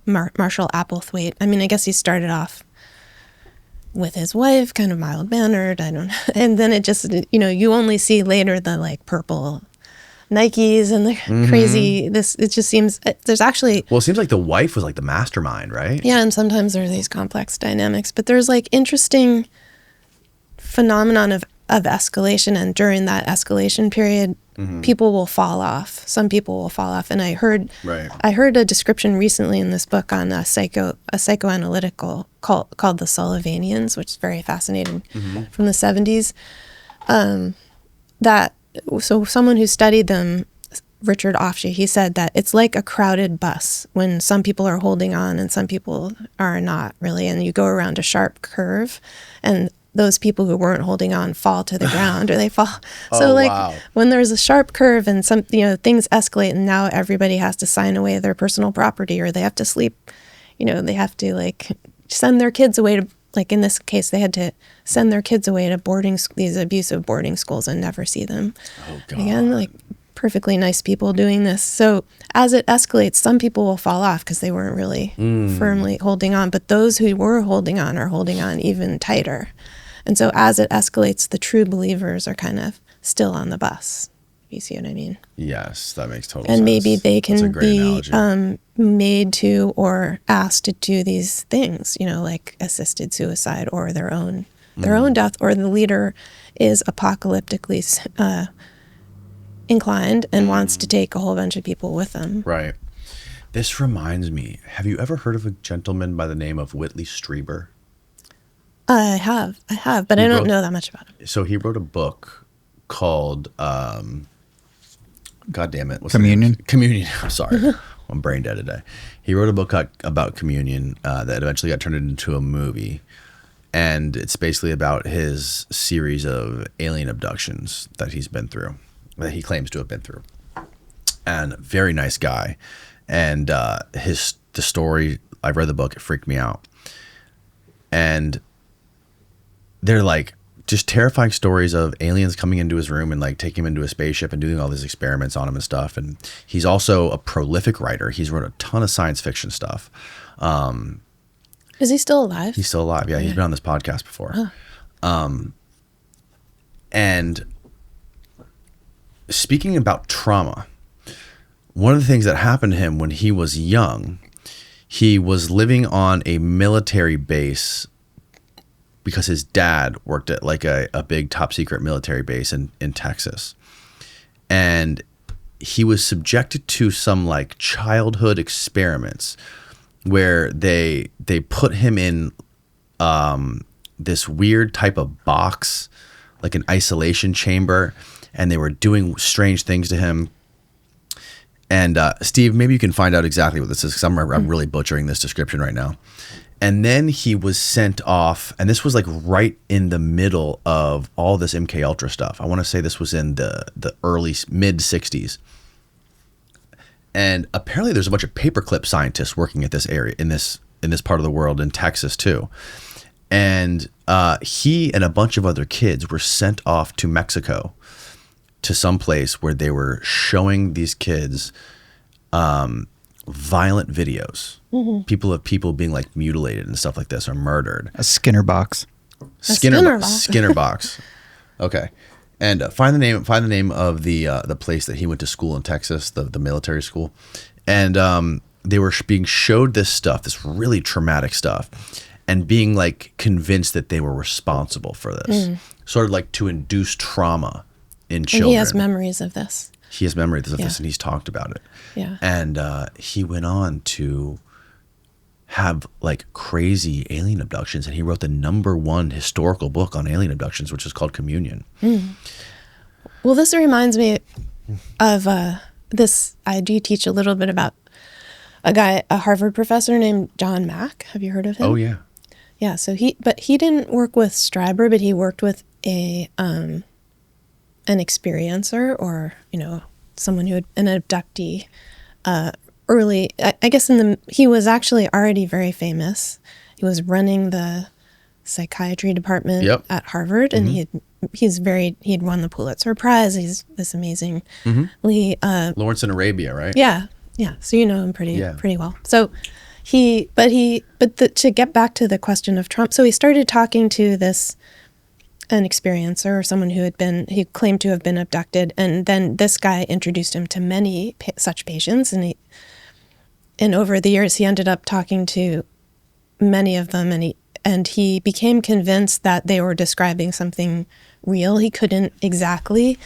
Marshall Applethwaite, I mean, I guess he started off with his wife, kind of mild-mannered, I don't know. And then it just, you only see later the like purple Nikes and the crazy, it just seems, there's actually... Well, it seems like the wife was like the mastermind, right? Yeah, and sometimes there are these complex dynamics, but there's like interesting phenomenon of escalation, and during that escalation period, people will fall off. Some people will fall off, and I heard a description recently in this book on a psychoanalytical cult called the Sullivanians, which is very fascinating, from the 70s. So someone who studied them, Richard Offshee, he said that it's like a crowded bus when some people are holding on and some people are not really, and you go around a sharp curve, and those people who weren't holding on fall to the ground, or they fall. So when there's a sharp curve and some, things escalate, and now everybody has to sign away their personal property, or they have to sleep, they have to like send their kids away to, like in this case, they had to send their kids away to these abusive boarding schools and never see them again. Like perfectly nice people doing this. So as it escalates, some people will fall off because they weren't really firmly holding on, but those who were holding on are holding on even tighter. And so as it escalates, the true believers are kind of still on the bus. You see what I mean? Yes, that makes total and sense. maybe they That's a can great be analogy. made to or asked to do these things, like assisted suicide or their own death, or the leader is apocalyptically inclined and wants to take a whole bunch of people with them. Right. This reminds me, have you ever heard of a gentleman by the name of Whitley Strieber? I have, but I don't know that much about him. So he wrote a book called, God damn it. What's Communion? Communion. I'm sorry. I'm brain dead today. He wrote a book about communion that eventually got turned into a movie. And it's basically about his series of alien abductions that he's been through, that he claims to have been through. And very nice guy. And the story, I read the book, it freaked me out. And they're like just terrifying stories of aliens coming into his room and like taking him into a spaceship and doing all these experiments on him and stuff. And he's also a prolific writer. He's wrote a ton of science fiction stuff. Is he still alive? He's still alive. Yeah, he's been on this podcast before. And speaking about trauma, one of the things that happened to him when he was young, he was living on a military base because his dad worked at like a big top secret military base in Texas. And he was subjected to some like childhood experiments where they put him in this weird type of box, like an isolation chamber, and they were doing strange things to him. And Steve, maybe you can find out exactly what this is, because I'm really butchering this description right now. And then he was sent off, and this was like right in the middle of all this MKUltra stuff. I want to say this was in the early mid 60s. And apparently there's a bunch of paperclip scientists working at this area, in this part of the world, in Texas too. And he and a bunch of other kids were sent off to Mexico to some place where they were showing these kids violent videos, people being like mutilated and stuff like this, or murdered. A Skinner box. Skinner box. Okay. And find the name of the place that he went to school in Texas, the military school. And they were being showed this stuff, this really traumatic stuff, and being like convinced that they were responsible for this, sort of like to induce trauma in children. And he has memories of this. He has memories of this, and he's talked about it. Yeah. And he went on to have like crazy alien abductions, and he wrote the #1 historical book on alien abductions, which is called Communion. Well, this reminds me of this. I do teach a little bit about a Harvard professor named John Mack. Have you heard of him? Oh yeah. Yeah. So he didn't work with Stryber, but he worked with an experiencer, or someone who had an abductee. Early, I guess he was actually already very famous. He was running the psychiatry department at Harvard, and he'd won the Pulitzer Prize. He's this amazingly Lawrence in Arabia, right? Yeah. So you know him pretty well. So to get back to the question of Trump, so he started talking to an experiencer, or someone he claimed to have been abducted, and then this guy introduced him to many such patients, and over the years he ended up talking to many of them, and he became convinced that they were describing something real. He couldn't exactly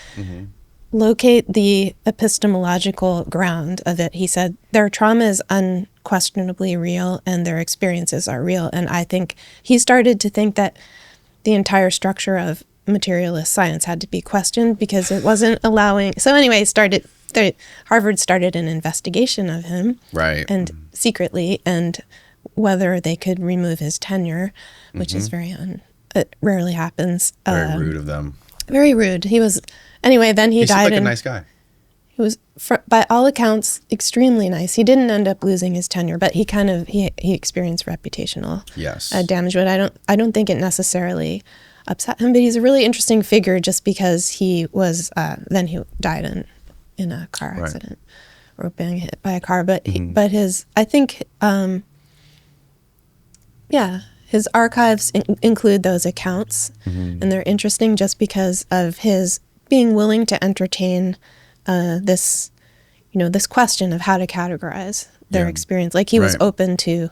locate the epistemological ground of it. He said their trauma is unquestionably real and their experiences are real. And I think he started to think that the entire structure of materialist science had to be questioned because it wasn't allowing. So anyway, Harvard started an investigation of him, right, and secretly, and whether they could remove his tenure, which is it rarely happens. Very rude of them. Very rude. He was. Anyway, then he died. He seemed like a nice guy. He was, by all accounts, extremely nice. He didn't end up losing his tenure, but he experienced reputational damage. But I don't think it necessarily upset him. But he's a really interesting figure, just because he was. Then he died in a car accident, or being hit by a car. But his archives include those accounts, and they're interesting just because of his being willing to entertain this question of how to categorize their experience. Like he was open to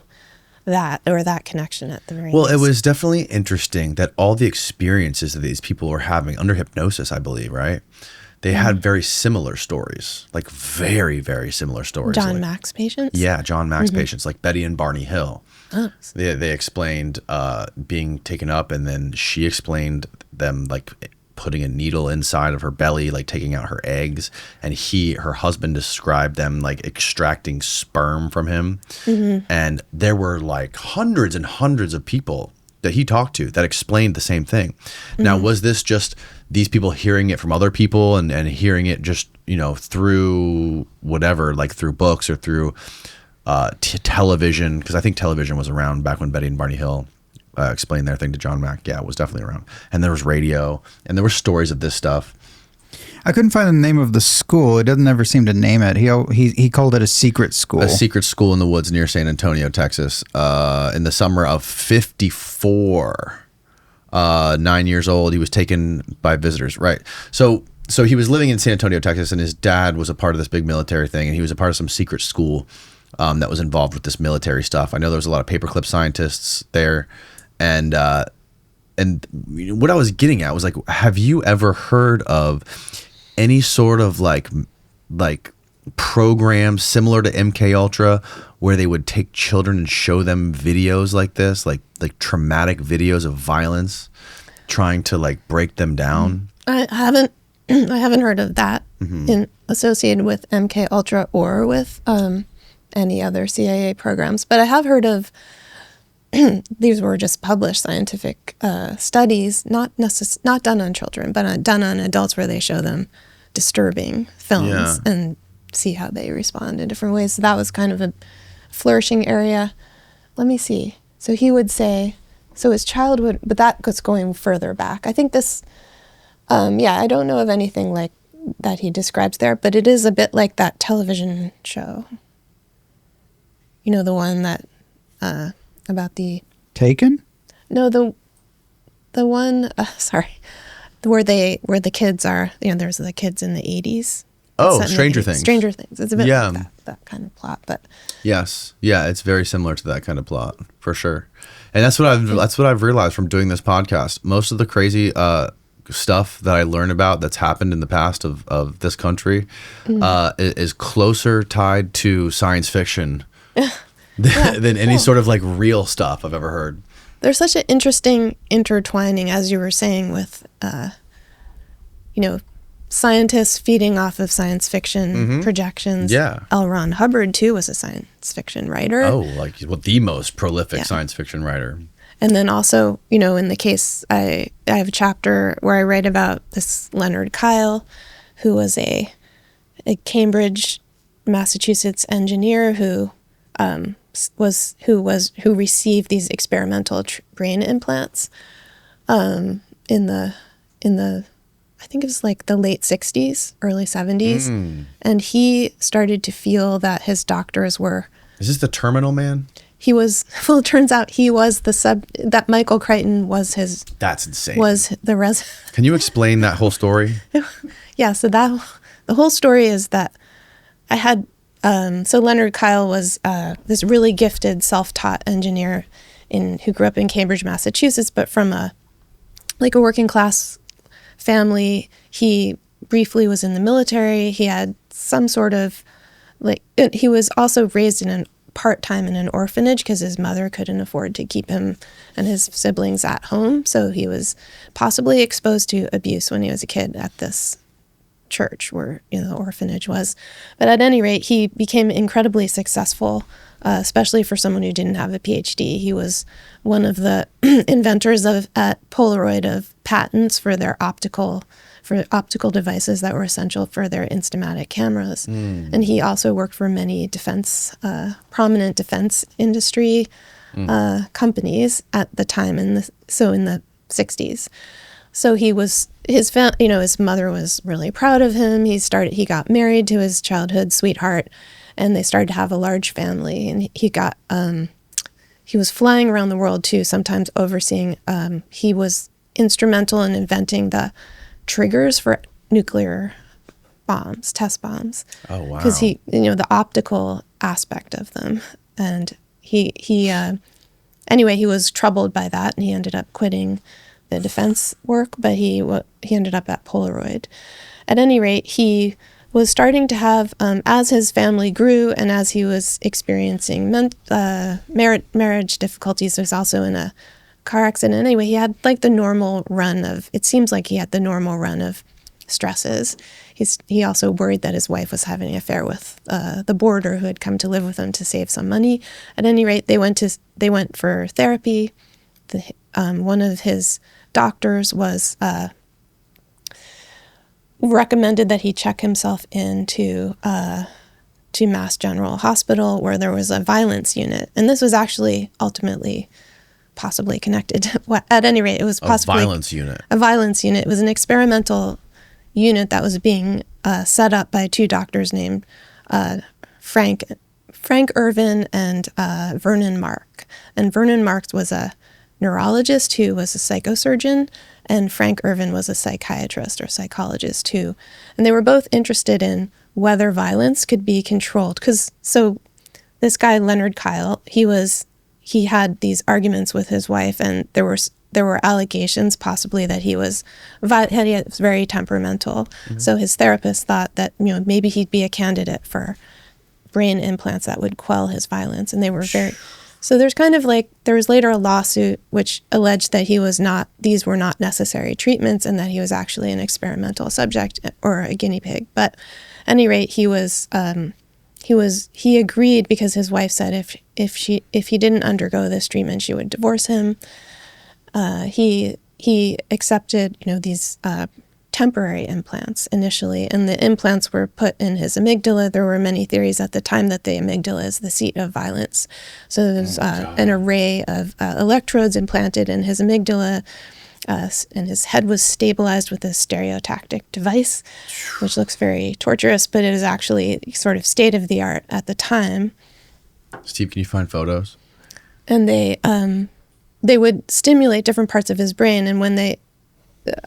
that, or that connection at the very least. It was definitely interesting that all the experiences that these people were having under hypnosis, I believe, right? They had very similar stories, like very, very similar stories. John Mack's patients? Yeah, John Mack's patients, like Betty and Barney Hill. Oh. They explained being taken up, and then she explained them like putting a needle inside of her belly, like taking out her eggs, and her husband described them like extracting sperm from him. And there were like hundreds and hundreds of people that he talked to that explained the same thing. Now, was this just these people hearing it from other people and hearing it just, through whatever, like through books or through television? Because I think television was around back when Betty and Barney Hill explained their thing to John Mack. Yeah, it was definitely around. And there was radio, and there were stories of this stuff. I couldn't find the name of the school. It doesn't ever seem to name it. He called it a secret school. A secret school in the woods near San Antonio, Texas, in the summer of 54. 9 years old, he was taken by visitors. Right. So he was living in San Antonio, Texas, and his dad was a part of this big military thing, and he was a part of some secret school that was involved with this military stuff. I know there was a lot of paperclip scientists there, and what I was getting at was like, have you ever heard of any sort of like program similar to MKUltra where they would take children and show them videos like this, like traumatic videos of violence, trying to like break them down? I haven't heard of that associated with MKUltra or with any other CIA programs, but I have heard of these were just published scientific studies, not done on children, but done on adults, where they show them disturbing films and see how they respond in different ways. So that was kind of a flourishing area. Let me see. So he would say, so his childhood, but that was going further back. I think this, I don't know of anything like that he describes there, but it is a bit like that television show. The one that, about the... Taken? No, the one, where the kids are, there's the kids in the 80s. Oh, Stranger Things. Stranger Things. It's a bit like that kind of plot, but... Yes. Yeah, it's very similar to that kind of plot, for sure. And that's what I've realized from doing this podcast. Most of the crazy stuff that I learn about that's happened in the past of this country is closer tied to science fiction than any sort of like real stuff I've ever heard. There's such an interesting intertwining, as you were saying, with scientists feeding off of science fiction projections. Yeah. L. Ron Hubbard too was a science fiction writer. Oh, like the most prolific science fiction writer. And then also, in the case, I have a chapter where I write about this Leonard Kille, who was a Cambridge, Massachusetts engineer who received these experimental brain implants in the I think it was like the late 60s, early 70s. And he started to feel that his doctors were... Is this the Terminal Man? He was... Well, it turns out he was that Michael Crichton was his... That's insane. Was the Can you explain that whole story? Yeah, so the whole story is that I had... so Leonard Kille was this really gifted, self-taught engineer who grew up in Cambridge, Massachusetts, but from a working class family. He briefly was in the military. He had some sort of he was also raised in part-time in an orphanage because his mother couldn't afford to keep him and his siblings at home. So he was possibly exposed to abuse when he was a kid at this church where the orphanage was. But at any rate, he became incredibly successful, especially for someone who didn't have a PhD. He was one of the inventors at Polaroid of patents for their optical devices that were essential for their Instamatic cameras. And he also worked for many prominent defense industry companies at the time in the 60s. So his mother was really proud of him. He got married to his childhood sweetheart, and they started to have a large family. And he was flying around the world too, sometimes overseeing. He was instrumental in inventing the triggers for nuclear bombs, test bombs. Oh, wow. Because the optical aspect of them. And anyway, he was troubled by that, and he ended up quitting the defense work, but he ended up at Polaroid. At any rate, he was starting to have, as his family grew and as he was experiencing marriage difficulties, was also in a car accident. Anyway, he had like the normal run of, it seems like he had the normal run of stresses. He also worried that his wife was having an affair with the boarder who had come to live with him to save some money. At any rate, they went for therapy. One of his doctors was recommended that he check himself into to Mass General Hospital, where there was a violence unit, and this was actually ultimately possibly connected. At any rate, it was possibly a violence unit. A violence unit. It was an experimental unit that was being set up by two doctors named Frank Irvin and Vernon Mark. And Vernon Mark was a neurologist who was a psychosurgeon, and Frank Irvin was a psychiatrist or psychologist too. And they were both interested in whether violence could be controlled. So this guy, Leonard Kille, he had these arguments with his wife, and there were allegations possibly that he was very temperamental. Mm-hmm. So his therapist thought that maybe he'd be a candidate for brain implants that would quell his violence, and they were very. So there's kind of like, there was later a lawsuit which alleged that these were not necessary treatments, and that he was actually an experimental subject or a guinea pig. But at any rate, he agreed because his wife said if he didn't undergo this treatment, she would divorce him. He accepted these temporary implants initially, and the implants were put in his amygdala. There were many theories at the time that the amygdala is the seat of violence. So there's an array of electrodes implanted in his amygdala, and his head was stabilized with a stereotactic device, which looks very torturous, but it is actually sort of state of the art at the time. Steve, can you find photos? And they would stimulate different parts of his brain, and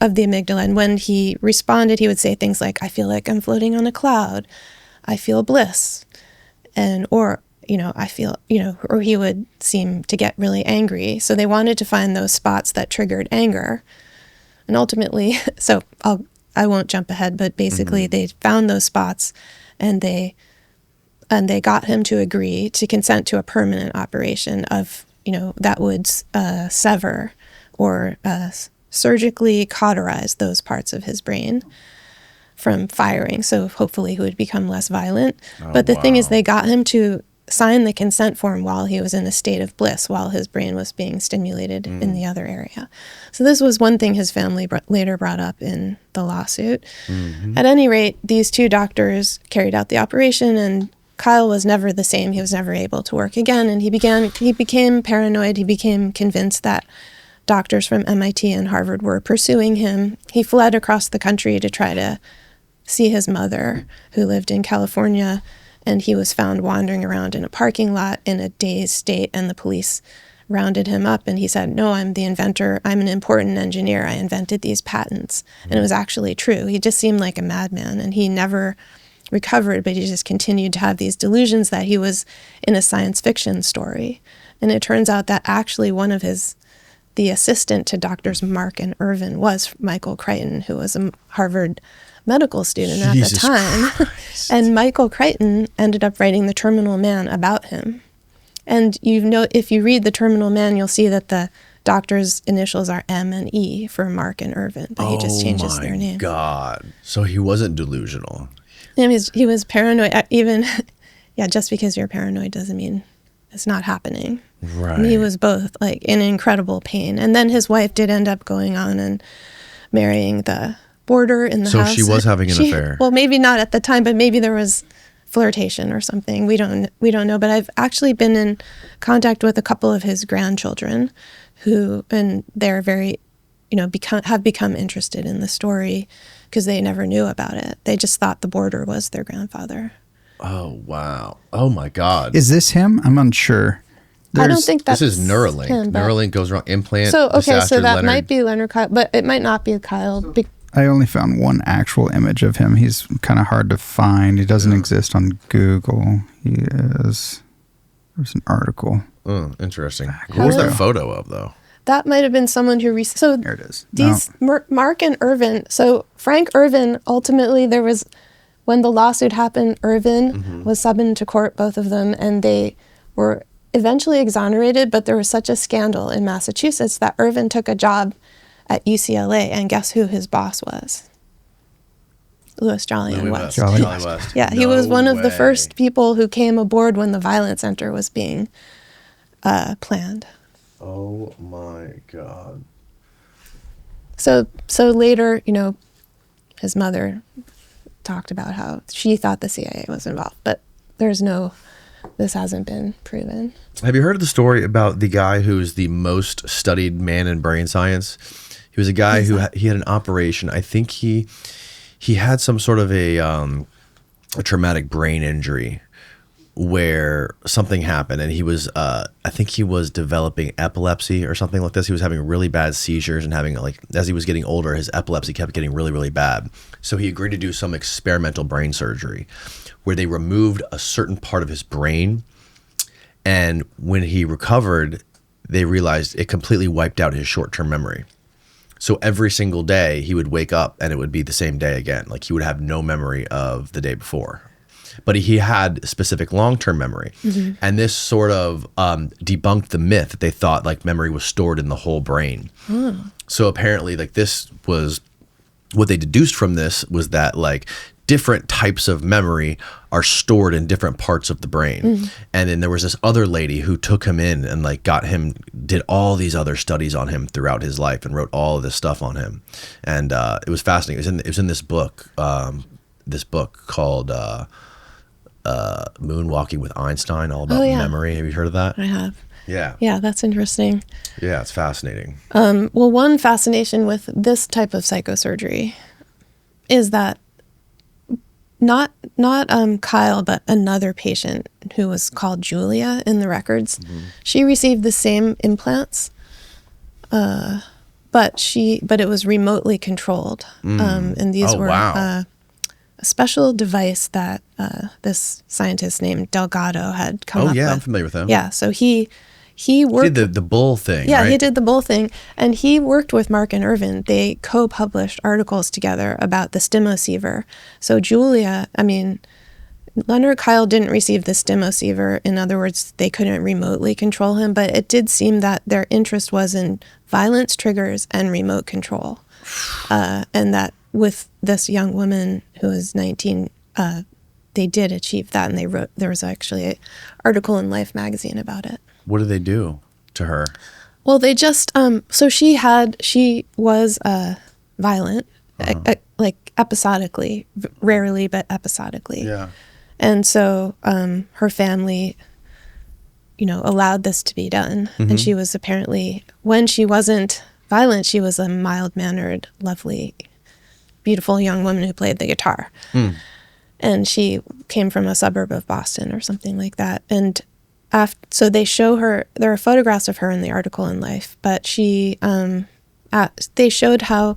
of the amygdala, and when he responded, he would say things like, "I feel like I'm floating on a cloud. I feel bliss," or he would seem to get really angry. So they wanted to find those spots that triggered anger, and ultimately, I won't jump ahead, but basically they found those spots, and they got him to agree to consent to a permanent operation of that would sever or surgically cauterize those parts of his brain from firing. So hopefully he would become less violent. But the thing is, they got him to sign the consent form while he was in a state of bliss, while his brain was being stimulated in the other area. So this was one thing his family later brought up in the lawsuit. Mm-hmm. At any rate, these two doctors carried out the operation, and Kille was never the same. He was never able to work again, and he became paranoid. He became convinced that doctors from MIT and Harvard were pursuing him. He fled across the country to try to see his mother, who lived in California, and he was found wandering around in a parking lot in a dazed state, and the police rounded him up, and he said, "No, I'm the inventor. I'm an important engineer. I invented these patents." And it was actually true. He just seemed like a madman, and he never recovered, but he just continued to have these delusions that he was in a science fiction story. And it turns out that actually the assistant to Doctors Mark and Irvin was Michael Crichton, who was a Harvard medical student at the time. And Michael Crichton ended up writing The Terminal Man about him. And if you read The Terminal Man, you'll see that the doctor's initials are M and E for Mark and Irvin, but he just changes their name. Oh my God. So he wasn't delusional. He was paranoid. Just because you're paranoid doesn't mean it's not happening. Right. And he was both like in incredible pain. And then his wife did end up going on and marrying the boarder in the house. So she was having an affair. Well, maybe not at the time, but maybe there was flirtation or something. We don't know. But I've actually been in contact with a couple of his grandchildren and they're very, have become interested in the story because they never knew about it. They just thought the boarder was their grandfather. Oh, wow. Oh, my God. Is this him? I'm unsure. I don't think that's This is Neuralink. him, Neuralink goes wrong. Implant. So that Leonard. might be Leonard Kille, but it might not be Kille. I only found one actual image of him. He's kind of hard to find. He doesn't exist on Google. There's an article. Oh, interesting. What was that photo of, though? That might have been someone who so There it is. these Mark and Irvin. So Frank Irvin, ultimately, there was, when the lawsuit happened, Irvin was summoned to court, both of them, and they were eventually exonerated, but there was such a scandal in Massachusetts that Irvin took a job at UCLA, and guess who his boss was? Louis Jolyon West. Jolly West. Yeah, he was one of the first people who came aboard when the Violence Center was being planned. Oh my God. So later, his mother talked about how she thought the CIA was involved, but this hasn't been proven. Have you heard of the story about the guy who's the most studied man in brain science? He was a guy he had an operation. I think he had some sort of a traumatic brain injury where something happened, and he was I think he was developing epilepsy or something like this. He was having really bad seizures and having, like, as he was getting older, his epilepsy kept getting really, really bad. So he agreed to do some experimental brain surgery where they removed a certain part of his brain, and when he recovered, they realized it completely wiped out his short-term memory. So every single day he would wake up and it would be the same day again. Like, he would have no memory of the day before. But he had specific long-term memory. And this sort of debunked the myth that they thought, like, memory was stored in the whole brain. So apparently, like, this was, what they deduced from this was that, like, different types of memory are stored in different parts of the brain. And then there was this other lady who took him in and, like, did all these other studies on him throughout his life and wrote all of this stuff on him. And it was fascinating. It was in this book called Moonwalking with Einstein, all about memory. Have you heard of that? I have. Yeah. Yeah, that's interesting. Yeah, it's fascinating. Well, one fascination with this type of psychosurgery is that not Kyle, but another patient who was called Julia in the records, she received the same implants, but it was remotely controlled. And these were a special device that this scientist named Delgado had come up with. I'm familiar with him. Yeah, so he worked. He did the bull thing, Yeah, right? he did the bull thing. And he worked with Mark and Irvin. They co-published articles together about the stimoceiver. So Leonard Kille didn't receive the stimoceiver. In other words, they couldn't remotely control him. But it did seem that their interest was in violence triggers and remote control. And that with this young woman who was 19, they did achieve that. And there was actually an article in Life magazine about it. What did they do to her? Well, they just, so she was violent, like episodically, rarely, but episodically. Yeah. And so her family, allowed this to be done. And she was apparently, when she wasn't violent, she was a mild-mannered, lovely, beautiful young woman who played the guitar. And she came from a suburb of Boston or something like that. And so they show her, there are photographs of her in the article in Life, but they showed how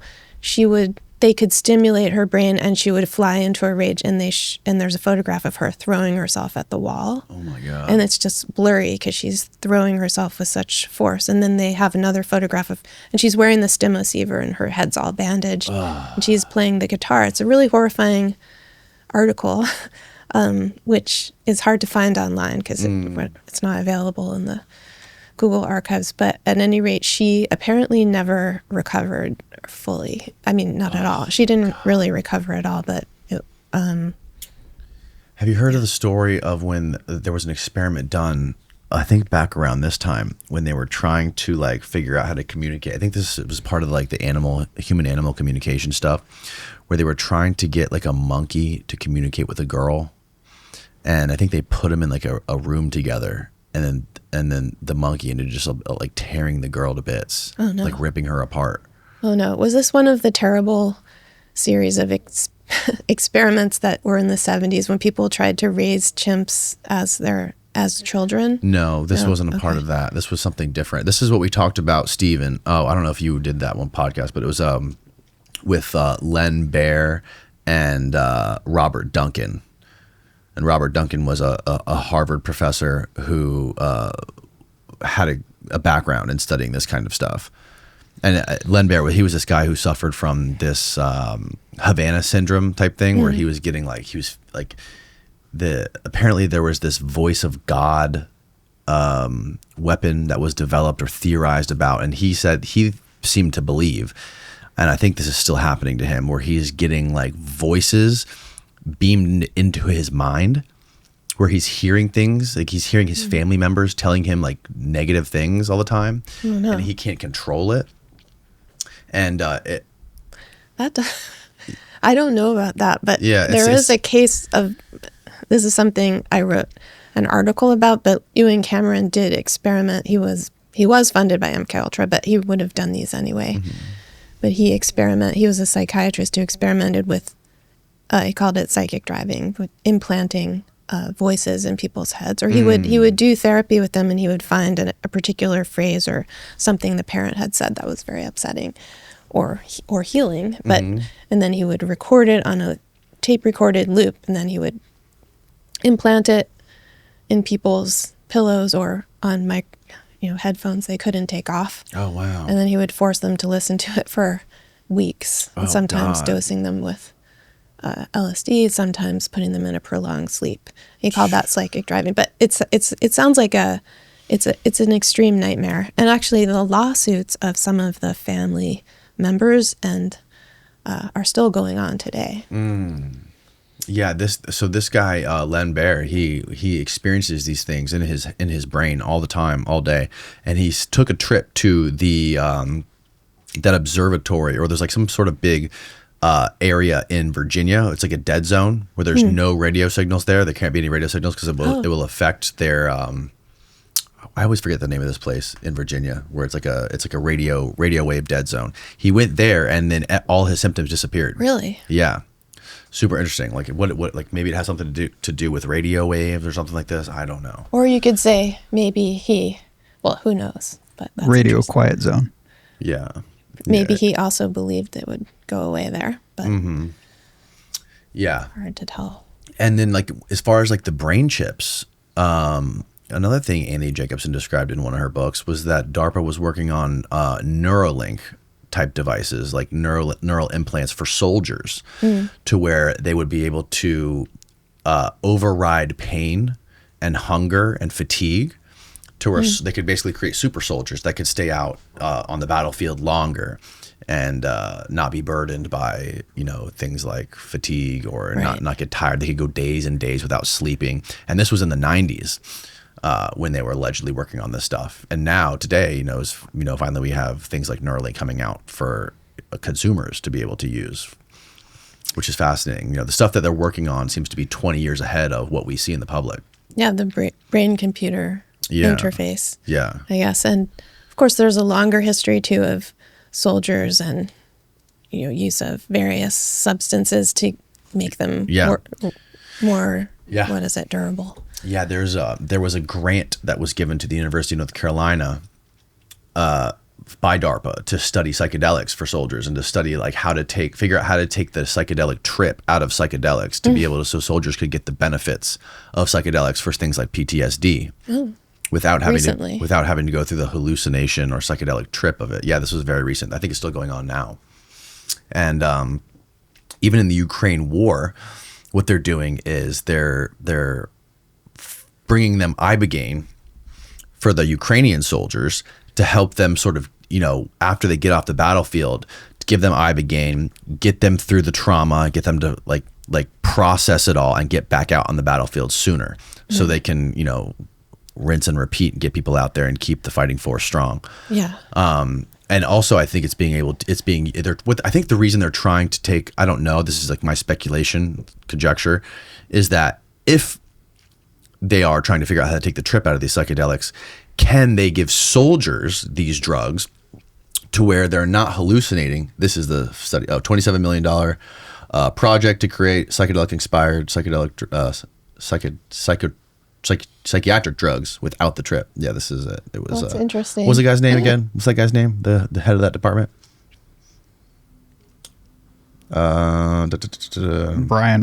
they could stimulate her brain and she would fly into a rage, and there's a photograph of her throwing herself at the wall. Oh my God. And it's just blurry because she's throwing herself with such force. And then they have another photograph and she's wearing the stimoceiver and her head's all bandaged and she's playing the guitar. It's a really horrifying article. Which is hard to find online because it's not available in the Google archives. But at any rate, she apparently never recovered fully. I mean, not at all. She didn't really recover at all. But have you heard of the story of when there was an experiment done? I think back around this time when they were trying to, like, figure out how to communicate. I think this was part of, like, the human-animal communication stuff, where they were trying to get, like, a monkey to communicate with a girl. And I think they put him in, like, a room together, and then the monkey ended just like tearing the girl to bits, like ripping her apart. Oh no! Was this one of the terrible series of experiments that were in the 70s when people tried to raise chimps as children? No, this wasn't a part of that. This was something different. This is what we talked about, Stephen. Oh, I don't know if you did that one podcast, but it was with Len Baer and Robert Duncan. And Robert Duncan was a Harvard professor who had a background in studying this kind of stuff. And Len Baer, he was this guy who suffered from this Havana syndrome type thing, where he was getting apparently there was this voice of God weapon that was developed or theorized about, and he said he seemed to believe, and I think this is still happening to him, where he's getting like voices beamed into his mind, where he's hearing things, like he's hearing his family members telling him like negative things all the time, and he can't control it. And I don't know about that, but yeah, there is a case of, this is something I wrote an article about, but Ewan Cameron did experiment. He was funded by MKUltra, but he would have done these anyway. But he was a psychiatrist who experimented with, he called it psychic driving, with implanting voices in people's heads. Or he would do therapy with them, and he would find a particular phrase or something the parent had said that was very upsetting or healing. But and then he would record it on a tape recorded loop, and then he would implant it in people's pillows or on headphones they couldn't take off. Oh, wow. And then he would force them to listen to it for weeks, and sometimes dosing them with LSD, sometimes putting them in a prolonged sleep. He called that psychic driving, but it sounds like it's an extreme nightmare. And actually, the lawsuits of some of the family members are still going on today. Yeah, this guy Len Baer, he experiences these things in his brain all the time, all day, and he took a trip to the that observatory, or there's like some sort of big area in Virginia. It's like a dead zone where there's no radio signals there. There can't be any radio signals because it will affect their. I always forget the name of this place in Virginia, where it's like a radio wave dead zone. He went there, and then all his symptoms disappeared. Really? Yeah. Super interesting. Like what like maybe it has something to do with radio waves or something like this. I don't know. Or you could say maybe who knows? But that's radio quiet zone. Yeah. Maybe he also believed it would go away there, but yeah, hard to tell. And then like as far as like the brain chips, another thing Annie Jacobson described in one of her books was that DARPA was working on Neuralink type devices, like neural implants for soldiers, to where they would be able to override pain and hunger and fatigue, to where they could basically create super soldiers that could stay out on the battlefield longer and not be burdened by things like fatigue or not get tired. They could go days and days without sleeping. And this was in the 90s. When they were allegedly working on this stuff, and now today, finally we have things like Neuralink coming out for consumers to be able to use, which is fascinating. The stuff that they're working on seems to be 20 years ahead of what we see in the public. Yeah, the brain-computer interface. Yeah, I guess, and of course, there's a longer history too of soldiers and use of various substances to make them more what is it, durable. Yeah, there was a grant that was given to the University of North Carolina by DARPA to study psychedelics for soldiers, and to study like figure out how to take the psychedelic trip out of psychedelics to be able to, so soldiers could get the benefits of psychedelics for things like PTSD without having to go through the hallucination or psychedelic trip of it. Yeah, this was very recent. I think it's still going on now. And even in the Ukraine war, what they're doing is they're bringing them Ibogaine for the Ukrainian soldiers to help them sort of, after they get off the battlefield, to give them Ibogaine, get them through the trauma, get them to like process it all and get back out on the battlefield sooner, so they can, rinse and repeat and get people out there and keep the fighting force strong. Yeah. And also, I think I think the reason they're trying to take, I don't know, this is like my speculation, conjecture, is that if they are trying to figure out how to take the trip out of these psychedelics, can they give soldiers these drugs to where they're not hallucinating? This is the study of $27 million project to create psychedelic-inspired psychiatric drugs without the trip. Yeah, this is it. It was. That's interesting. What was the guy's name again? What's that guy's name? The head of that department? Brian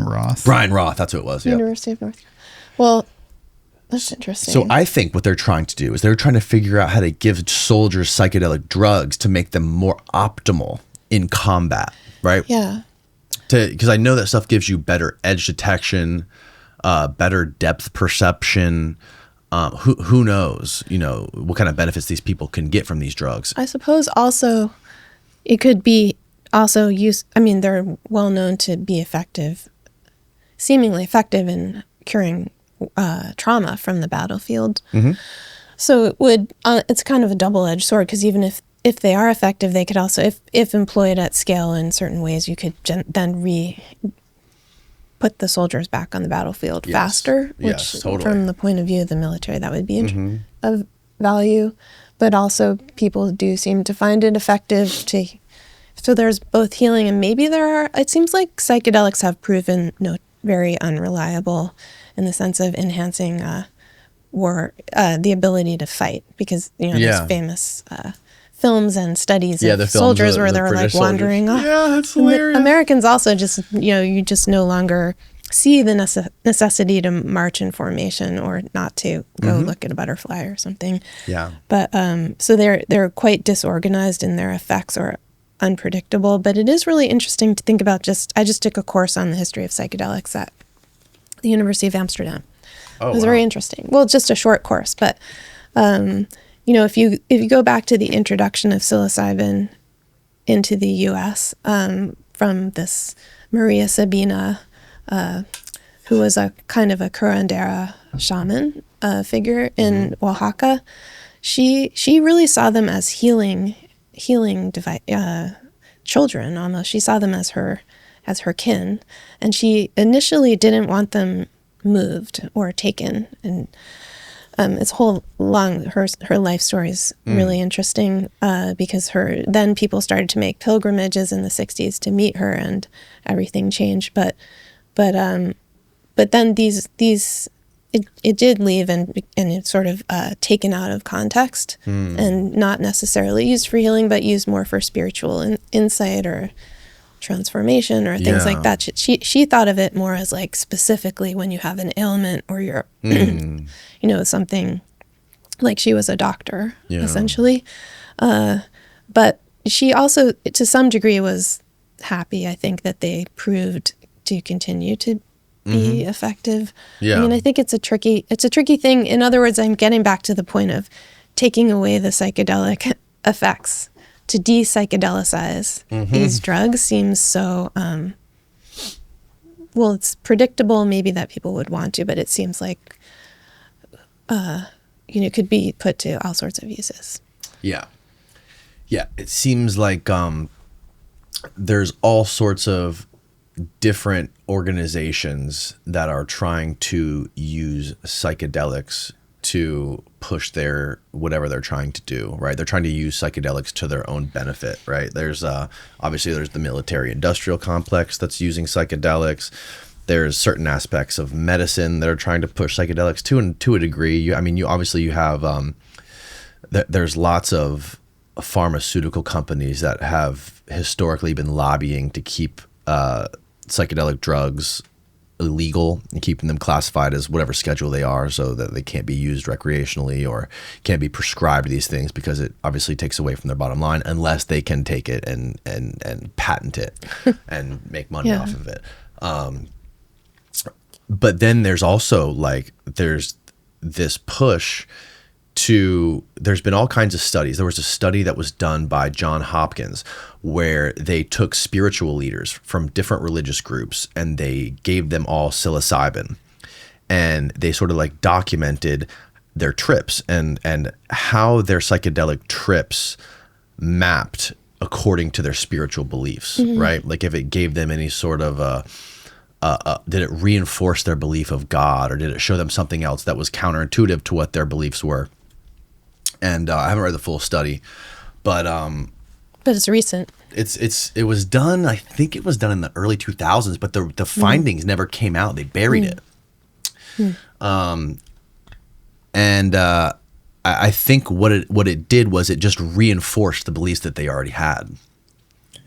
Roth. Brian Roth, that's who it was. Yeah. University of North Carolina. Well, that's interesting. So I think what they're trying to do is they're trying to figure out how to give soldiers psychedelic drugs to make them more optimal in combat, right? Yeah. Because I know that stuff gives you better edge detection, better depth perception. Who knows, what kind of benefits these people can get from these drugs. I suppose also it could be also used. I mean, they're well known to be effective, seemingly effective in curing trauma from the battlefield. Mm-hmm. So it would. It's kind of a double-edged sword, because even if they are effective, they could also, if employed at scale in certain ways, you could then put the soldiers back on the battlefield faster, which totally. From the point of view of the military, that would be of value. But also people do seem to find it effective so there's both healing and maybe it seems like psychedelics have proven very unreliable in the sense of enhancing the ability to fight, because there's famous films and studies of soldiers where they're like wandering off. Yeah, that's hilarious. Americans also just you just no longer see the necessity to march in formation or not to go look at a butterfly or something. Yeah. But so they're quite disorganized in their effects or unpredictable. But it is really interesting to think about. I just took a course on the history of psychedelics at the University of Amsterdam. Oh, it was very interesting. Well, just a short course, but if you go back to the introduction of psilocybin into the U.S. From this Maria Sabina, who was a kind of a curandera shaman figure in Oaxaca, she really saw them as healing children almost. She saw them as her kin, and she initially didn't want them moved or taken. And it's her life story is really interesting because then people started to make pilgrimages in the 60s to meet her, and everything changed. But then it did leave and it's sort of taken out of context and not necessarily used for healing, but used more for spiritual insight or transformation or things like that. She thought of it more as like specifically when you have an ailment or you're something, like she was a doctor essentially, but she also to some degree was happy, I think, that they proved to continue to be effective. I mean, I think it's a tricky thing. In other words, I'm getting back to the point of taking away the psychedelic effects. To de-psychedelicize these drugs seems so, it's predictable maybe that people would want to, but it seems like, could be put to all sorts of uses. Yeah. Yeah. It seems like there's all sorts of different organizations that are trying to use psychedelics to push whatever they're trying to do, right? They're trying to use psychedelics to their own benefit, right? There's obviously there's the military industrial complex that's using psychedelics. There's certain aspects of medicine that are trying to push psychedelics to a degree. You have there's lots of pharmaceutical companies that have historically been lobbying to keep psychedelic drugs illegal and keeping them classified as whatever schedule they are, so that they can't be used recreationally or can't be prescribed these things, because it obviously takes away from their bottom line unless they can take it and patent it and make money off of it. But then there's also there's this push there's been all kinds of studies. There was a study that was done by Johns Hopkins where they took spiritual leaders from different religious groups and they gave them all psilocybin, and they sort of documented their trips and how their psychedelic trips mapped according to their spiritual beliefs, right? Like if it gave them any sort of did it reinforce their belief of God, or did it show them something else that was counterintuitive to what their beliefs were? And I haven't read the full study, but it's recent. It was done. I think it was done in the early 2000s, but the findings never came out. They buried it. And I think what it did was it just reinforced the beliefs that they already had.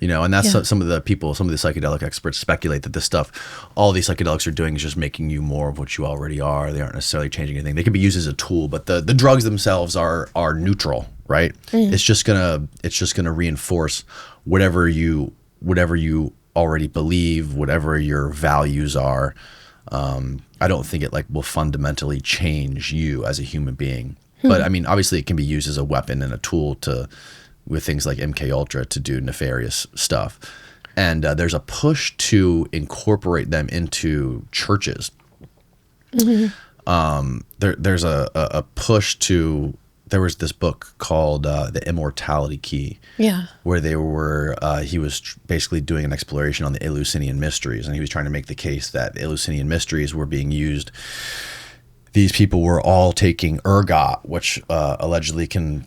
You know, and that's some of the psychedelic experts speculate that this stuff, all these psychedelics are doing is just making you more of what you already are. They aren't necessarily changing anything. They can be used as a tool, but the drugs themselves are neutral, right? It's just gonna reinforce whatever you already believe, whatever your values are. I don't think it will fundamentally change you as a human being. But I mean, obviously it can be used as a weapon and a tool with things like MKUltra to do nefarious stuff. And there's a push to incorporate them into churches. There's a push to, there was this book called The Immortality Key. Yeah. Where he was basically doing an exploration on the Eleusinian mysteries. And he was trying to make the case that the Eleusinian mysteries were being used. These people were all taking ergot, which allegedly can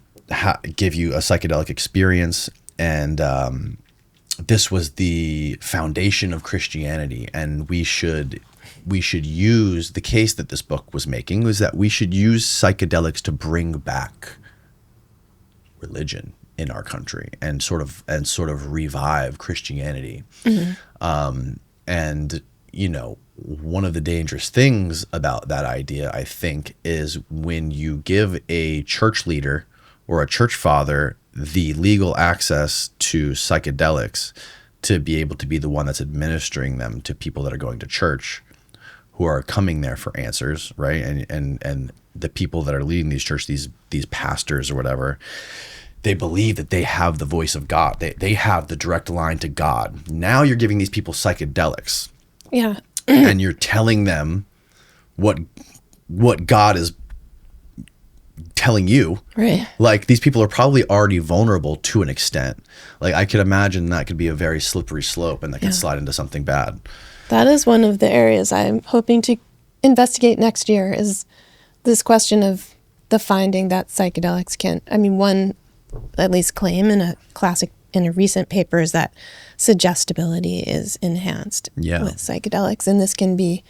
give you a psychedelic experience, and this was the foundation of Christianity. And we should use, the case that this book was making was that we should use psychedelics to bring back religion in our country and sort of revive Christianity. And you know, one of the dangerous things about that idea, I think, is when you give a church leader or a church father the legal access to psychedelics to be able to be the one that's administering them to people that are going to church, who are coming there for answers, right? And the people that are leading these churches, these pastors or whatever, they believe that they have the voice of God. They have the direct line to God. Now you're giving these people psychedelics. Yeah. And you're telling them what God is telling you. Right. Like, these people are probably already vulnerable to an extent. Like, I could imagine that could be a very slippery slope and that could slide into something bad. That is one of the areas I'm hoping to investigate next year, is this question of the finding that psychedelics can, I mean, one at least claim in a recent paper is that suggestibility is enhanced with psychedelics. And this can be,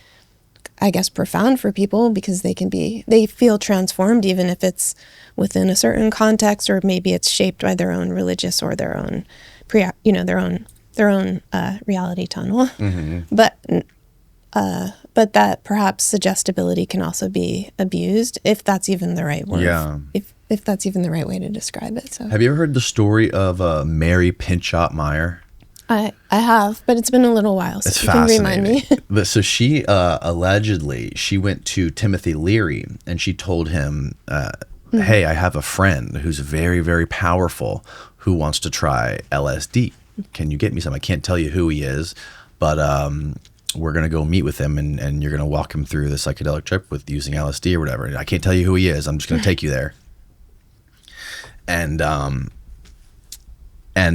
I guess, profound for people because they feel transformed, even if it's within a certain context, or maybe it's shaped by their own religious or their own reality tunnel. But that perhaps suggestibility can also be abused, if that's even the right word. Yeah. If that's even the right way to describe it. So, have you ever heard the story of Mary Pinchot Meyer? I have, but it's been a little while, so It's you can fascinating. remind me. But so she allegedly, she went to Timothy Leary and she told him, hey, I have a friend who's very, very powerful who wants to try LSD. Can you get me some? I can't tell you who he is, but we're going to go meet with him and you're going to walk him through the psychedelic trip with using LSD or whatever. And I can't tell you who he is. I'm just going to take you there. And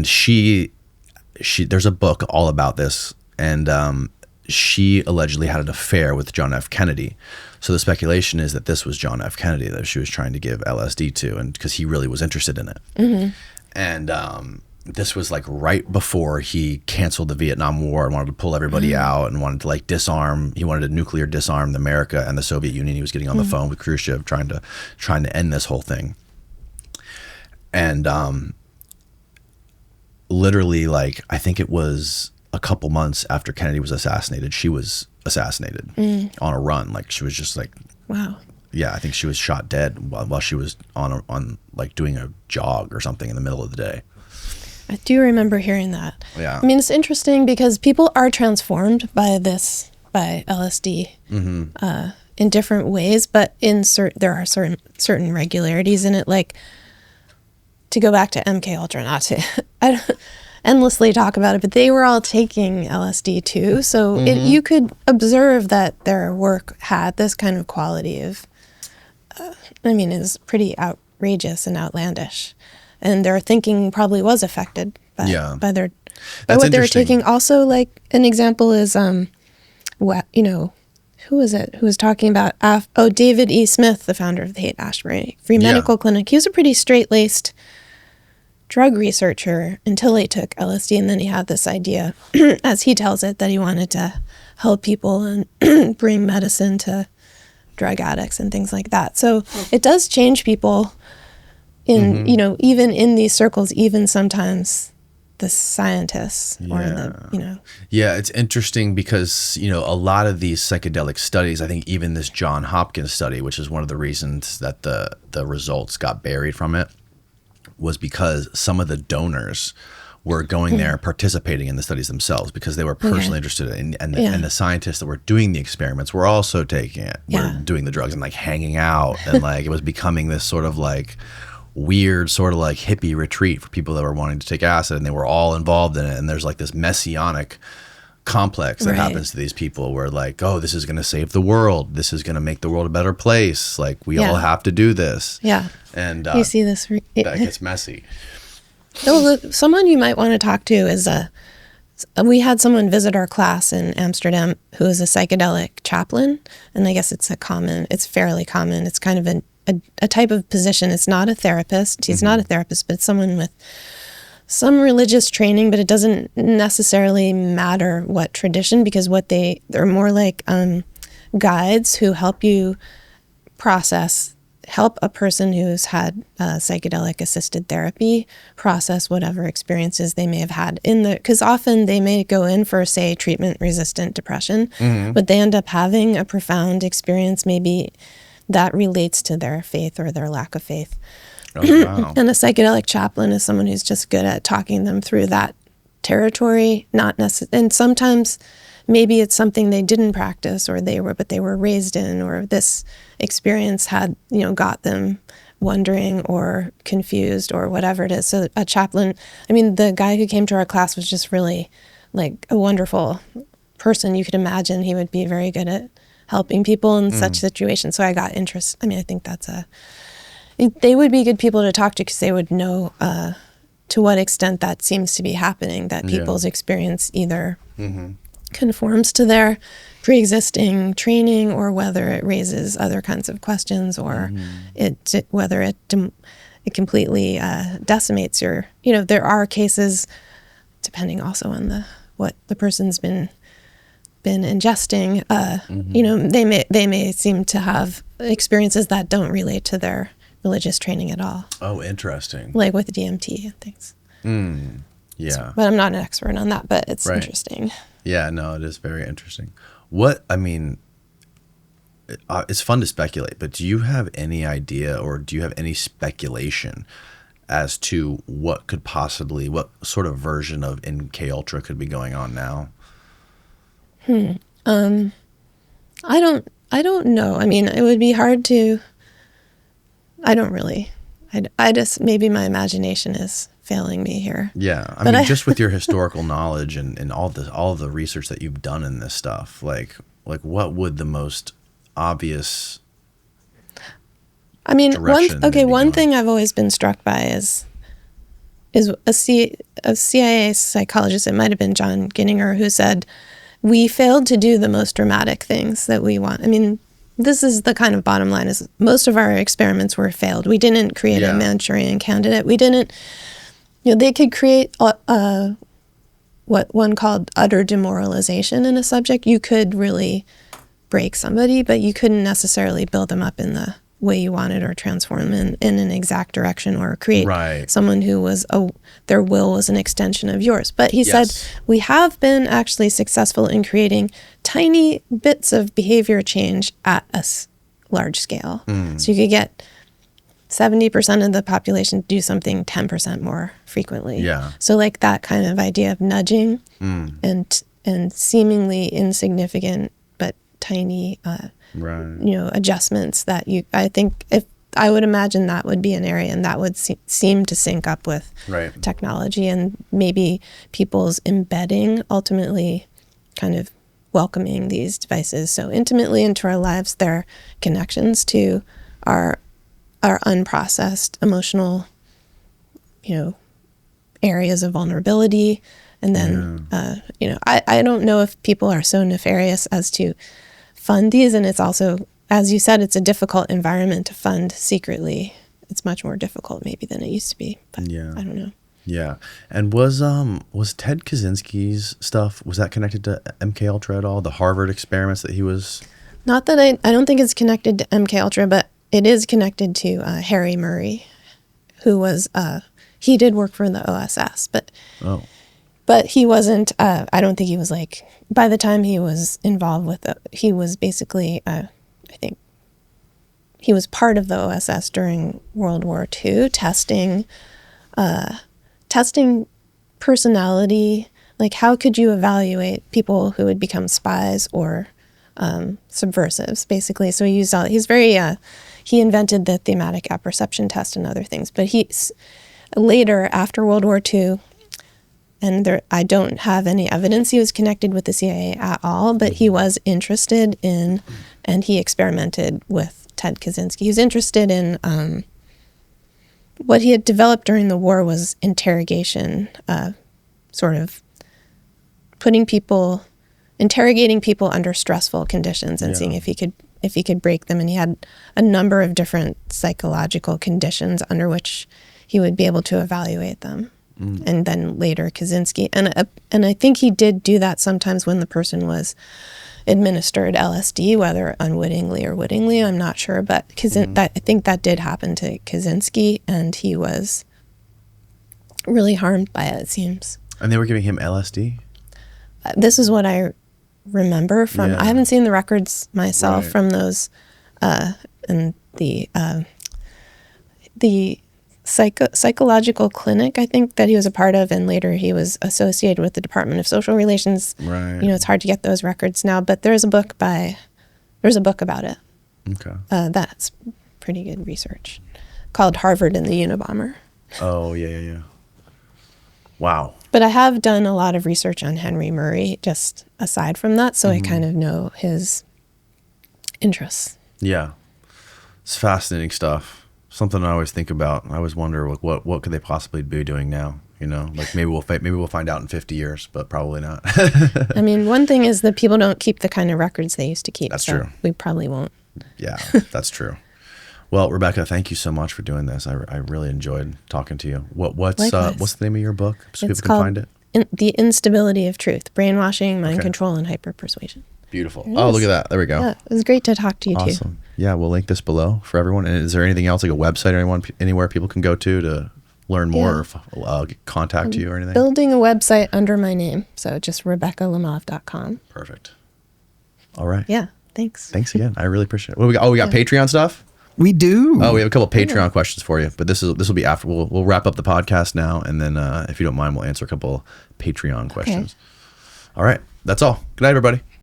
she there's a book all about this, and she allegedly had an affair with John F. Kennedy. So the speculation is that this was John F. Kennedy that she was trying to give LSD to, and because he really was interested in it. And this was like right before he canceled the Vietnam War and wanted to pull everybody out and wanted to disarm. He wanted to nuclear disarm America and the Soviet Union. He was getting on the phone with Khrushchev trying to end this whole thing. And literally, I think it was a couple months after Kennedy was assassinated, she was assassinated on a run. She was just wow. Yeah, I think she was shot dead while she was on doing a jog or something in the middle of the day. I do remember hearing that. Yeah. I mean, it's interesting because people are transformed by LSD in different ways, but there are certain regularities in it. To go back to MKUltra, not to I don't endlessly talk about it, but they were all taking LSD too. So you could observe that their work had this kind of quality of, is pretty outrageous and outlandish. And their thinking probably was affected by what they were taking. Also, an example is, who was it who was talking about, David E. Smith, the founder of the Haight-Ashbury Free Medical Clinic. He was a pretty straight-laced drug researcher until he took LSD, and then he had this idea, as he tells it, that he wanted to help people and bring medicine to drug addicts and things like that. So it does change people in, even in these circles, even sometimes the scientists or the, Yeah, it's interesting because, a lot of these psychedelic studies, I think even this John Hopkins study, which is one of the reasons that the results got buried from it, was because some of the donors were going there participating in the studies themselves because they were personally interested in, and the scientists that were doing the experiments were also taking it, were doing the drugs and like hanging out, and like it was becoming this sort of like weird sort of like hippie retreat for people that were wanting to take acid, and they were all involved in it. And there's like this messianic complex that happens to these people where like, oh, this is going to save the world. This is going to make the world a better place. Like we all have to do this. Yeah. And you see this. That gets messy. So someone you might want to talk to is we had someone visit our class in Amsterdam who is a psychedelic chaplain. And I guess it's fairly common. It's kind of a type of position. It's not a therapist. He's not a therapist, but it's someone with some religious training, but it doesn't necessarily matter what tradition, because they're more like guides who help you help a person who's had psychedelic assisted therapy process whatever experiences they may have had because often they may go in for, say, treatment resistant depression, but they end up having a profound experience maybe that relates to their faith or their lack of faith. Oh, wow. And a psychedelic chaplain is someone who's just good at talking them through that territory, and sometimes maybe it's something they didn't practice but they were raised in, or this experience had, got them wondering or confused or whatever it is. So a chaplain, the guy who came to our class was just really like a wonderful person. You could imagine he would be very good at helping people in such situations. So I got interest. I think they would be good people to talk to because they would know to what extent that seems to be happening, that people's experience either conforms to their pre-existing training, or whether it raises other kinds of questions, or whether it completely decimates your. There are cases, depending also on what the person's been ingesting. They may seem to have experiences that don't relate to their religious training at all. Oh, interesting. Like with DMT and things. Yeah. But I'm not an expert on that, but it's interesting. Yeah, no, it is very interesting. It's fun to speculate, but do you have any idea, or do you have any speculation as to what sort of version of MKUltra could be going on now? I don't know. It would be hard to, I don't really, I just, maybe my imagination is failing me here. Yeah. Just with your historical knowledge and all of the research that you've done in this stuff, like what would the most obvious one thing I've always been struck by is a CIA psychologist, it might have been John Ginninger, who said, we failed to do the most dramatic things that we want. This is the kind of bottom line, is most of our experiments were failed. We didn't create a Manchurian candidate. We didn't, they could create what one called utter demoralization in a subject. You could really break somebody, but you couldn't necessarily build them up in the way you wanted, or transform them in an exact direction, or create someone who was their will was an extension of yours. But he said, we have been actually successful in creating tiny bits of behavior change at a large scale. So you could get 70% of the population do something 10% more frequally. Yeah. So like that kind of idea of nudging and seemingly insignificant but tiny adjustments that I think if I would imagine that would be an area, and that would seem to sync up with technology, and maybe people's embedding, ultimately kind of welcoming these devices so intimately into our lives, their connections to our unprocessed emotional, areas of vulnerability. And then, I don't know if people are so nefarious as to fund these, and it's also, as you said, it's a difficult environment to fund secretly. It's much more difficult maybe than it used to be, but I don't know. Yeah. And was Ted Kaczynski's stuff, was that connected to MKUltra at all? The Harvard experiments that he was? Not that I don't think it's connected to MKUltra, but it is connected to Harry Murray, who was he did work for the OSS, but Oh. but he wasn't. I don't think he was like. By the time he was involved with it, he was basically. I think he was part of the OSS during World War II, testing personality. Like, how could you evaluate people who would become spies or subversives, basically? So he used all. He's very. He invented the thematic apperception test and other things. But he's later, after World War II, and I don't have any evidence he was connected with the CIA at all, but he was interested in, and he experimented with Ted Kaczynski. He was interested in what he had developed during the war was interrogation, sort of interrogating people under stressful conditions and seeing if he could break them. And he had a number of different psychological conditions under which he would be able to evaluate them. And then later Kaczynski. And I think he did do that sometimes when the person was administered LSD, whether unwittingly or wittingly, I'm not sure. But I think that did happen to Kaczynski, and he was really harmed by it seems. And they were giving him LSD? This is what I remember from, I haven't seen the records myself from those, and the psychological clinic, I think, that he was a part of, and later he was associated with the Department of Social Relations. Right. You know, it's hard to get those records now, but there's a book about it. Okay. That's pretty good research, called Harvard and the Unabomber. Oh, yeah. Wow. But I have done a lot of research on Henry Murray, just aside from that, so I kind of know his interests. Yeah. It's fascinating stuff. Something I always think about. I always wonder, like, what could they possibly be doing now? You know, like maybe we'll find out in 50 years, but probably not. I mean, one thing is that people don't keep the kind of records they used to keep. That's so true. We probably won't. Yeah, that's true. Well, Rebecca, thank you so much for doing this. I really enjoyed talking to you. What's the name of your book so It's people can find it? The Instability of Truth: Brainwashing, Mind Control, and Hyper-Persuasion. Beautiful. Oh, look at that. There we go. Yeah, it was great to talk to you too. Awesome. Yeah, we'll link this below for everyone. And is there anything else, like a website or anywhere people can go to learn more or contact you or anything? Building a website under my name, so just RebeccaLemov.com. Perfect. All right. Yeah, thanks. Thanks again. I really appreciate it. What we got? Oh, we got Patreon stuff? We do. Oh, we have a couple Patreon questions for you, but this will be after. We'll wrap up the podcast now, and then if you don't mind, we'll answer a couple Patreon questions. All right. That's all. Good night, everybody.